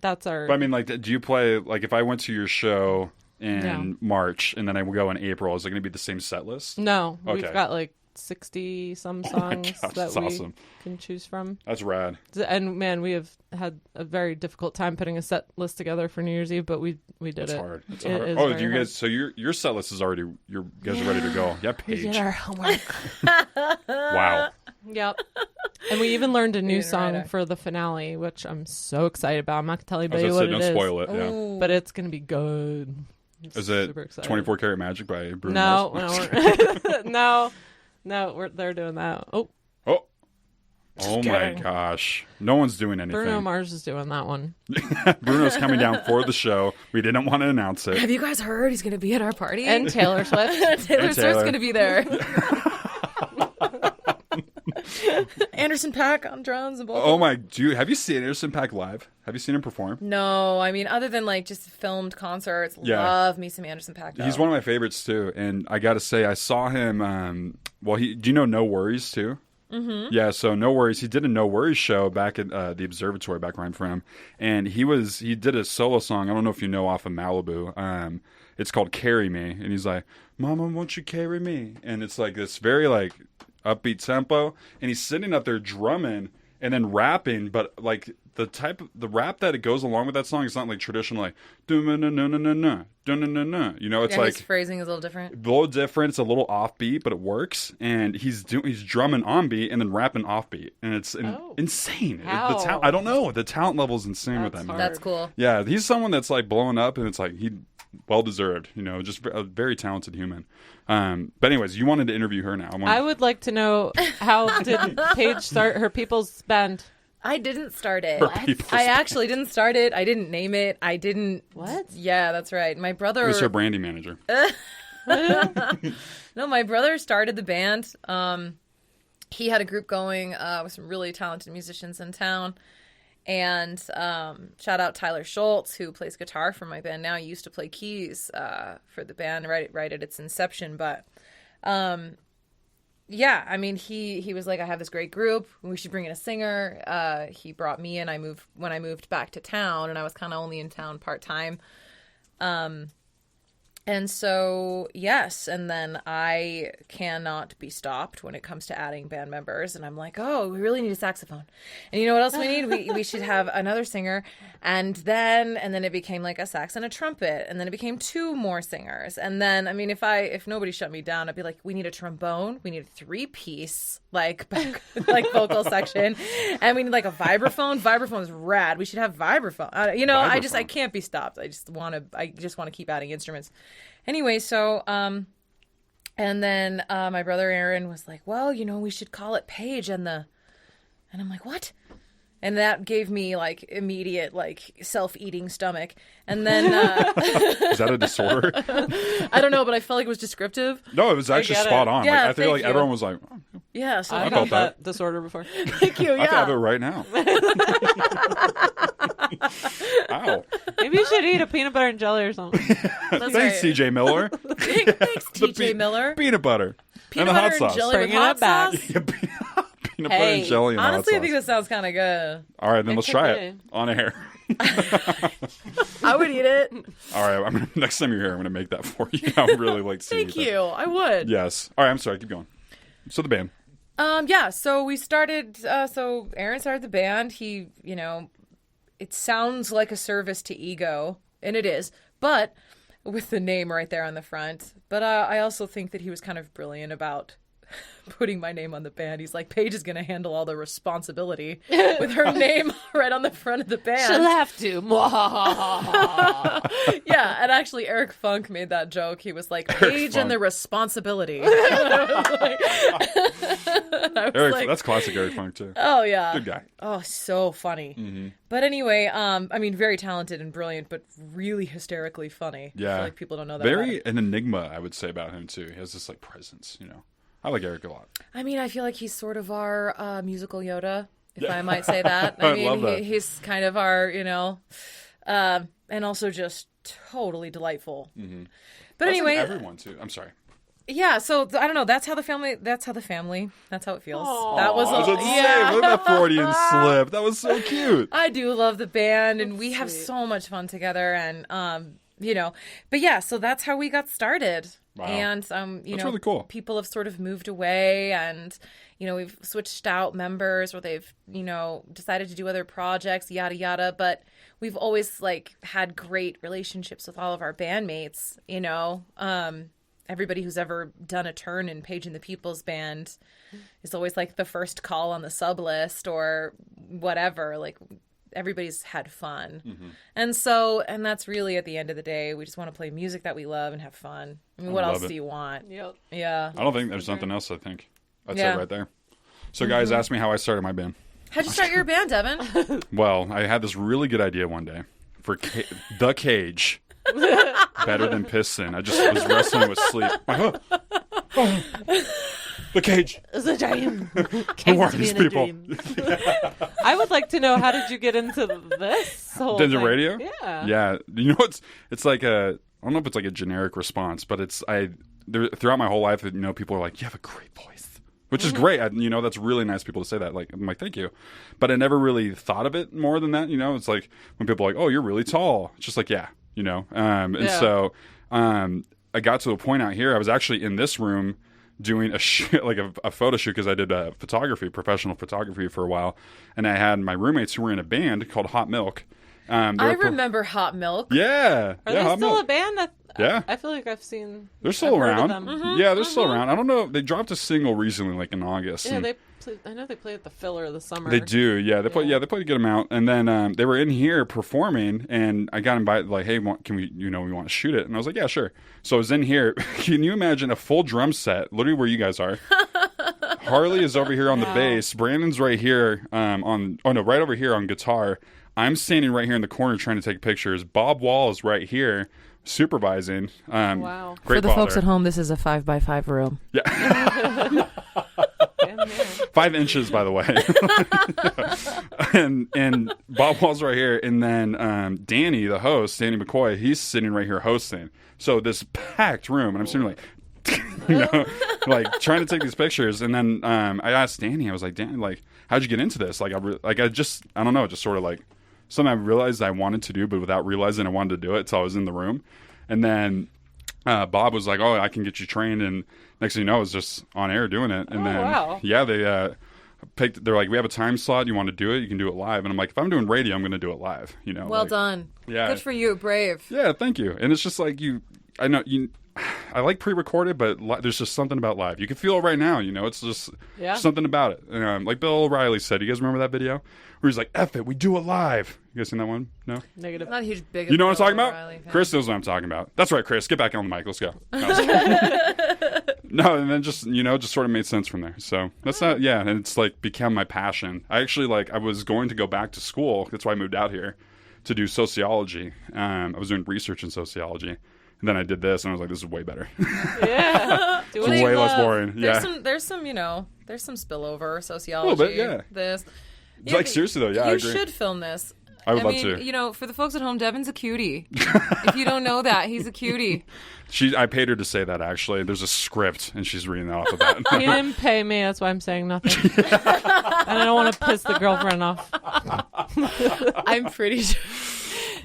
Speaker 4: That's our.
Speaker 2: But I mean, like, do you play, like, if I went to your show in March and then I would go in April, is it going to be the same set list?
Speaker 4: No,
Speaker 2: Okay.
Speaker 4: we've got like 60 some songs that we can choose from.
Speaker 2: That's rad.
Speaker 4: And man, we have had a very difficult time putting a set list together for New Year's Eve, but we did
Speaker 2: It's
Speaker 4: it.
Speaker 2: hard. It's
Speaker 4: It
Speaker 2: hard.
Speaker 4: is
Speaker 2: Oh,
Speaker 4: very
Speaker 2: you
Speaker 4: hard.
Speaker 2: guys, so your set list is already, you guys are ready to go. Yeah,
Speaker 4: We
Speaker 2: Paige.
Speaker 4: did our homework.
Speaker 2: Wow.
Speaker 4: Yep. And we even learned a new
Speaker 3: didn't write
Speaker 4: song
Speaker 3: it.
Speaker 4: for the finale, which I'm so excited about. I'm not gonna tell
Speaker 2: I was
Speaker 4: anybody
Speaker 2: gonna
Speaker 4: what
Speaker 2: say,
Speaker 4: it
Speaker 2: don't
Speaker 4: is,
Speaker 2: spoil it. Yeah.
Speaker 3: Ooh.
Speaker 4: but it's gonna be good.
Speaker 2: Is it
Speaker 4: Super excited.
Speaker 2: 24 Karat Magic by Bruno
Speaker 4: No,
Speaker 2: Mars?
Speaker 4: no, they're doing that. Oh,
Speaker 2: Oh. Oh my
Speaker 4: kidding.
Speaker 2: gosh. No one's doing anything.
Speaker 4: Bruno Mars is doing that one.
Speaker 2: Bruno's coming down for the show. We didn't want to announce it.
Speaker 3: Have you guys heard he's going to be at our party?
Speaker 4: And Taylor Swift.
Speaker 3: Taylor
Speaker 2: And
Speaker 3: Swift's
Speaker 2: Taylor.
Speaker 3: going to be there. Anderson .Paak on drums and vocals.
Speaker 2: Oh my dude, have you seen Anderson .Paak live? Have you seen him perform?
Speaker 3: No, I mean, other than like just filmed concerts,
Speaker 2: Yeah.
Speaker 3: love me some Anderson .Paak.
Speaker 2: He's one of my favorites too, and I gotta say, I saw him. Do you know No Worries too? Mm-hmm. Yeah, so No Worries. He did a No Worries show back at the Observatory, back where I'm from, and he did a solo song. I don't know if you know, off of Malibu. It's called "Carry Me," and he's like, "Mama, won't you carry me?" And it's like this very like upbeat tempo, and he's sitting up there drumming and then rapping, but like the rap that it goes along with that song is not like traditional like dun-na-na-na-na-na, dun-na-na-na. You know, it's
Speaker 3: yeah,
Speaker 2: like
Speaker 3: his phrasing is a little different.
Speaker 2: a little different. It's a little offbeat, but it works. And he's drumming on beat and then rapping offbeat, and it's insane.
Speaker 4: How?
Speaker 2: I don't know. The talent level is insane with
Speaker 4: That's
Speaker 2: that man.
Speaker 4: hard.
Speaker 3: That's cool.
Speaker 2: Yeah, he's someone that's like blowing up, and it's like he well deserved. You know, just a very talented human. But anyways, you wanted to interview her now.
Speaker 4: I would like to know, how did Paige start her People's Band?
Speaker 3: I didn't start it.
Speaker 2: Her People's
Speaker 3: I actually didn't start it. I didn't name it. I didn't.
Speaker 4: What?
Speaker 3: Yeah, that's right. My brother.
Speaker 2: Who's her branding manager?
Speaker 3: No, my brother started the band. He had a group going with some really talented musicians in town. And shout out Tyler Schultz, who plays guitar for my band now. He used to play keys for the band right at its inception. But yeah, I mean, he was like, I have this great group. We should bring in a singer. He brought me in. When I moved back to town, and I was kind of only in town part-time. And so, yes, and then I cannot be stopped when it comes to adding band members. And I'm like, oh, we really need a saxophone. And you know what else we need? We should have another singer. And then it became like a sax and a trumpet. And then it became 2 more singers. And then, I mean, if nobody shut me down, I'd be like, we need a trombone. We need a 3-piece, like vocal section. And we need like a vibraphone. Vibraphone is rad. We should have vibraphone. I can't be stopped. I just want to keep adding instruments. Anyway, so, and then my brother Aaron was like, well, we should call it Paige and I'm like, what? And that gave me like immediate like self-eating stomach. And then
Speaker 2: Is that a disorder?
Speaker 3: I don't know, but I felt like it was descriptive.
Speaker 2: No, it was actually
Speaker 4: get it.
Speaker 2: spot on.
Speaker 3: Yeah,
Speaker 2: I feel
Speaker 3: thank
Speaker 2: like
Speaker 3: you.
Speaker 2: everyone was like, oh,
Speaker 3: Yeah, so
Speaker 4: I've
Speaker 2: felt
Speaker 4: had that disorder before.
Speaker 3: thank you.
Speaker 2: I can have it
Speaker 3: Yeah.
Speaker 2: right now. Ow.
Speaker 4: Maybe you should eat a peanut butter and jelly or something.
Speaker 3: That's
Speaker 2: Thanks,
Speaker 3: right.
Speaker 2: TJ Miller.
Speaker 3: Thanks,
Speaker 2: The
Speaker 3: TJ Miller.
Speaker 2: Peanut butter.
Speaker 3: Peanut
Speaker 2: and the
Speaker 3: butter
Speaker 2: hot
Speaker 3: and
Speaker 2: sauce.
Speaker 3: jelly with
Speaker 4: Bringing
Speaker 3: hot
Speaker 4: it back.
Speaker 3: sauce.
Speaker 2: Peanut butter and jelly and
Speaker 3: Honestly, I
Speaker 2: hot
Speaker 3: think
Speaker 2: sauce.
Speaker 3: that sounds kind of good.
Speaker 2: All right, then
Speaker 4: It
Speaker 2: let's
Speaker 4: could
Speaker 2: try
Speaker 4: be.
Speaker 2: it on air.
Speaker 3: I would eat it.
Speaker 2: All right, next time you're here, I'm going to make that for you. I would really like to see
Speaker 3: Thank you. I would.
Speaker 2: Yes. All right, I'm sorry. Keep going. So the band.
Speaker 3: Yeah, so we started, so Aaron started the band. He, it sounds like a service to ego, and it is, but with the name right there on the front. But I also think that he was kind of brilliant about putting my name on the band. He's like, Paige is going to handle all the responsibility with her name right on the front of the band.
Speaker 4: She'll have to.
Speaker 3: Yeah, and actually Eric Funk made that joke. He was like, Paige and the responsibility. And I was
Speaker 2: Eric,
Speaker 3: like,
Speaker 2: that's classic Eric Funk, too.
Speaker 3: oh, yeah.
Speaker 2: Good guy.
Speaker 3: Oh, so funny.
Speaker 2: Mm-hmm.
Speaker 3: But anyway, I mean, very talented and brilliant, but really hysterically funny. I
Speaker 2: Yeah.
Speaker 3: feel like people don't know that about him.
Speaker 2: Very an enigma, I would say, about him, too. He has this, like, presence, I like Eric a lot.
Speaker 3: I mean, I feel like he's sort of our musical Yoda, if I might say that.
Speaker 2: I
Speaker 3: I mean,
Speaker 2: love that.
Speaker 3: he's kind of our, and also just totally delightful.
Speaker 2: Mm-hmm.
Speaker 3: But
Speaker 2: That's
Speaker 3: anyway,
Speaker 2: like everyone, too. I'm sorry.
Speaker 3: yeah. So I don't know. That's how the family. That's how it feels. That was
Speaker 2: I was about to say,
Speaker 3: yeah.
Speaker 2: look at that Freudian slip. That was so cute.
Speaker 3: I do love the band, and we have so much fun together, and but yeah. So that's how we got started.
Speaker 2: Wow.
Speaker 3: And,
Speaker 2: That's really cool.
Speaker 3: people have sort of moved away and, we've switched out members or they've, decided to do other projects, yada, yada. But we've always had great relationships with all of our bandmates, everybody who's ever done a turn in Paige and the People's Band is always the first call on the sub list or whatever. Everybody's had fun. Mm-hmm. And that's really at the end of the day, we just want to play music that we love and have fun. I mean, what else do you want?
Speaker 4: Yep.
Speaker 3: Yeah.
Speaker 2: I don't think there's nothing else. I think that's it right there. So guys, ask me how I started my band.
Speaker 3: How'd you start your band, Devon?
Speaker 2: Well, I had this really good idea one day for the Cage. Better than Piston. I just was wrestling with sleep. The Cage.
Speaker 4: It's a dream.
Speaker 2: Who are these people?
Speaker 4: I would like to know, how did you get into this whole
Speaker 2: Into
Speaker 4: thing?
Speaker 2: radio?
Speaker 4: Yeah.
Speaker 2: Yeah. It's like I don't know if it's like a generic response, but throughout my whole life, people are like, you have a great voice. Which is great. That's really nice people to say that. I'm like, thank you. But I never really thought of it more than that. It's like when people are like, oh, you're really tall. It's just like, yeah, And so I got to a point out here. I was actually in this room doing a photo shoot because I did professional photography for a while. And I had my roommates who were in a band called Hot Milk.
Speaker 3: I remember Hot Milk.
Speaker 2: Yeah.
Speaker 4: Are they
Speaker 2: Hot
Speaker 4: still
Speaker 2: Milk.
Speaker 4: a band?
Speaker 2: Yeah.
Speaker 4: I feel like I've seen.
Speaker 2: They're still around.
Speaker 4: Mm-hmm.
Speaker 2: Yeah, they're still around. I don't know. They dropped a single recently, in August.
Speaker 4: Yeah, I know they play at the Filler this summer.
Speaker 2: They do. Yeah, they play a good amount. And then they were in here performing, and I got invited. Hey, can we? We want to shoot it. And I was like, yeah, sure. So I was in here. Can you imagine a full drum set, literally where you guys are? Harley is over here on the bass. Brandon's right here right over here on guitar. I'm standing right here in the corner trying to take pictures. Bob Wall is right here supervising.
Speaker 4: Wow.
Speaker 3: For the folks at home, this is a 5x5 room.
Speaker 2: Yeah. 5 inches, by the way. and Bob Wall's right here. And then Danny, the host, Danny McCoy, he's sitting right here hosting. So this packed room, and I'm sitting trying to take these pictures. And then I asked Danny, I was like, Danny, how'd you get into this? I don't know, just sort of something I realized I wanted to do, but without realizing I wanted to do it. So I was in the room. And then Bob was like, oh, I can get you trained. And next thing you know, I was just on air doing it. And they they're like, we have a time slot. You want to do it? You can do it live. And I'm like, if I'm doing radio, I'm going to do it live.
Speaker 3: Well done.
Speaker 2: Yeah.
Speaker 3: Good for you. Brave.
Speaker 2: Yeah, thank you. And it's just I like pre-recorded, but there's just something about live. You can feel it right now, It's just something about it. Like Bill O'Reilly said, you guys remember that video? Where he's like, F it, we do it live. You guys seen that one? No?
Speaker 4: Negative.
Speaker 3: I'm not a huge big.
Speaker 2: You know what I'm talking about? Chris knows what I'm talking about. That's right, Chris. Get back on the mic. Let's go. No, and then just sort of made sense from there. So that's not, and it's become my passion. I actually I was going to go back to school. That's why I moved out here to do sociology. I was doing research in sociology. And then I did this, and I was like, "This is way better."
Speaker 4: Yeah,
Speaker 2: it's way less boring.
Speaker 3: There's some spillover sociology.
Speaker 2: A little bit, yeah.
Speaker 3: This,
Speaker 2: seriously though, yeah, I agree.
Speaker 3: You should film this.
Speaker 2: I would love to.
Speaker 3: For the folks at home, Devon's a cutie. If you don't know that, he's a cutie.
Speaker 2: I paid her to say that. Actually, there's a script, and she's reading that off of that.
Speaker 4: He didn't pay me, that's why I'm saying nothing. And I don't want to piss the girlfriend off.
Speaker 3: I'm pretty sure.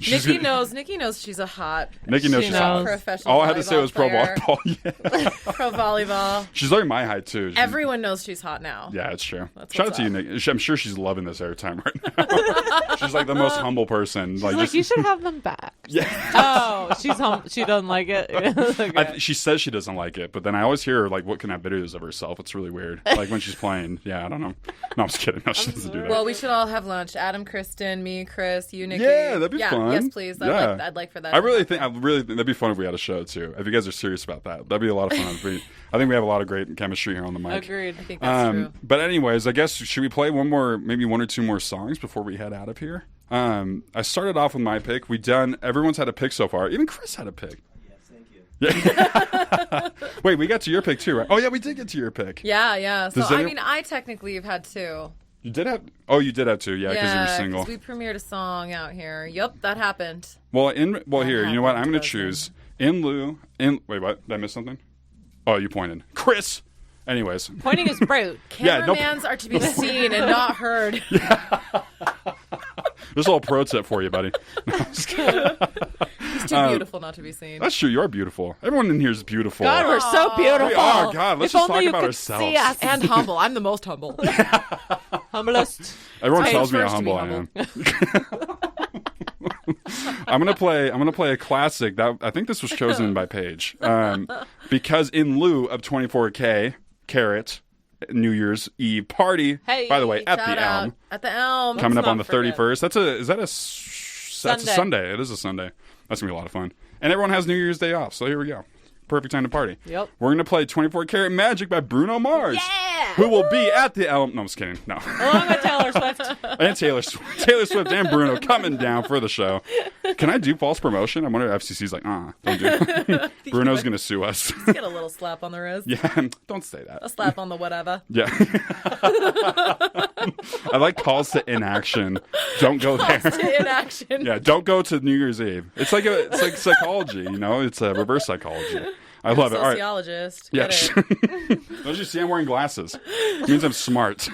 Speaker 3: Nikki knows she's a hot.
Speaker 2: Nikki knows she's hot.
Speaker 3: Professional.
Speaker 2: All I had to say was pro
Speaker 3: player.
Speaker 2: volleyball. Yeah.
Speaker 3: Pro volleyball.
Speaker 2: She's like my height too.
Speaker 3: Everyone knows she's hot now.
Speaker 2: Yeah, it's true. Shout out to you, Nikki. I'm sure she's loving this airtime right now. She's like the most humble person.
Speaker 4: She's you should have them back.
Speaker 2: Yeah.
Speaker 4: Oh, she doesn't like it. Okay.
Speaker 2: She says she doesn't like it, but then I always hear her what can have videos of herself. It's really weird. When she's playing. Yeah, I don't know. No, I'm just kidding. No, she doesn't do that.
Speaker 3: Well, we should all have lunch. Adam, Kristin, me, Chris, you, Nikki.
Speaker 2: Yeah, that'd be fun.
Speaker 3: Yes, please. I'd like for that.
Speaker 2: I really think that'd be fun if we had a show too. If you guys are serious about that, that'd be a lot of fun. I think we have a lot of great chemistry here on the mic.
Speaker 4: Agreed.
Speaker 3: I think that's true.
Speaker 2: But anyways, I guess should we play one or two more songs before we head out of here? I started off with my pick. Everyone's had a pick so far. Even Chris had a pick. Yes, thank you. Yeah. Wait, we got to your pick too, right? Oh yeah, we did get to your pick.
Speaker 3: Yeah. So I technically have had two.
Speaker 2: You did have? Oh, you did have two. Yeah, because you were single.
Speaker 3: We premiered a song out here. Yep, that happened.
Speaker 2: Well, here, you know what? I'm going to choose wait, what? Did I miss something? Oh, you pointed, Chris. Anyways,
Speaker 4: pointing is rude.
Speaker 3: Cameramans are to be seen and not heard.
Speaker 2: Yeah. There's a little pro tip for you, buddy. No,
Speaker 3: too beautiful not to be seen.
Speaker 2: That's true. You are beautiful. Everyone in here is beautiful.
Speaker 4: God, we're so beautiful.
Speaker 2: We are. God, let's
Speaker 4: If
Speaker 2: just talk
Speaker 4: only you
Speaker 2: about
Speaker 4: could
Speaker 2: ourselves.
Speaker 4: see us.
Speaker 3: And humble. I'm the most humble.
Speaker 4: Humblest.
Speaker 2: Everyone
Speaker 3: Paige
Speaker 2: tells me how
Speaker 3: first to be
Speaker 2: humble I am. I'm gonna play a classic that I think this was chosen by Paige because in lieu of 24K Carat New Year's Eve party, by the way, at the Elm, coming up on the 31st. That's a Sunday. It is a Sunday. That's gonna be a lot of fun, and everyone has New Year's Day off. So here we go. Perfect time to party.
Speaker 4: Yep.
Speaker 2: We're gonna play 24 Karat Magic by Bruno Mars.
Speaker 3: Yeah!
Speaker 2: Who will be at the Elm. No, I'm just kidding. No.
Speaker 4: Along with Taylor Swift.
Speaker 2: And Taylor Swift and Bruno coming down for the show. Can I do false promotion? I wonder if FCC's like, don't do it. Bruno's gonna sue us.
Speaker 3: Get a little slap on the wrist.
Speaker 2: Yeah, don't say that.
Speaker 3: A slap on the whatever.
Speaker 2: Yeah. I like calls to inaction. Don't go there.
Speaker 3: Calls to inaction.
Speaker 2: Yeah, don't go to New Year's Eve. It's like psychology, It's a reverse psychology. I love it. All right.
Speaker 3: Sociologist.
Speaker 2: Yeah. Don't you see I'm wearing glasses? It means I'm smart.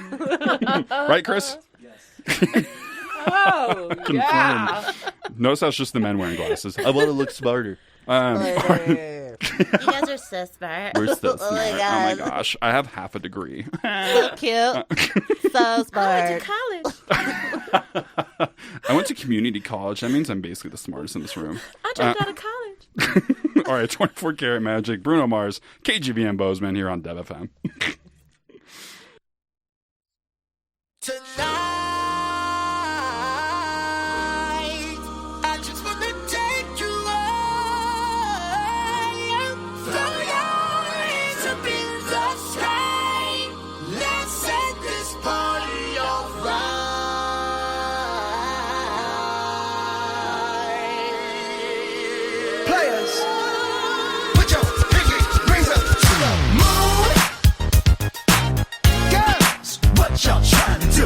Speaker 2: Right, Chris?
Speaker 4: Yes. Oh, yeah.
Speaker 2: Notice how it's just the men wearing glasses. I want to look smarter.
Speaker 12: You guys are so smart.
Speaker 2: We're so smart.
Speaker 12: my
Speaker 2: Oh
Speaker 12: God.
Speaker 2: my gosh. I have half a degree.
Speaker 12: So cute. So smart.
Speaker 3: I went to college.
Speaker 2: I went to community college. That means I'm basically the smartest in this room.
Speaker 3: I dropped out of college.
Speaker 2: All right, 24 Karat Magic, Bruno Mars, KGVM Bozeman here on DevFM.
Speaker 13: Y'all trying to do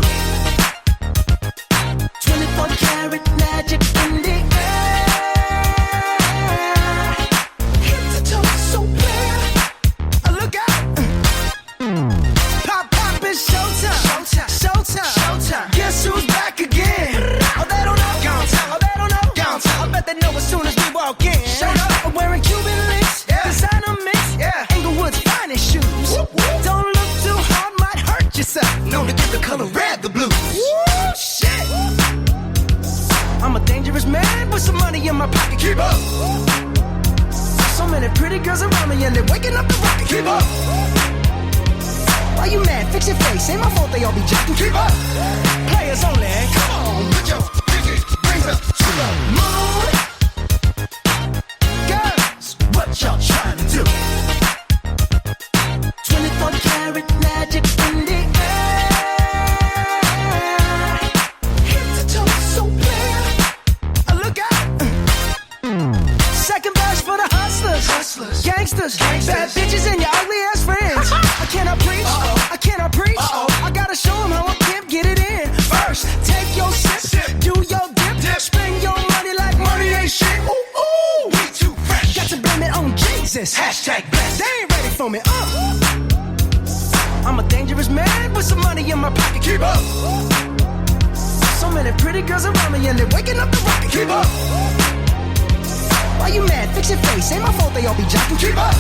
Speaker 13: 24 karat magic in the air. Hit the toe so clear. Look out. Pop, pop, it's showtime. Showtime. Showtime. Guess who's back again? Oh, they don't know. Oh, they don't know. I bet they know as soon as we walk in. Showed up. I'm wearing Cuban links. Yeah. Designer mix. Yeah. Inglewood's finest shoes. Whoop, whoop. Don't look too hard, might hurt yourself. Known to give the color red the blues. Woo, shit. I'm a dangerous man with some money in my pocket. Keep up. So many pretty girls around me and they're waking up the rocket. Keep up. Why you mad? Fix your face. Ain't my fault they all be jacking. Keep up. Players only. Come on, put your pinky rings up to the moon. Girls, what y'all trying to do? 24 karat magic in the air. Hit the toe so clear. Look out. Second verse for the hustlers. Gangsters. Bad bitches and your ugly ass friends. I cannot preach. I cannot preach. I gotta show them how a pimp get it in. First, take your sip. Do your dip. Spend your money like money ain't shit. Ooh, ooh. We too fresh. Got to blame it on Jesus. Hashtag blessed. They ain't ready for me. I'm a dangerous man with some money in my pocket. Keep up. So many pretty girls around me and they're waking up the rocket. Keep up. Why you mad? Fix your face. Ain't my fault they all be jocking. Keep up.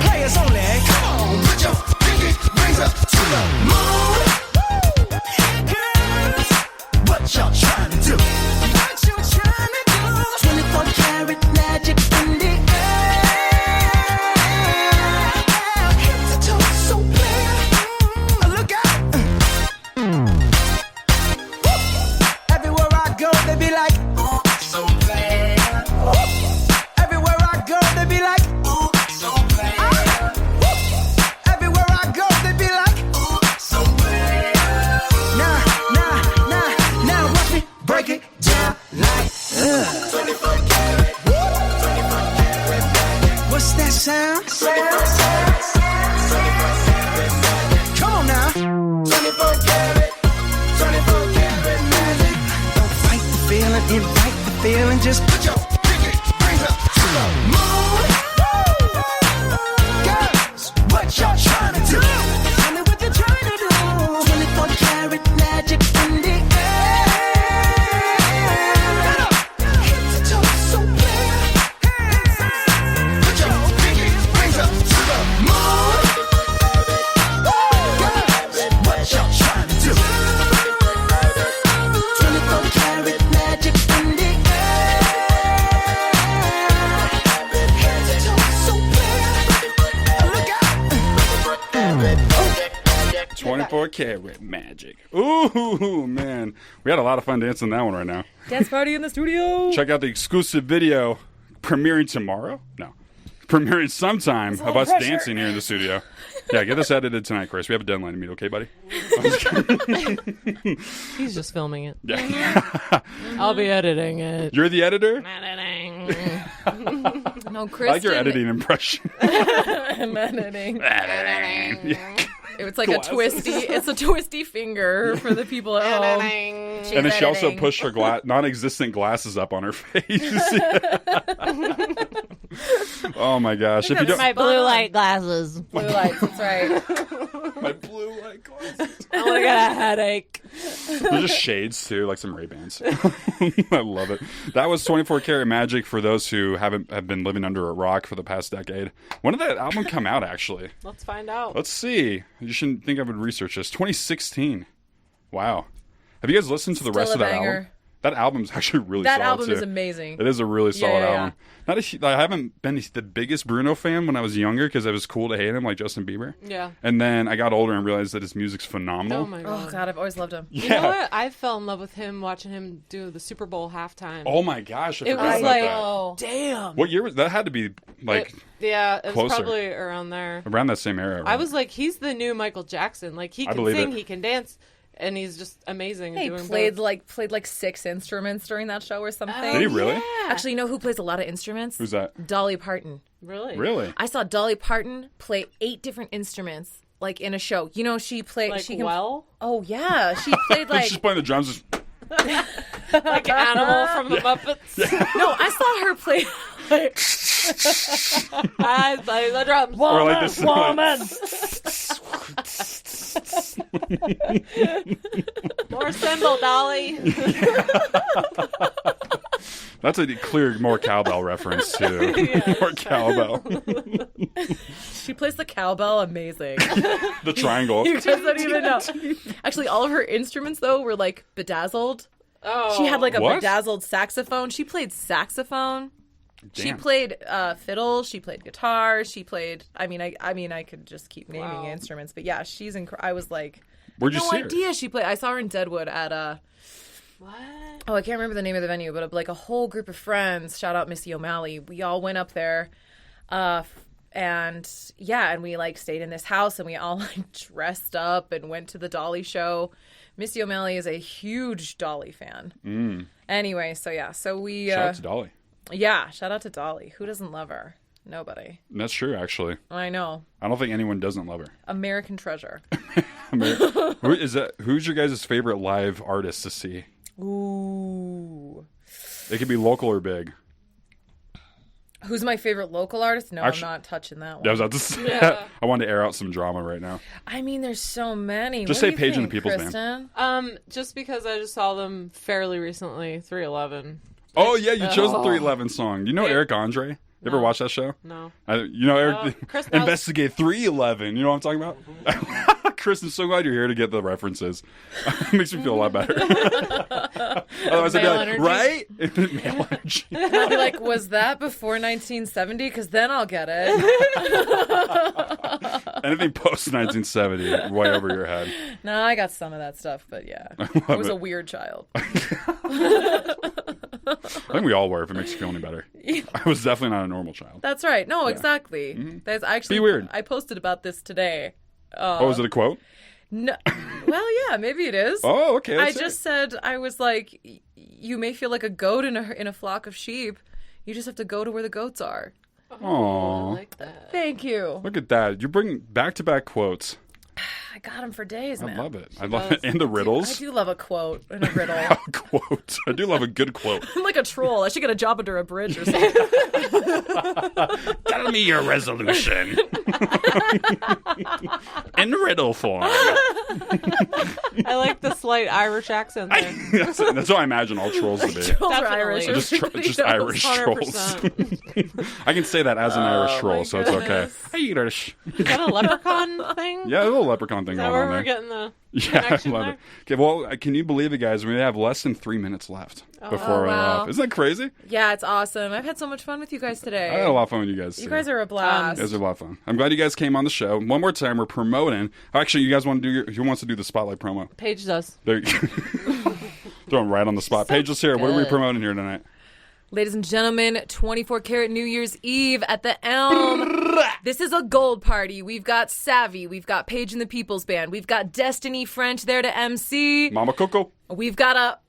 Speaker 13: Players only. Come on, put your pinky rings up to the moon. Girls, what y'all trying to do? What you trying to do? 24 karat magic in the air. Hit the toe so clear. Look out. Everywhere I go, they be like, ooh, so bad. Everywhere I go, they be like, ooh, so bad. Everywhere I go, they be like, ooh, so bad. Now, watch me break it down like 24 karat. 24 karat. What's that sound? Come on now. 24 karat. 24 karat magic. Don't fight the feeling, invite the feeling. Just put your pinky rings up to the moon. Girls, what y'all trying to do? Tell me what you're trying to do. 24 karat magic in the air. Hit the toe so clear.
Speaker 2: karat magic. Ooh, man. We had a lot of fun dancing that one right now.
Speaker 3: Dance party in the studio.
Speaker 2: Check out the exclusive video premiering tomorrow. No. Premiering sometime of us dancing here in the studio. Yeah, get this edited tonight, Chris. We have a deadline to meet, okay, buddy?
Speaker 4: He's just filming it.
Speaker 2: Yeah.
Speaker 4: I'll be editing it.
Speaker 2: You're the editor?
Speaker 4: Editing.
Speaker 3: No, Kristin.
Speaker 2: I like your editing impression.
Speaker 3: I'm editing. It's like it's a twisty finger for the people at home. She's
Speaker 2: and then she also
Speaker 3: editing.
Speaker 2: pushed her non-existent glasses up on her face. Oh my gosh! If you don't,
Speaker 12: My blue light glasses.
Speaker 3: Blue lights, that's right.
Speaker 2: my blue light glasses.
Speaker 4: I want to get a headache.
Speaker 2: They're just shades too, like some Ray-Bans. I love it. That was 24 Karat Magic for those who have been living under a rock for the past decade. When did that album come out, actually?
Speaker 4: Let's find out.
Speaker 2: Let's see. You shouldn't think I would research this. 2016. Wow. Have you guys listened to the rest of that album? That album's actually really solid,
Speaker 3: That album
Speaker 2: too.
Speaker 3: is amazing.
Speaker 2: It is a really solid
Speaker 3: Yeah.
Speaker 2: album. I haven't been the biggest Bruno fan when I was younger because it was cool to hate him like Justin Bieber.
Speaker 4: Yeah.
Speaker 2: And then I got older and realized that his music's phenomenal.
Speaker 4: Oh my god.
Speaker 3: Oh God, I've always loved him.
Speaker 2: Yeah.
Speaker 4: You know what? I fell in love with him watching him do the Super Bowl halftime.
Speaker 2: Oh my gosh, I
Speaker 4: It
Speaker 2: forgot
Speaker 4: was
Speaker 2: about
Speaker 4: like,
Speaker 2: that.
Speaker 4: damn.
Speaker 2: What year was that? Had to be like
Speaker 4: it was
Speaker 2: closer.
Speaker 4: probably around there.
Speaker 2: Around that same era. Right?
Speaker 4: I was like, he's the new Michael Jackson. Like he
Speaker 2: I
Speaker 4: can
Speaker 2: believe
Speaker 4: sing,
Speaker 2: it.
Speaker 4: he can dance, and he's just amazing.
Speaker 3: He
Speaker 4: at doing
Speaker 3: played
Speaker 4: both.
Speaker 3: like 6 instruments during that show or something.
Speaker 2: Did he really?
Speaker 4: Yeah.
Speaker 3: Actually, you know who plays a lot of instruments?
Speaker 2: Who's that?
Speaker 3: Dolly Parton.
Speaker 4: Really?
Speaker 2: Really?
Speaker 3: I saw Dolly Parton play 8 different instruments, like in a show. You know, she played.
Speaker 4: Like
Speaker 3: she can,
Speaker 4: well,
Speaker 3: Oh yeah, she played like.
Speaker 2: She's playing the drums. Just,
Speaker 4: like Animal from the Muppets.
Speaker 3: No, I saw her play.
Speaker 4: I play the drums.
Speaker 2: or like this.
Speaker 4: More cymbal, Dolly.
Speaker 2: That's a clear more cowbell reference too. More cowbell.
Speaker 3: She plays the cowbell amazing.
Speaker 2: The triangle.
Speaker 3: You just don't even know. Actually, all of her instruments though were like bedazzled.
Speaker 4: Oh.
Speaker 3: She had like a
Speaker 2: What?
Speaker 3: bedazzled saxophone. She played saxophone. She
Speaker 2: Damn.
Speaker 3: played fiddle. She played guitar. She played. I mean, I could just keep naming
Speaker 4: Wow.
Speaker 3: instruments, but yeah, she's I was like,
Speaker 2: Where'd you
Speaker 3: no
Speaker 2: see her?
Speaker 3: idea she played. I saw her in Deadwood at
Speaker 4: What?
Speaker 3: Oh, I can't remember the name of the venue, but like a whole group of friends. Shout out Missy O'Malley. We all went up there, and we like stayed in this house, and we all like dressed up and went to the Dolly show. Missy O'Malley is a huge Dolly fan. Anyway, so we
Speaker 2: Shout out to Dolly.
Speaker 3: yeah, shout out to Dolly. Who doesn't love her? Nobody.
Speaker 2: That's true, actually.
Speaker 3: I know.
Speaker 2: I don't think anyone doesn't love her.
Speaker 3: American treasure.
Speaker 2: Who's your guys' favorite live artist to see?
Speaker 3: Ooh.
Speaker 2: It could be local or big.
Speaker 3: Who's my favorite local artist? No,
Speaker 2: Actually-
Speaker 3: I'm not touching that one.
Speaker 2: I was about to say,
Speaker 4: Yeah.
Speaker 2: I wanted to air out some drama right now.
Speaker 3: I mean, there's so many.
Speaker 2: Just
Speaker 3: What
Speaker 2: say
Speaker 3: do you
Speaker 2: Paige and the
Speaker 3: think,
Speaker 2: People's
Speaker 3: Kristin?
Speaker 4: Just because I just saw them fairly recently, 311.
Speaker 2: Oh, yeah, you chose the 311 song. You know Eric Andre? You ever
Speaker 4: No.
Speaker 2: watch that show?
Speaker 4: No.
Speaker 2: You know Eric?
Speaker 4: Chris knows.
Speaker 2: Investigate 311. You know what I'm talking about? Chris, I'm so glad you're here to get the references. It makes me feel a lot better. Otherwise, I'd be
Speaker 4: Male
Speaker 2: like,
Speaker 4: energy.
Speaker 2: right? Male energy.
Speaker 3: I'll be like, was that before 1970? Because then I'll get it.
Speaker 2: Anything post 1970, way over your head.
Speaker 3: No, I got some of that stuff, but yeah. I was a weird child.
Speaker 2: I think we all were, if it makes you feel any better. I was definitely not a normal child.
Speaker 3: That's right. No, exactly. That's actually
Speaker 2: Be weird.
Speaker 3: I posted about this today.
Speaker 2: Oh, was it a quote?
Speaker 3: No, well, yeah, maybe it is.
Speaker 2: Oh, okay.
Speaker 3: I
Speaker 2: let's hear
Speaker 3: just said, I was like, you may feel like a goat in a flock of sheep. You just have to go to where the goats are.
Speaker 2: it. Aw,
Speaker 4: I like that.
Speaker 3: Thank you.
Speaker 2: look at that. You're bringing back-to-back quotes.
Speaker 3: I got them for days,
Speaker 2: I
Speaker 3: man.
Speaker 2: love it. I love it. And the
Speaker 3: I
Speaker 2: riddles.
Speaker 3: do love a quote and a riddle.
Speaker 2: Quote. I do love a good quote.
Speaker 3: I'm like a troll. I should get a job under a bridge or something.
Speaker 2: Tell me your resolution. In riddle form.
Speaker 4: I like the slight Irish accent there.
Speaker 2: That's what I imagine all trolls to be.
Speaker 3: Trolls are
Speaker 4: Definitely.
Speaker 3: Irish.
Speaker 2: Just
Speaker 3: Everybody knows.
Speaker 2: Irish trolls.
Speaker 4: 100%.
Speaker 2: I can say that as an Irish troll,
Speaker 4: my
Speaker 2: so it's okay.
Speaker 4: goodness.
Speaker 2: Irish.
Speaker 4: Is that a leprechaun thing?
Speaker 2: Yeah, a little leprechaun sound thing
Speaker 4: Is that
Speaker 2: going
Speaker 4: where
Speaker 2: on
Speaker 4: we're
Speaker 2: there.
Speaker 4: getting the
Speaker 2: Yeah, I
Speaker 4: connection
Speaker 2: love
Speaker 4: there?
Speaker 2: it. Okay, well, can you believe it, guys? We have less than 3 minutes left before we're
Speaker 3: wow.
Speaker 2: off. Isn't that crazy?
Speaker 3: Yeah, it's awesome. I've had so much fun with you guys today.
Speaker 2: I had a lot of fun with you guys.
Speaker 3: You
Speaker 2: too.
Speaker 3: guys are a blast.
Speaker 2: You guys are a lot of fun. I'm glad you guys came on the show. One more time, we're promoting. Actually, you guys want to do who wants to do the spotlight promo?
Speaker 4: Paige does.
Speaker 2: There you go. Throw them right on the spot. Paige, let's hear it. What are we promoting here tonight?
Speaker 3: Ladies and gentlemen, 24 Karat New Year's Eve at the Elm. This is a gold party. We've got Savvy. We've got Paige and the People's Band. We've got Destiny French there to MC.
Speaker 2: Mama Coco.
Speaker 3: We've got a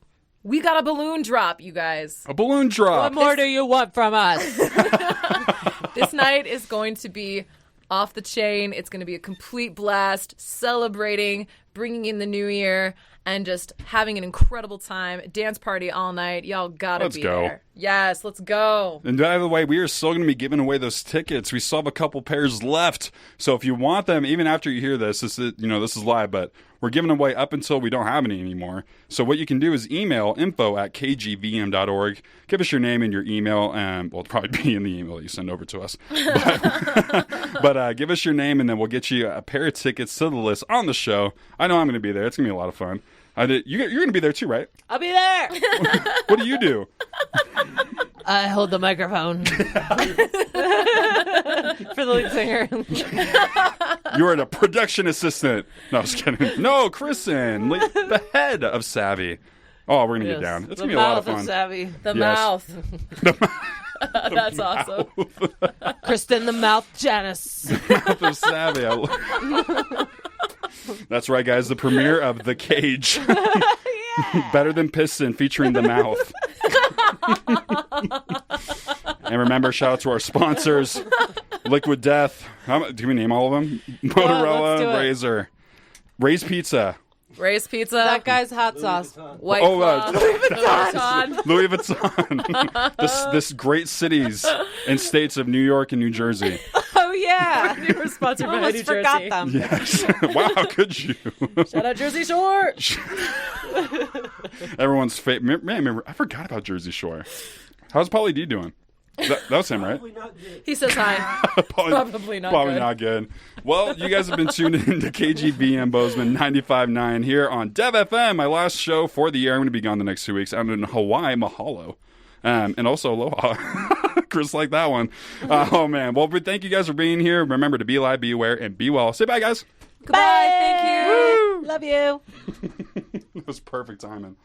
Speaker 3: balloon drop, you guys.
Speaker 2: A balloon drop.
Speaker 4: What more do you want from us?
Speaker 3: This night is going to be off the chain. It's going to be a complete blast, celebrating, bringing in the new year, and just having an incredible time. Dance party all night. Y'all gotta
Speaker 2: Let's
Speaker 3: be
Speaker 2: go.
Speaker 3: there. Yes, let's go.
Speaker 2: And by the way, we are still going to be giving away those tickets. We still have a couple pairs left. So if you want them, even after you hear this is live, but we're giving away up until we don't have any anymore. So what you can do is email info@kgvm.org. Give us your name and your email. Well, it'll probably be in the email that you send over to us. But give us your name, and then we'll get you a pair of tickets to the list on the show. I know I'm going to be there. It's going to be a lot of fun. You're going to be there too, right?
Speaker 4: I'll be there.
Speaker 2: What do you do?
Speaker 4: I hold the microphone for the lead singer.
Speaker 2: You are the production assistant. No, I was kidding. No, Kristin, the head of Savvy. Oh, we're going to get down. It's going to be a lot of fun.
Speaker 4: Savvy.
Speaker 3: The
Speaker 2: Yes.
Speaker 3: mouth. That's awesome.
Speaker 4: Kristin the Mouth Janice.
Speaker 2: Mouth of Savvy. That's right, guys. The premiere of The Cage. Better Than Piston featuring The Mouth. And remember, shout out to our sponsors, Liquid Death. Do we name all of them? Motorola, Razor, Ray's Pizza.
Speaker 3: Ray's Pizza.
Speaker 4: That guy's hot sauce.
Speaker 3: White Claw.
Speaker 2: Louis Vuitton. This great cities and states of New York and New Jersey.
Speaker 4: Oh, yeah.
Speaker 3: We were sponsored by New
Speaker 4: Almost
Speaker 3: Jersey.
Speaker 4: forgot them.
Speaker 2: Yes. Wow, how could you?
Speaker 3: Shout out Jersey Shore.
Speaker 2: Everyone's favorite. Man, remember, I forgot about Jersey Shore. How's Pauly D doing? That was him, right?
Speaker 3: He says hi. Probably not good.
Speaker 2: Not good. Well, you guys have been tuned in to KGVM Bozeman 95.9 here on DevFM, my last show for the year. I'm going to be gone the next 2 weeks. I'm in Hawaii, mahalo. And also aloha. Chris liked that one. Oh, man. Well, thank you guys for being here. Remember to be live, be aware, and be well. Say bye, guys.
Speaker 3: Goodbye. Thank you.
Speaker 4: Love you.
Speaker 2: That was perfect timing.